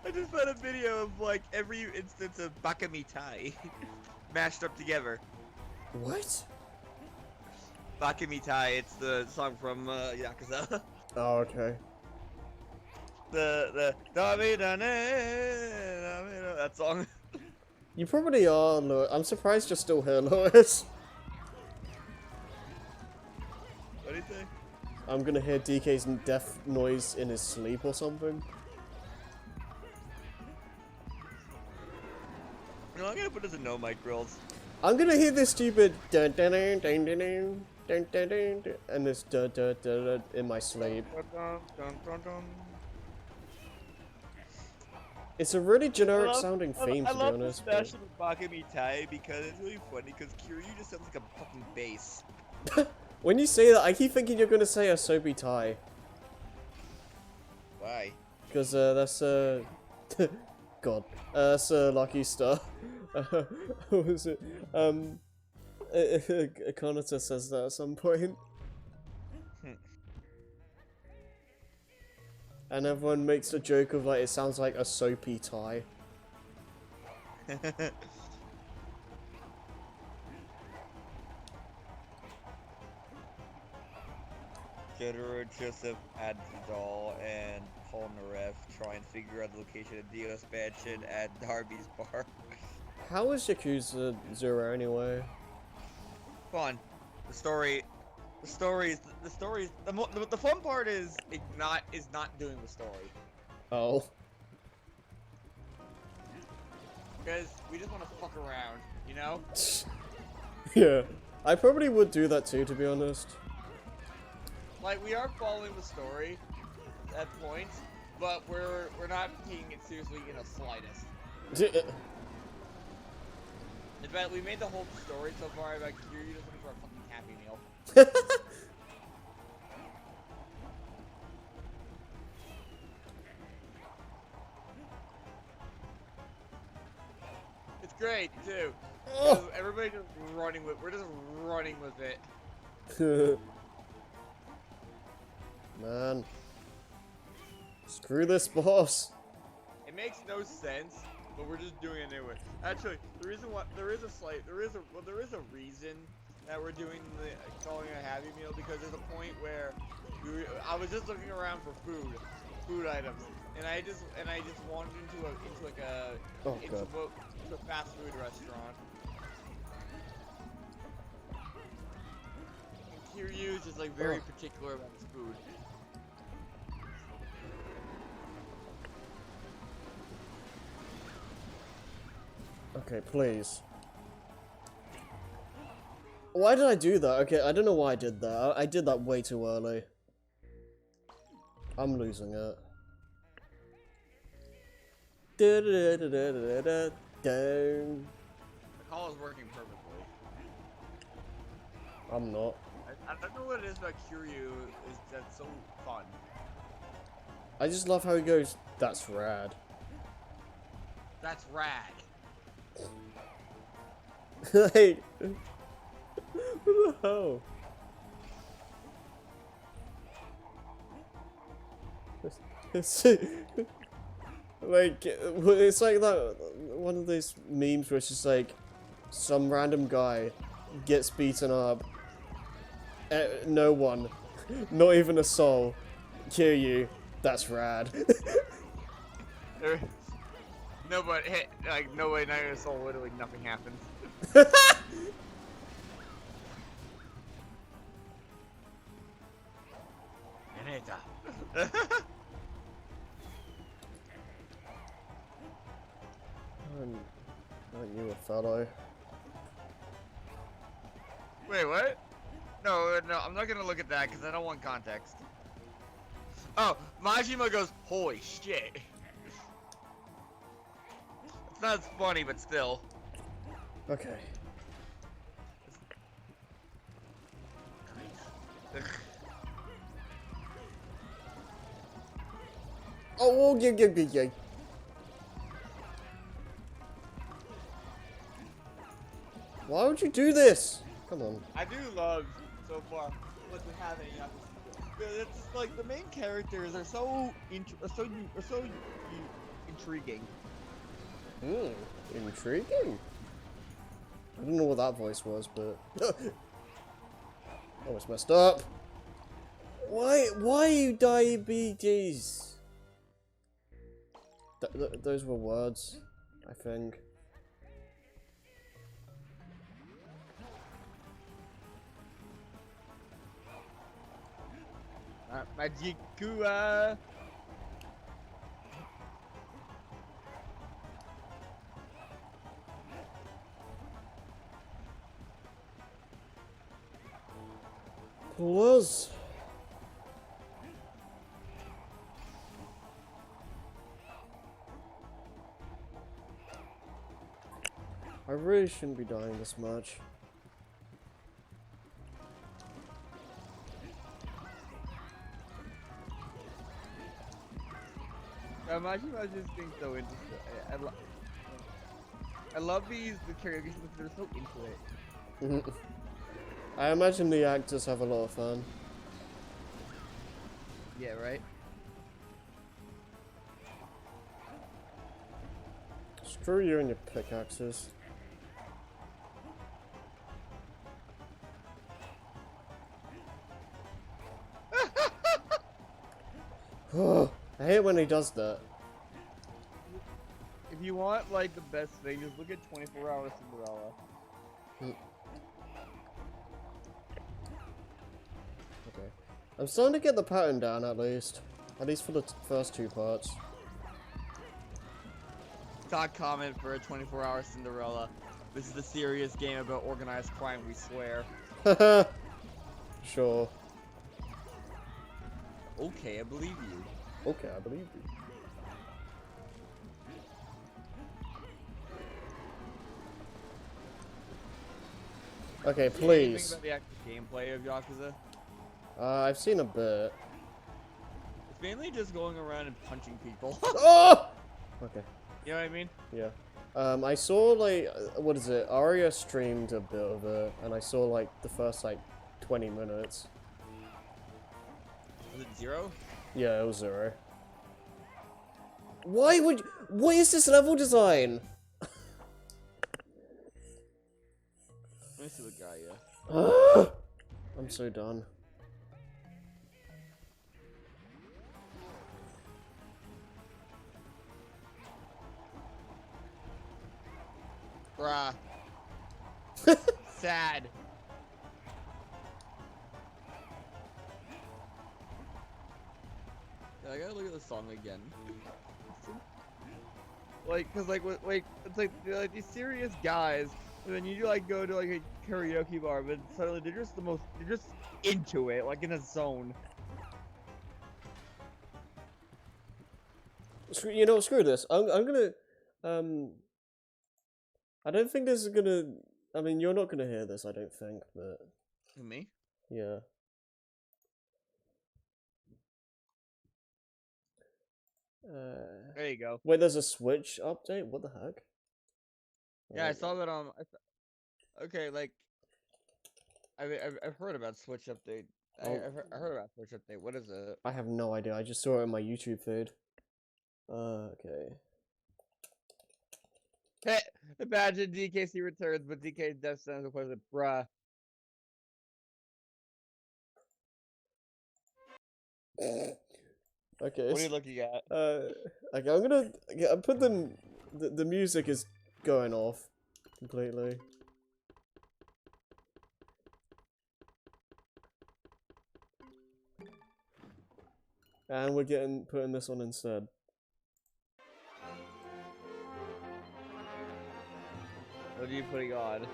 Speaker 3: I just found a video of like every instance of Bakamitai mashed up together.
Speaker 1: What?
Speaker 3: Bakamitai, it's the song from Yakuza.
Speaker 1: Oh, okay.
Speaker 3: the that song.
Speaker 1: You probably are, Lewis. I'm surprised you're still here, Lewis.
Speaker 3: What do you think?
Speaker 1: I'm gonna hear DK's death noise in his sleep or something.
Speaker 3: No, I'm gonna put this in no mic grills.
Speaker 1: I'm gonna hear this stupid dun dun dun dun dun dun dun dun dun dun and this dun dun dun dun in my sleep. It's a really generic sounding theme, to be honest.
Speaker 3: I love the special Bakamitai because it's really funny because Kiryu just sounds like a fucking bass.
Speaker 1: When you say that, I keep thinking you're gonna say Asobi Tai.
Speaker 3: Why?
Speaker 1: Because that's God, that's Lucky Star. What was it? Konata says that at some point. And everyone makes a joke of like, it sounds like a soapy tie.
Speaker 3: General Joseph Advidal and Paul Narev try and figure out the location of Dio's mansion at Darby's bar.
Speaker 1: How is Yakuza 0 anyway?
Speaker 3: Fun. The fun part is not doing the story.
Speaker 1: Oh.
Speaker 2: Because we just want to fuck around, you know?
Speaker 1: Yeah. I probably would do that too, to be honest.
Speaker 2: Like, we are following the story at points, but we're not taking it seriously in the slightest. In fact, we made the whole story so far about Kiryu just looking for a fucking Happy Meal. It's great too.
Speaker 1: Oh.
Speaker 2: Everybody just running with. We're just running with it.
Speaker 1: Man. Screw this boss.
Speaker 2: It makes no sense, but we're just doing it anyway. Actually, the reason why there is a reason that we're doing calling it a Happy Meal, because there's a point where I was just looking around for food items, and I just wandered into a fast food restaurant. And Kiryu is just like very particular about his food.
Speaker 1: Okay, please. Why did I do that? Okay, I don't know why I did that. I did that way too early. I'm losing it.
Speaker 2: The call is working perfectly.
Speaker 1: I'm not.
Speaker 2: I don't know what it is about Kiryu that's so fun.
Speaker 1: I just love how he goes, "That's rad."
Speaker 2: That's rad.
Speaker 1: Like, what the hell? It's like, it's like that one of those memes where it's just like some random guy gets beaten up. No one, not even a soul. Kiryu, that's rad.
Speaker 2: Nobody, like, no way, not even a soul, literally nothing happens.
Speaker 1: Aren't you a fellow?
Speaker 2: Wait, what? No, I'm not gonna look at that because I don't want context. Oh, Majima goes, holy shit. It's not as funny, but still.
Speaker 1: Okay. Oh, yeah. Why would you do this? Come on.
Speaker 2: I do love so far what's been happening. It's just like the main characters are so intriguing.
Speaker 1: Intriguing. I don't know what that voice was, but oh, it's messed up. Why you diabetes? Those were words, I think.
Speaker 2: Magikua.
Speaker 1: Was. I really shouldn't be dying this much.
Speaker 2: Majima just thinks so interesting. I love the karaoke because they're so into it.
Speaker 1: I imagine the actors have a lot of fun.
Speaker 2: Yeah, right?
Speaker 1: Screw you and your pickaxes. I hate when he does that.
Speaker 2: If you want, like, the best thing, just look at 24 Hour Cinderella.
Speaker 1: Okay. I'm starting to get the pattern down, at least. At least for the first two parts.
Speaker 2: Talk comment for a 24 Hour Cinderella. This is a serious game about organized crime, we swear.
Speaker 1: Sure.
Speaker 2: Okay, I believe you.
Speaker 1: Okay, I believe you. Okay,
Speaker 2: Anything
Speaker 1: please.
Speaker 2: about the actual gameplay of Yakuza?
Speaker 1: I've seen a bit.
Speaker 2: It's mainly just going around and punching people.
Speaker 1: Oh! Okay,
Speaker 2: You know what I mean?
Speaker 1: yeah. I saw, like, what is it? Aria streamed a bit of it, and I saw, like, the first, like, 20 minutes.
Speaker 2: Was it 0?
Speaker 1: Yeah, it was 0. Why would... What is this level design?
Speaker 2: Let me see what guy, yeah.
Speaker 1: I'm so done.
Speaker 2: Bruh. Sad. Yeah, I gotta look at the song again. Like, cause like, it's like they're like these serious guys, and then you like go to like a karaoke bar, but suddenly they're just they're just into it, like in a zone.
Speaker 1: You know, screw this. I'm gonna... I don't think this is gonna... I mean, you're not gonna hear this, I don't think, but...
Speaker 2: Me?
Speaker 1: Yeah.
Speaker 2: There you go.
Speaker 1: Wait, there's a Switch update? What the heck?
Speaker 2: Yeah, I
Speaker 1: Wait,
Speaker 2: saw that on. Okay, like, I've heard about Switch update.
Speaker 1: Oh.
Speaker 2: I heard about Switch update. What is it?
Speaker 1: I have no idea. I just saw it in my YouTube feed. Okay.
Speaker 2: Hey, imagine DKC returns, but DK Death Sentence was it, bruh.
Speaker 1: Okay.
Speaker 2: What are you looking at?
Speaker 1: Okay, I'm gonna... I put the music is going off completely. And we're putting this on instead.
Speaker 2: What are you putting on?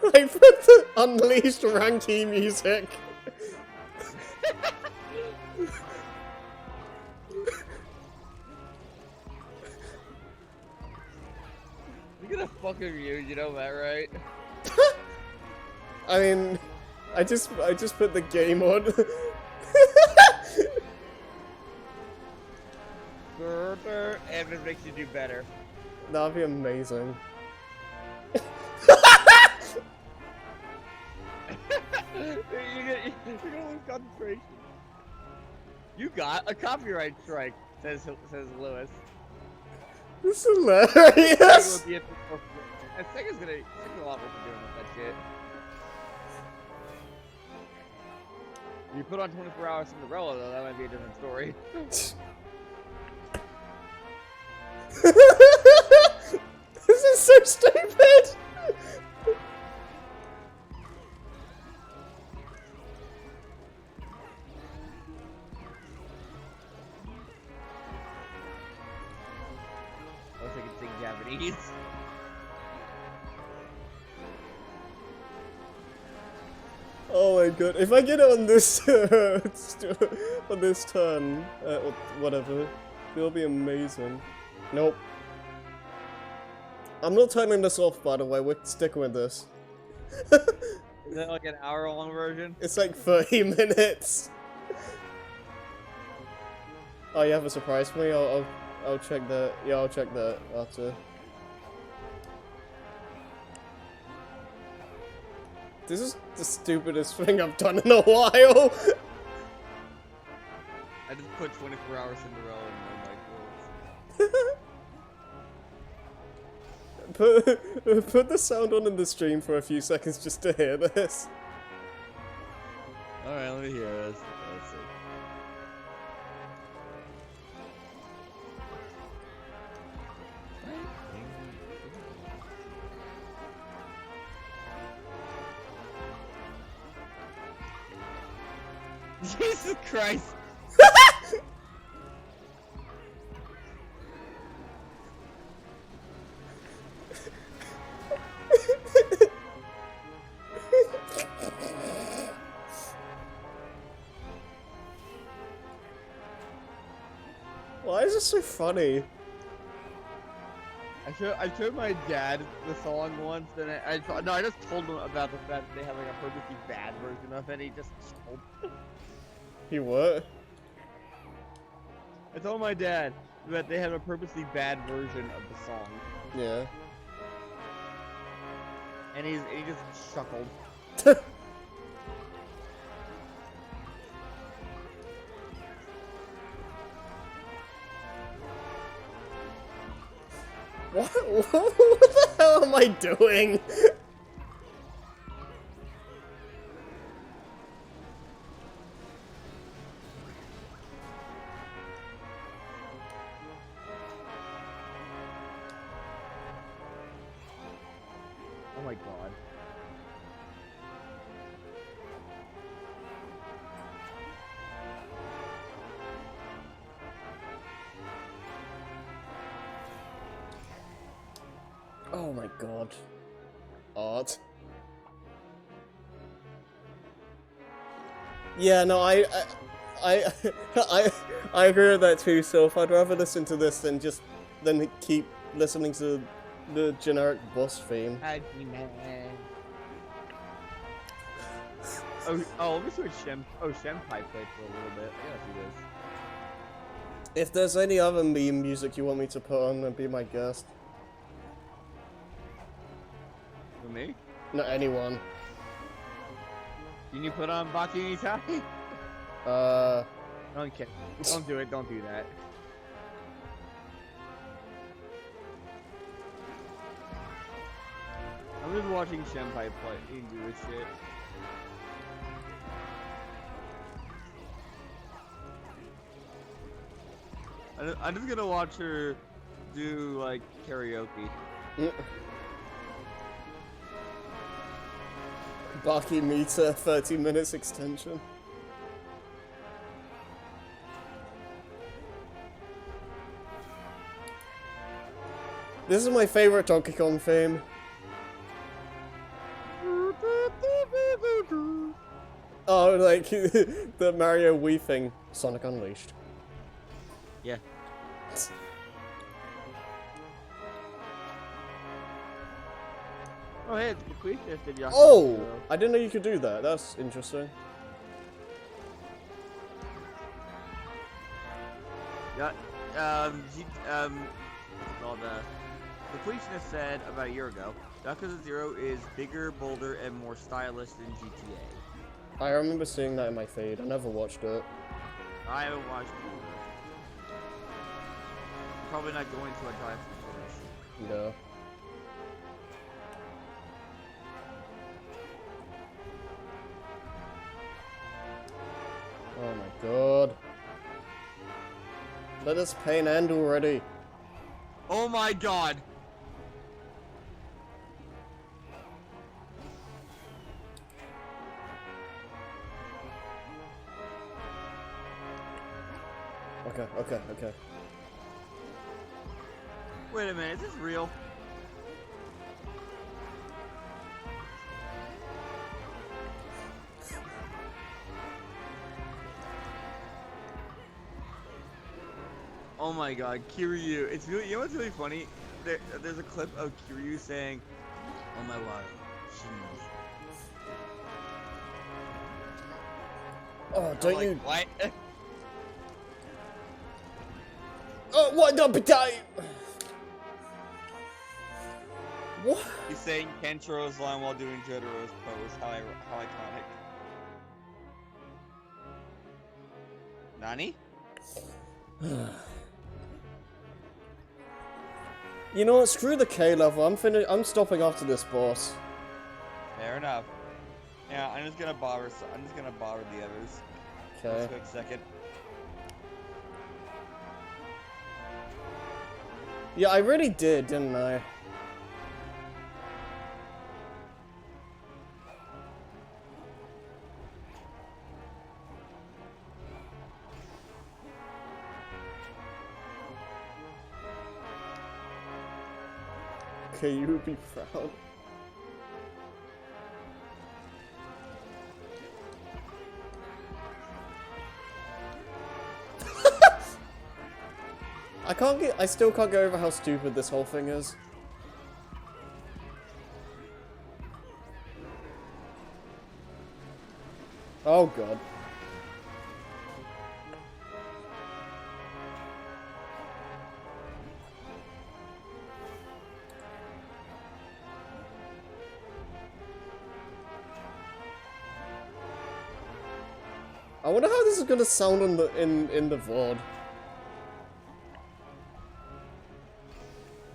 Speaker 1: I put the Unleashed Ranky music.
Speaker 2: You're gonna fucking you know that, right?
Speaker 1: I mean, I just put the game on.
Speaker 2: And it makes you do better.
Speaker 1: That'd be amazing.
Speaker 2: You're gonna lose concentration. You got a copyright strike, says Lewis.
Speaker 1: This is hilarious.
Speaker 2: And Sega's gonna take a lot what you're doing with that shit. You put on 24 Hour Cinderella, though, that might be a different story.
Speaker 1: This is so stupid.
Speaker 2: I wish I could sing Japanese.
Speaker 1: Oh my god! If I get it on this on this turn, or whatever, it'll be amazing. Nope. I'm not turning this off, by the way. We're sticking with this.
Speaker 2: Is that like an hour-long version?
Speaker 1: It's like 30 minutes. Oh, you have a surprise for me? I'll check that. Yeah, I'll check that after. This is the stupidest thing I've done in a while.
Speaker 2: I just put 24 Hour Cinderella in my
Speaker 1: Put the sound on in the stream for a few seconds just to hear this.
Speaker 2: Alright, let me hear this. Let's see. Jesus Christ!
Speaker 1: Why is this so funny?
Speaker 2: I showed my dad the song once, and I just told him about the fact that they have like a perfectly bad version of it. He just told.
Speaker 1: He what?
Speaker 2: I told my dad that they had a purposely bad version of the song,
Speaker 1: Yeah.
Speaker 2: and he just chuckled.
Speaker 1: What? What the hell am I doing?
Speaker 2: Oh my god.
Speaker 1: Oh my god. Art. Yeah, no, I I agree with that too, so I'd rather listen to this than keep listening to the generic boss theme.
Speaker 2: Oh, let me see what Shenpai played for a little bit. I gotta see this.
Speaker 1: If there's any other meme music you want me to put on, then be my guest.
Speaker 2: For me?
Speaker 1: Not anyone.
Speaker 2: Can you put on Baki Nitai? Don't kid. Don't do it. Don't do that. I'm just watching Shenpai play and do this shit. I'm just gonna watch her do like karaoke.
Speaker 1: Baki meter 30 minutes extension. This is my favorite Donkey Kong theme. Oh, like the Mario Wii thing. Sonic Unleashed.
Speaker 2: Yeah. Oh hey, it's Bequeathed did Yakuza
Speaker 1: Oh!
Speaker 2: 0.
Speaker 1: I didn't know you could do that. That's interesting.
Speaker 2: Yeah, well, the Completionist said about a year ago, Yakuza 0 is bigger, bolder, and more stylish than GTA.
Speaker 1: I remember seeing that in my feed. I never watched it.
Speaker 2: I haven't watched it either. Probably not going to until I finish.
Speaker 1: Yeah. Oh my god. Let this pain end already.
Speaker 2: Oh my god!
Speaker 1: Okay.
Speaker 2: Wait a minute, is this real? Oh my god, Kiryu. It's really, you know what's really funny? There's a clip of Kiryu saying, "Oh my god, Shinji."
Speaker 1: Oh, don't
Speaker 2: I'm like,
Speaker 1: you...
Speaker 2: What?
Speaker 1: Oh, what the die? What?
Speaker 3: He's saying Kentro's line while doing Jotaro's pose. How iconic. Nani?
Speaker 1: You know what? Screw the K level. I'm stopping after this boss.
Speaker 3: Fair enough. Yeah, I'm just gonna bother the others.
Speaker 1: Okay.
Speaker 3: Just a quick second.
Speaker 1: Yeah, I really did, didn't I? Okay, you would be proud. I still can't get over how stupid this whole thing is. Oh god. I wonder how this is gonna sound on the in the VOD.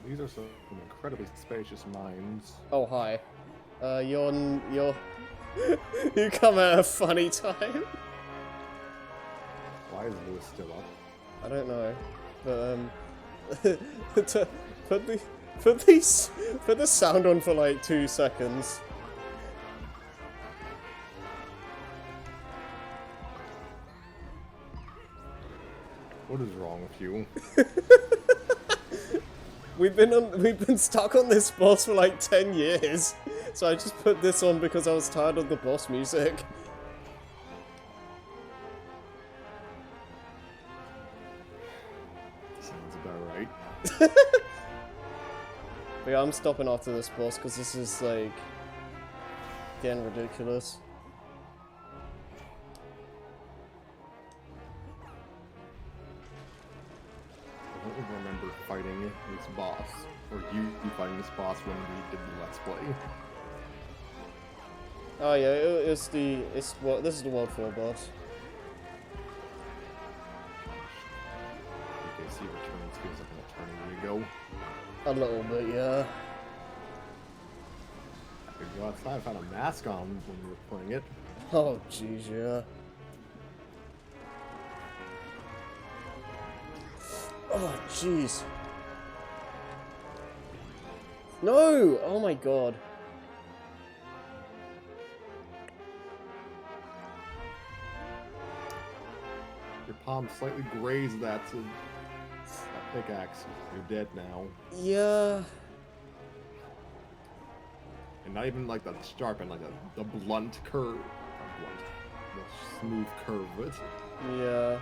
Speaker 4: These are some incredibly spacious mines.
Speaker 1: Oh hi. You're you come at a funny time.
Speaker 4: Why is Lewis still up?
Speaker 1: I don't know, but to put the sound on for like 2 seconds.
Speaker 4: What is wrong with you?
Speaker 1: We've been stuck on this boss for like 10 years, so I just put this on because I was tired of the boss music.
Speaker 4: Sounds about right.
Speaker 1: But yeah, I'm stopping after this boss because this is like getting ridiculous.
Speaker 4: I don't even remember fighting this boss, or you fighting this boss when we did the Let's Play.
Speaker 1: Oh yeah, this is the World 4 boss.
Speaker 4: DKC Returns feels like an eternity ago.
Speaker 1: A little bit, yeah.
Speaker 4: I could go outside and found a mask on when we were playing it.
Speaker 1: Oh jeez, yeah. Oh jeez. No! Oh my god.
Speaker 4: Your palm slightly grazed that pickaxe. You're dead now.
Speaker 1: Yeah.
Speaker 4: And not even like the sharp and like the blunt curve. Not blunt. The smooth curve of it.
Speaker 1: Yeah.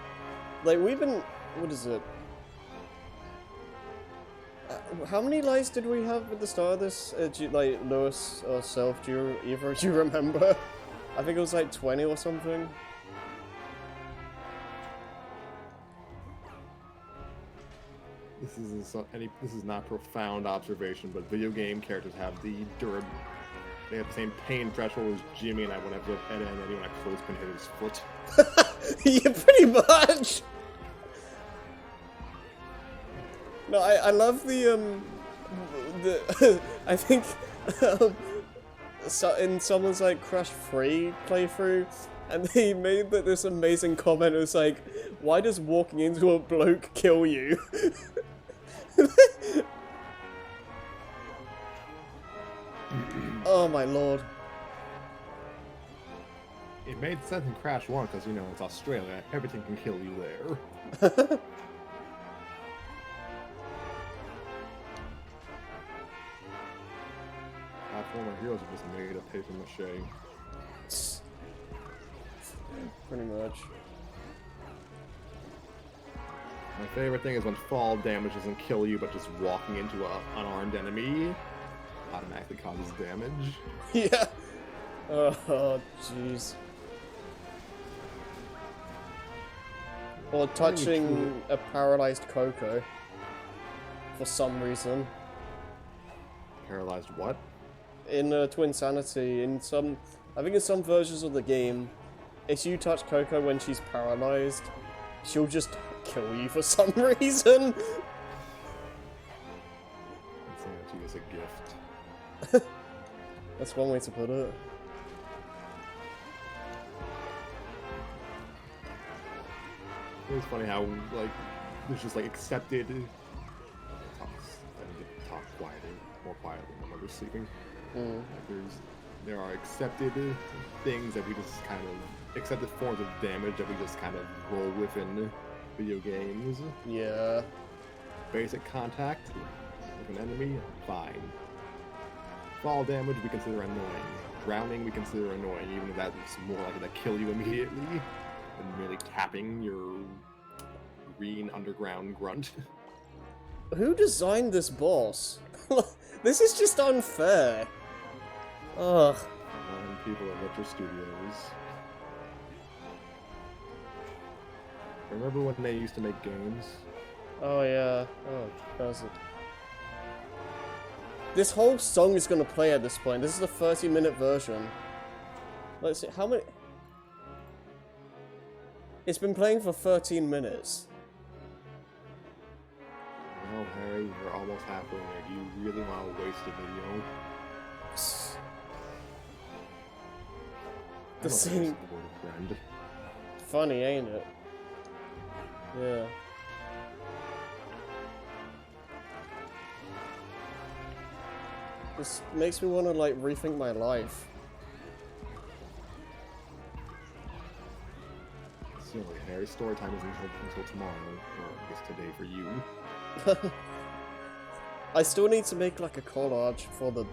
Speaker 1: Like, we've been... What is it? How many lives did we have at the start of this? Do you, like, Lewis or Self, do you remember? I think it was like 20 or something.
Speaker 4: This is not profound observation, but video game characters have the They have the same pain threshold as Jimmy and I whenever Ed and Eddie when I clothespin hit his foot.
Speaker 1: Yeah, pretty much. No, I love the I think so in someone's like Crash 3 playthrough, and they made this amazing comment. It was like, why does walking into a bloke kill you? Oh my lord.
Speaker 4: It made sense in Crash 1 because, you know, it's Australia. Everything can kill you there. Platformer heroes are just made of paper mache.
Speaker 1: Pretty much.
Speaker 4: My favorite thing is when fall damage doesn't kill you, but just walking into an unarmed enemy automatically causes damage.
Speaker 1: Yeah. Oh, jeez. Or touching a paralyzed Coco. For some reason.
Speaker 4: Paralyzed what?
Speaker 1: In Twinsanity, I think in some versions of the game, if you touch Coco when she's paralyzed, she'll just kill you for some reason.
Speaker 4: Insanity is a gift.
Speaker 1: That's one way to put it.
Speaker 4: It's funny how, like, there's just, like, accepted... Talk quietly, more quietly when others sleeping. Like, there are accepted things that we just kind of... accepted forms of damage that we just kind of roll with in video games.
Speaker 1: Yeah.
Speaker 4: Basic contact with an enemy, fine. Fall damage we consider annoying. Drowning we consider annoying, even if that's more likely to kill you immediately than merely capping your green underground grunt.
Speaker 1: Who designed this boss? This is just unfair. Ugh.
Speaker 4: People at Retro Studios. Remember when they used to make games?
Speaker 1: Oh yeah. Oh, does it? This whole song is gonna play at this point. This is the 30-minute version. Let's see, how many... It's been playing for 13 minutes.
Speaker 4: Well, Harry, you're almost halfway there. Do you really want to waste a video?
Speaker 1: The scene...
Speaker 4: Friend.
Speaker 1: Funny, ain't it? Yeah. This makes me want to, like, rethink my life.
Speaker 4: Silly, Harry. Story time isn't until tomorrow, or I guess today for you.
Speaker 1: I still need to make, like, a collage for the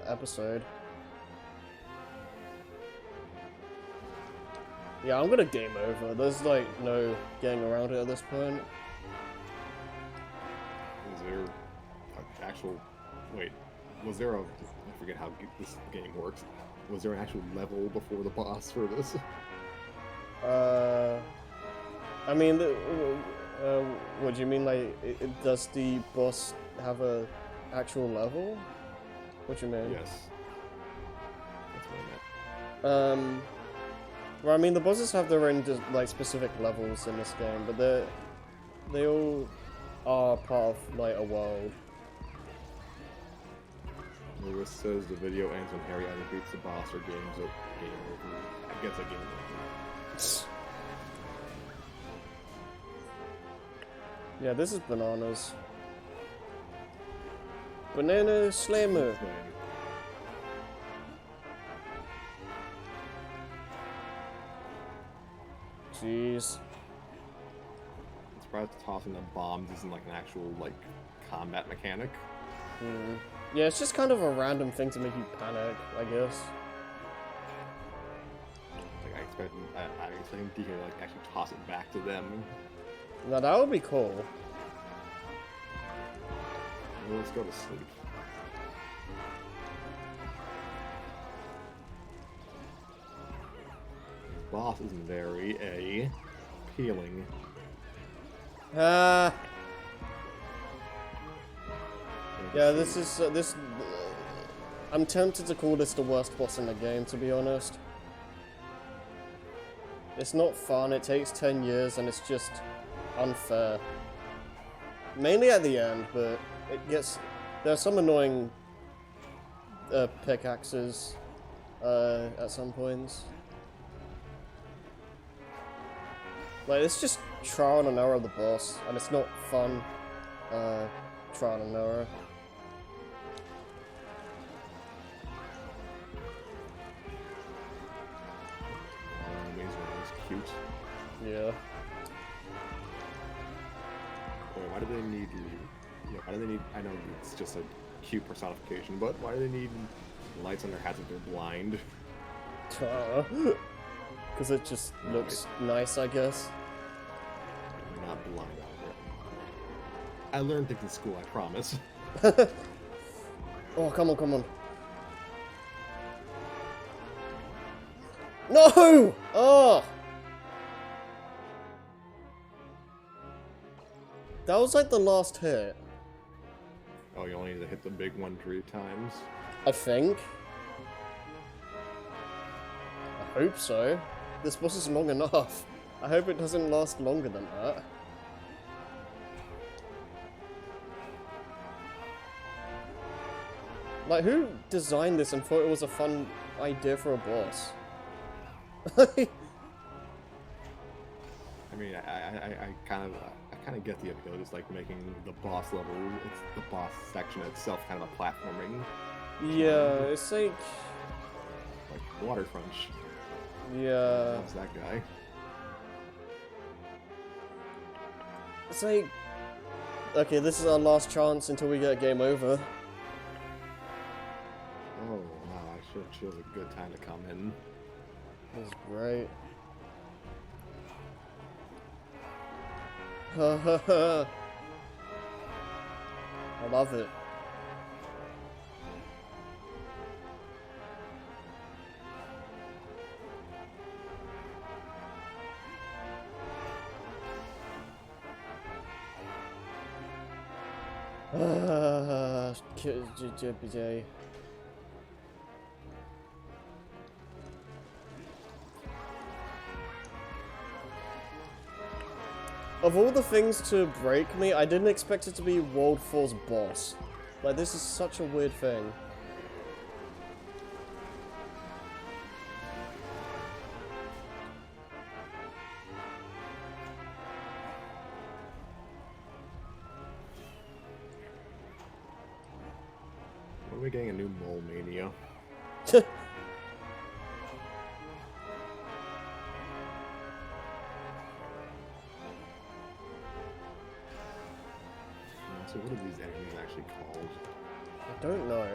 Speaker 1: episode. Yeah, I'm gonna game over. There's, like, no getting around it at this point.
Speaker 4: Was there an actual... Wait, was there a... I forget how this game works. Was there an actual level before the boss for this?
Speaker 1: I mean, what do you mean, like, does the boss have a actual level? What do you mean?
Speaker 4: Yes. That's what I meant.
Speaker 1: Well, I mean, the bosses have their own, like, specific levels in this game, but they all are part of, like, a world.
Speaker 4: Lewis says the video ends when Harry either beats the boss or game over. I guess a game over.
Speaker 1: Yeah, this is bananas. Banana Slammer. Jeez.
Speaker 4: I'm surprised tossing the bombs isn't like an actual like combat mechanic.
Speaker 1: Yeah, it's just kind of a random thing to make you panic, I guess.
Speaker 4: Like I expected DK to like actually toss it back to them.
Speaker 1: Now that would be cool.
Speaker 4: Well, let's go to sleep. Boss is very appealing.
Speaker 1: Yeah, this is I'm tempted to call this the worst boss in the game, to be honest. It's not fun. It takes 10 years, and it's just unfair. Mainly at the end, but it gets... There are some annoying pickaxes at some points. Like, it's just trial and error of the boss, and it's not fun trial and error.
Speaker 4: Cute.
Speaker 1: Yeah.
Speaker 4: Why do they need you? Why do they need? I know it's just a cute personification, but why do they need lights on their hats if they're blind?
Speaker 1: Because it just looks nice, I guess.
Speaker 4: They're not blind, Albert. I learned things in school, I promise.
Speaker 1: Oh, come on, come on. No! Oh! That was like the last hit.
Speaker 4: Oh, you only need to hit the big one 3 times?
Speaker 1: I think. I hope so. This boss is long enough. I hope it doesn't last longer than that. Like, who designed this and thought it was a fun idea for a boss?
Speaker 4: I mean, I kind of get the appeal, just like making the boss level, it's the boss section itself kind of a platforming.
Speaker 1: Yeah, it's like
Speaker 4: Waterfront.
Speaker 1: Yeah.
Speaker 4: How's that guy?
Speaker 1: It's like... Okay, this is our last chance until we get game over.
Speaker 4: Oh, wow, I sure chose a good time to come in.
Speaker 1: This is great. I love it. JPJ. Of all the things to break me, I didn't expect it to be World 4's boss. Like, this is such a weird thing.
Speaker 4: When are we getting a new Mole Mania? So what are these enemies actually called?
Speaker 1: I don't know.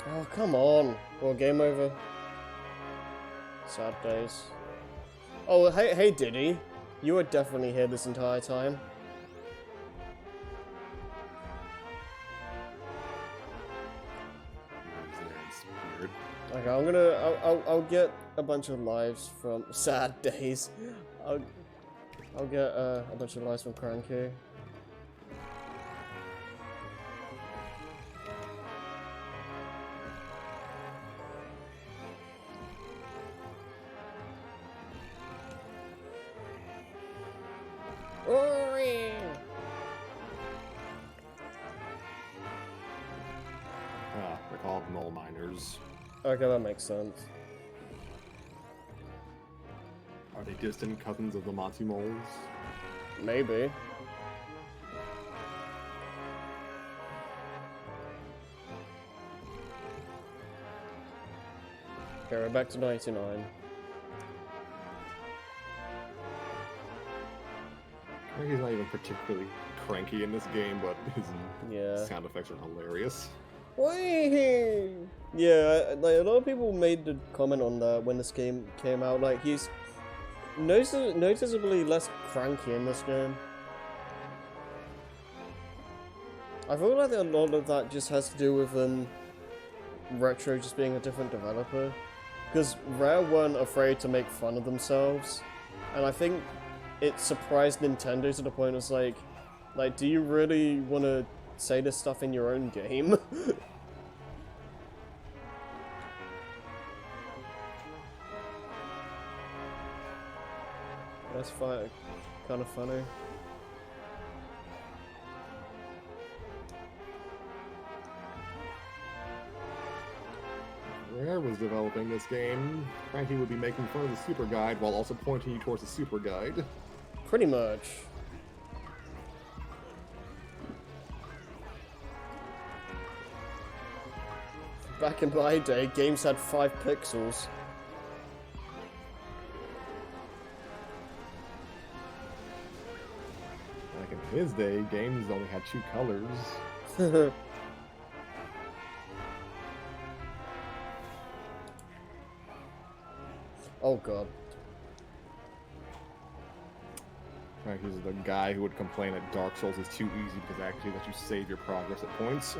Speaker 1: Oh, come on. Well, game over. Sad days. Oh, hey Diddy. You were definitely here this entire time. Okay, I'm gonna. I'll get a bunch of lives from Sad Days. I'll get a bunch of lives from Cranky.
Speaker 4: They're called Mole Miners.
Speaker 1: Okay, that makes sense.
Speaker 4: Are they distant cousins of the Monty Moles?
Speaker 1: Maybe. Okay, we're back to 99.
Speaker 4: Cranky's not even particularly cranky in this game, but his
Speaker 1: Yeah.
Speaker 4: sound effects are hilarious.
Speaker 1: Yeah, like a lot of people made the comment on that when this game came out. Like he's noticeably less cranky in this game. I feel like a lot of that just has to do with Retro just being a different developer, because Rare weren't afraid to make fun of themselves, and I think it surprised Nintendo to the point it's like, do you really want to say this stuff in your own game? That's kind of funny.
Speaker 4: If Rare was developing this game, Cranky would be making fun of the Super Guide while also pointing you towards the Super Guide.
Speaker 1: Pretty much. Back in my day, games had 5 pixels.
Speaker 4: Back in his day, games only had 2 colors.
Speaker 1: Oh god.
Speaker 4: He's the guy who would complain that Dark Souls is too easy because it actually lets you save your progress at points.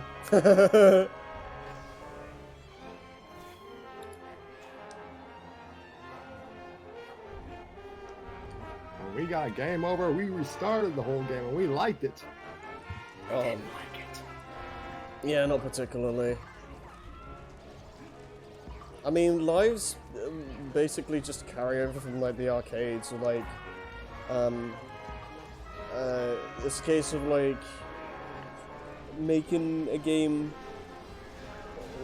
Speaker 4: When we got game over, we restarted the whole game and we liked it.
Speaker 1: Oh.
Speaker 4: Didn't like it.
Speaker 1: Yeah, not particularly. I mean, lives basically just carry over from like the arcades, so like, it's a case of like making a game,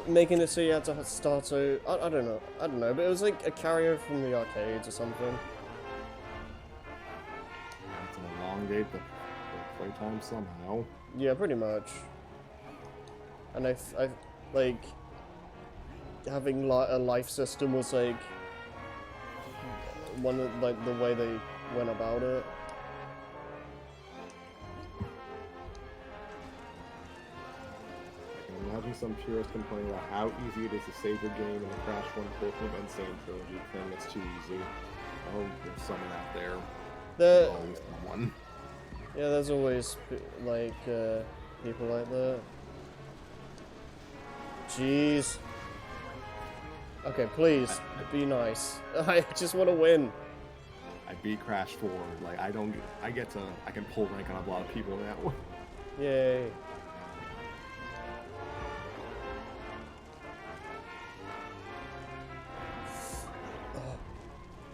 Speaker 1: making it so you had to start I don't know, but it was like a carryover from the arcades or something.
Speaker 4: Have to elongate the playtime somehow.
Speaker 1: Yeah, pretty much. And I like having a life system was like one of like the way they went about it.
Speaker 4: I can imagine some purists complaining about how easy it is to save your game in the Crash 1 portion of Insane Trilogy, saying it's too easy. Oh, there's someone out there.
Speaker 1: There,
Speaker 4: Always someone.
Speaker 1: yeah, there's always like people like that. jeez. Okay, please, be nice. I just want to win.
Speaker 4: I beat Crash 4. Like, I can pull rank on a lot of people now.
Speaker 1: Yay.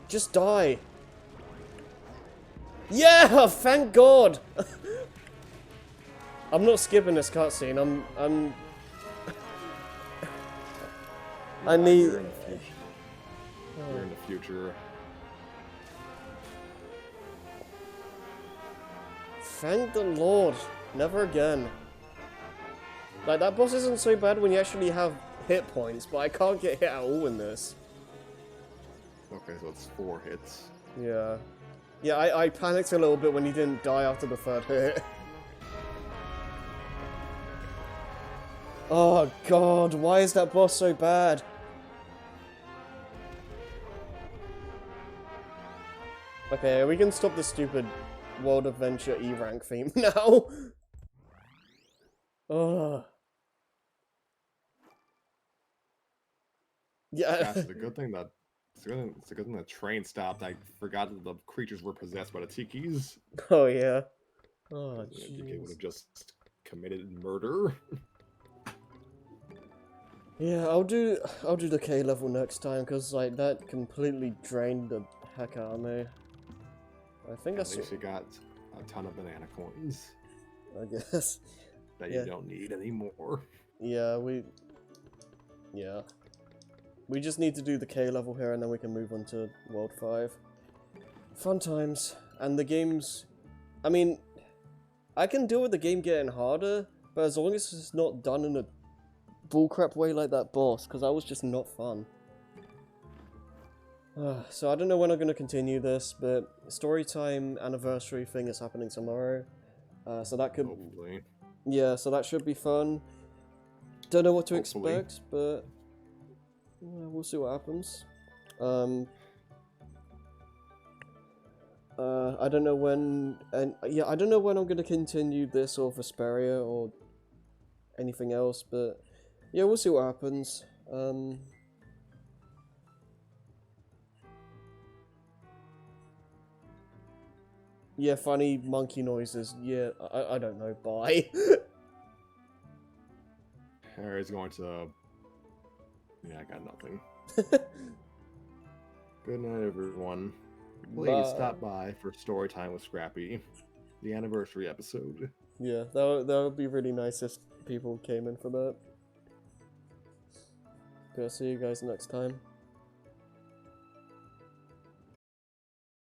Speaker 1: Just die. Yeah, thank God. I'm not skipping this cutscene. I need.
Speaker 4: You're in the future. You're in the future.
Speaker 1: Thank the Lord. Never again. Like, that boss isn't so bad when you actually have hit points, but I can't get hit at all in this.
Speaker 4: Okay, so it's 4 hits.
Speaker 1: Yeah. Yeah, I panicked a little bit when he didn't die after the 3rd hit. Oh God, why is that boss so bad? Okay, we can stop the stupid World Adventure E-Rank theme now. Oh. Yeah.
Speaker 4: Gosh, it's a good thing that the train stopped. I forgot that the creatures were possessed by the tikis.
Speaker 1: Oh yeah. Oh
Speaker 4: Tiki would
Speaker 1: jeez.
Speaker 4: have just committed murder.
Speaker 1: Yeah, I'll do the K level next time because like that completely drained the heck out of me. I think
Speaker 4: At
Speaker 1: that's
Speaker 4: least you got a ton of banana coins
Speaker 1: I guess.
Speaker 4: that
Speaker 1: Yeah.
Speaker 4: you don't need anymore.
Speaker 1: Yeah, we just need to do the K level here and then we can move on to World 5. Fun times. And the game's... I mean, I can deal with the game getting harder, but as long as it's not done in a bullcrap way like that boss, because that was just not fun. So I don't know when I'm going to continue this, but Storytime anniversary thing is happening tomorrow. So that could...
Speaker 4: Hopefully.
Speaker 1: Yeah, so that should be fun. Don't know what to
Speaker 4: Hopefully.
Speaker 1: expect, but we'll see what happens. I don't know when, and yeah, I don't know when I'm gonna continue this or Vesperia or anything else, but yeah, we'll see what happens. Yeah, funny monkey noises. Yeah, I don't know. Bye.
Speaker 4: Harry's going to... Yeah, I got nothing. Good night, everyone. Please
Speaker 1: Bye.
Speaker 4: stop by for Storytime with Scrappy, the anniversary episode.
Speaker 1: Yeah, that would be really nice if people came in for that. Okay, I'll see you guys next time.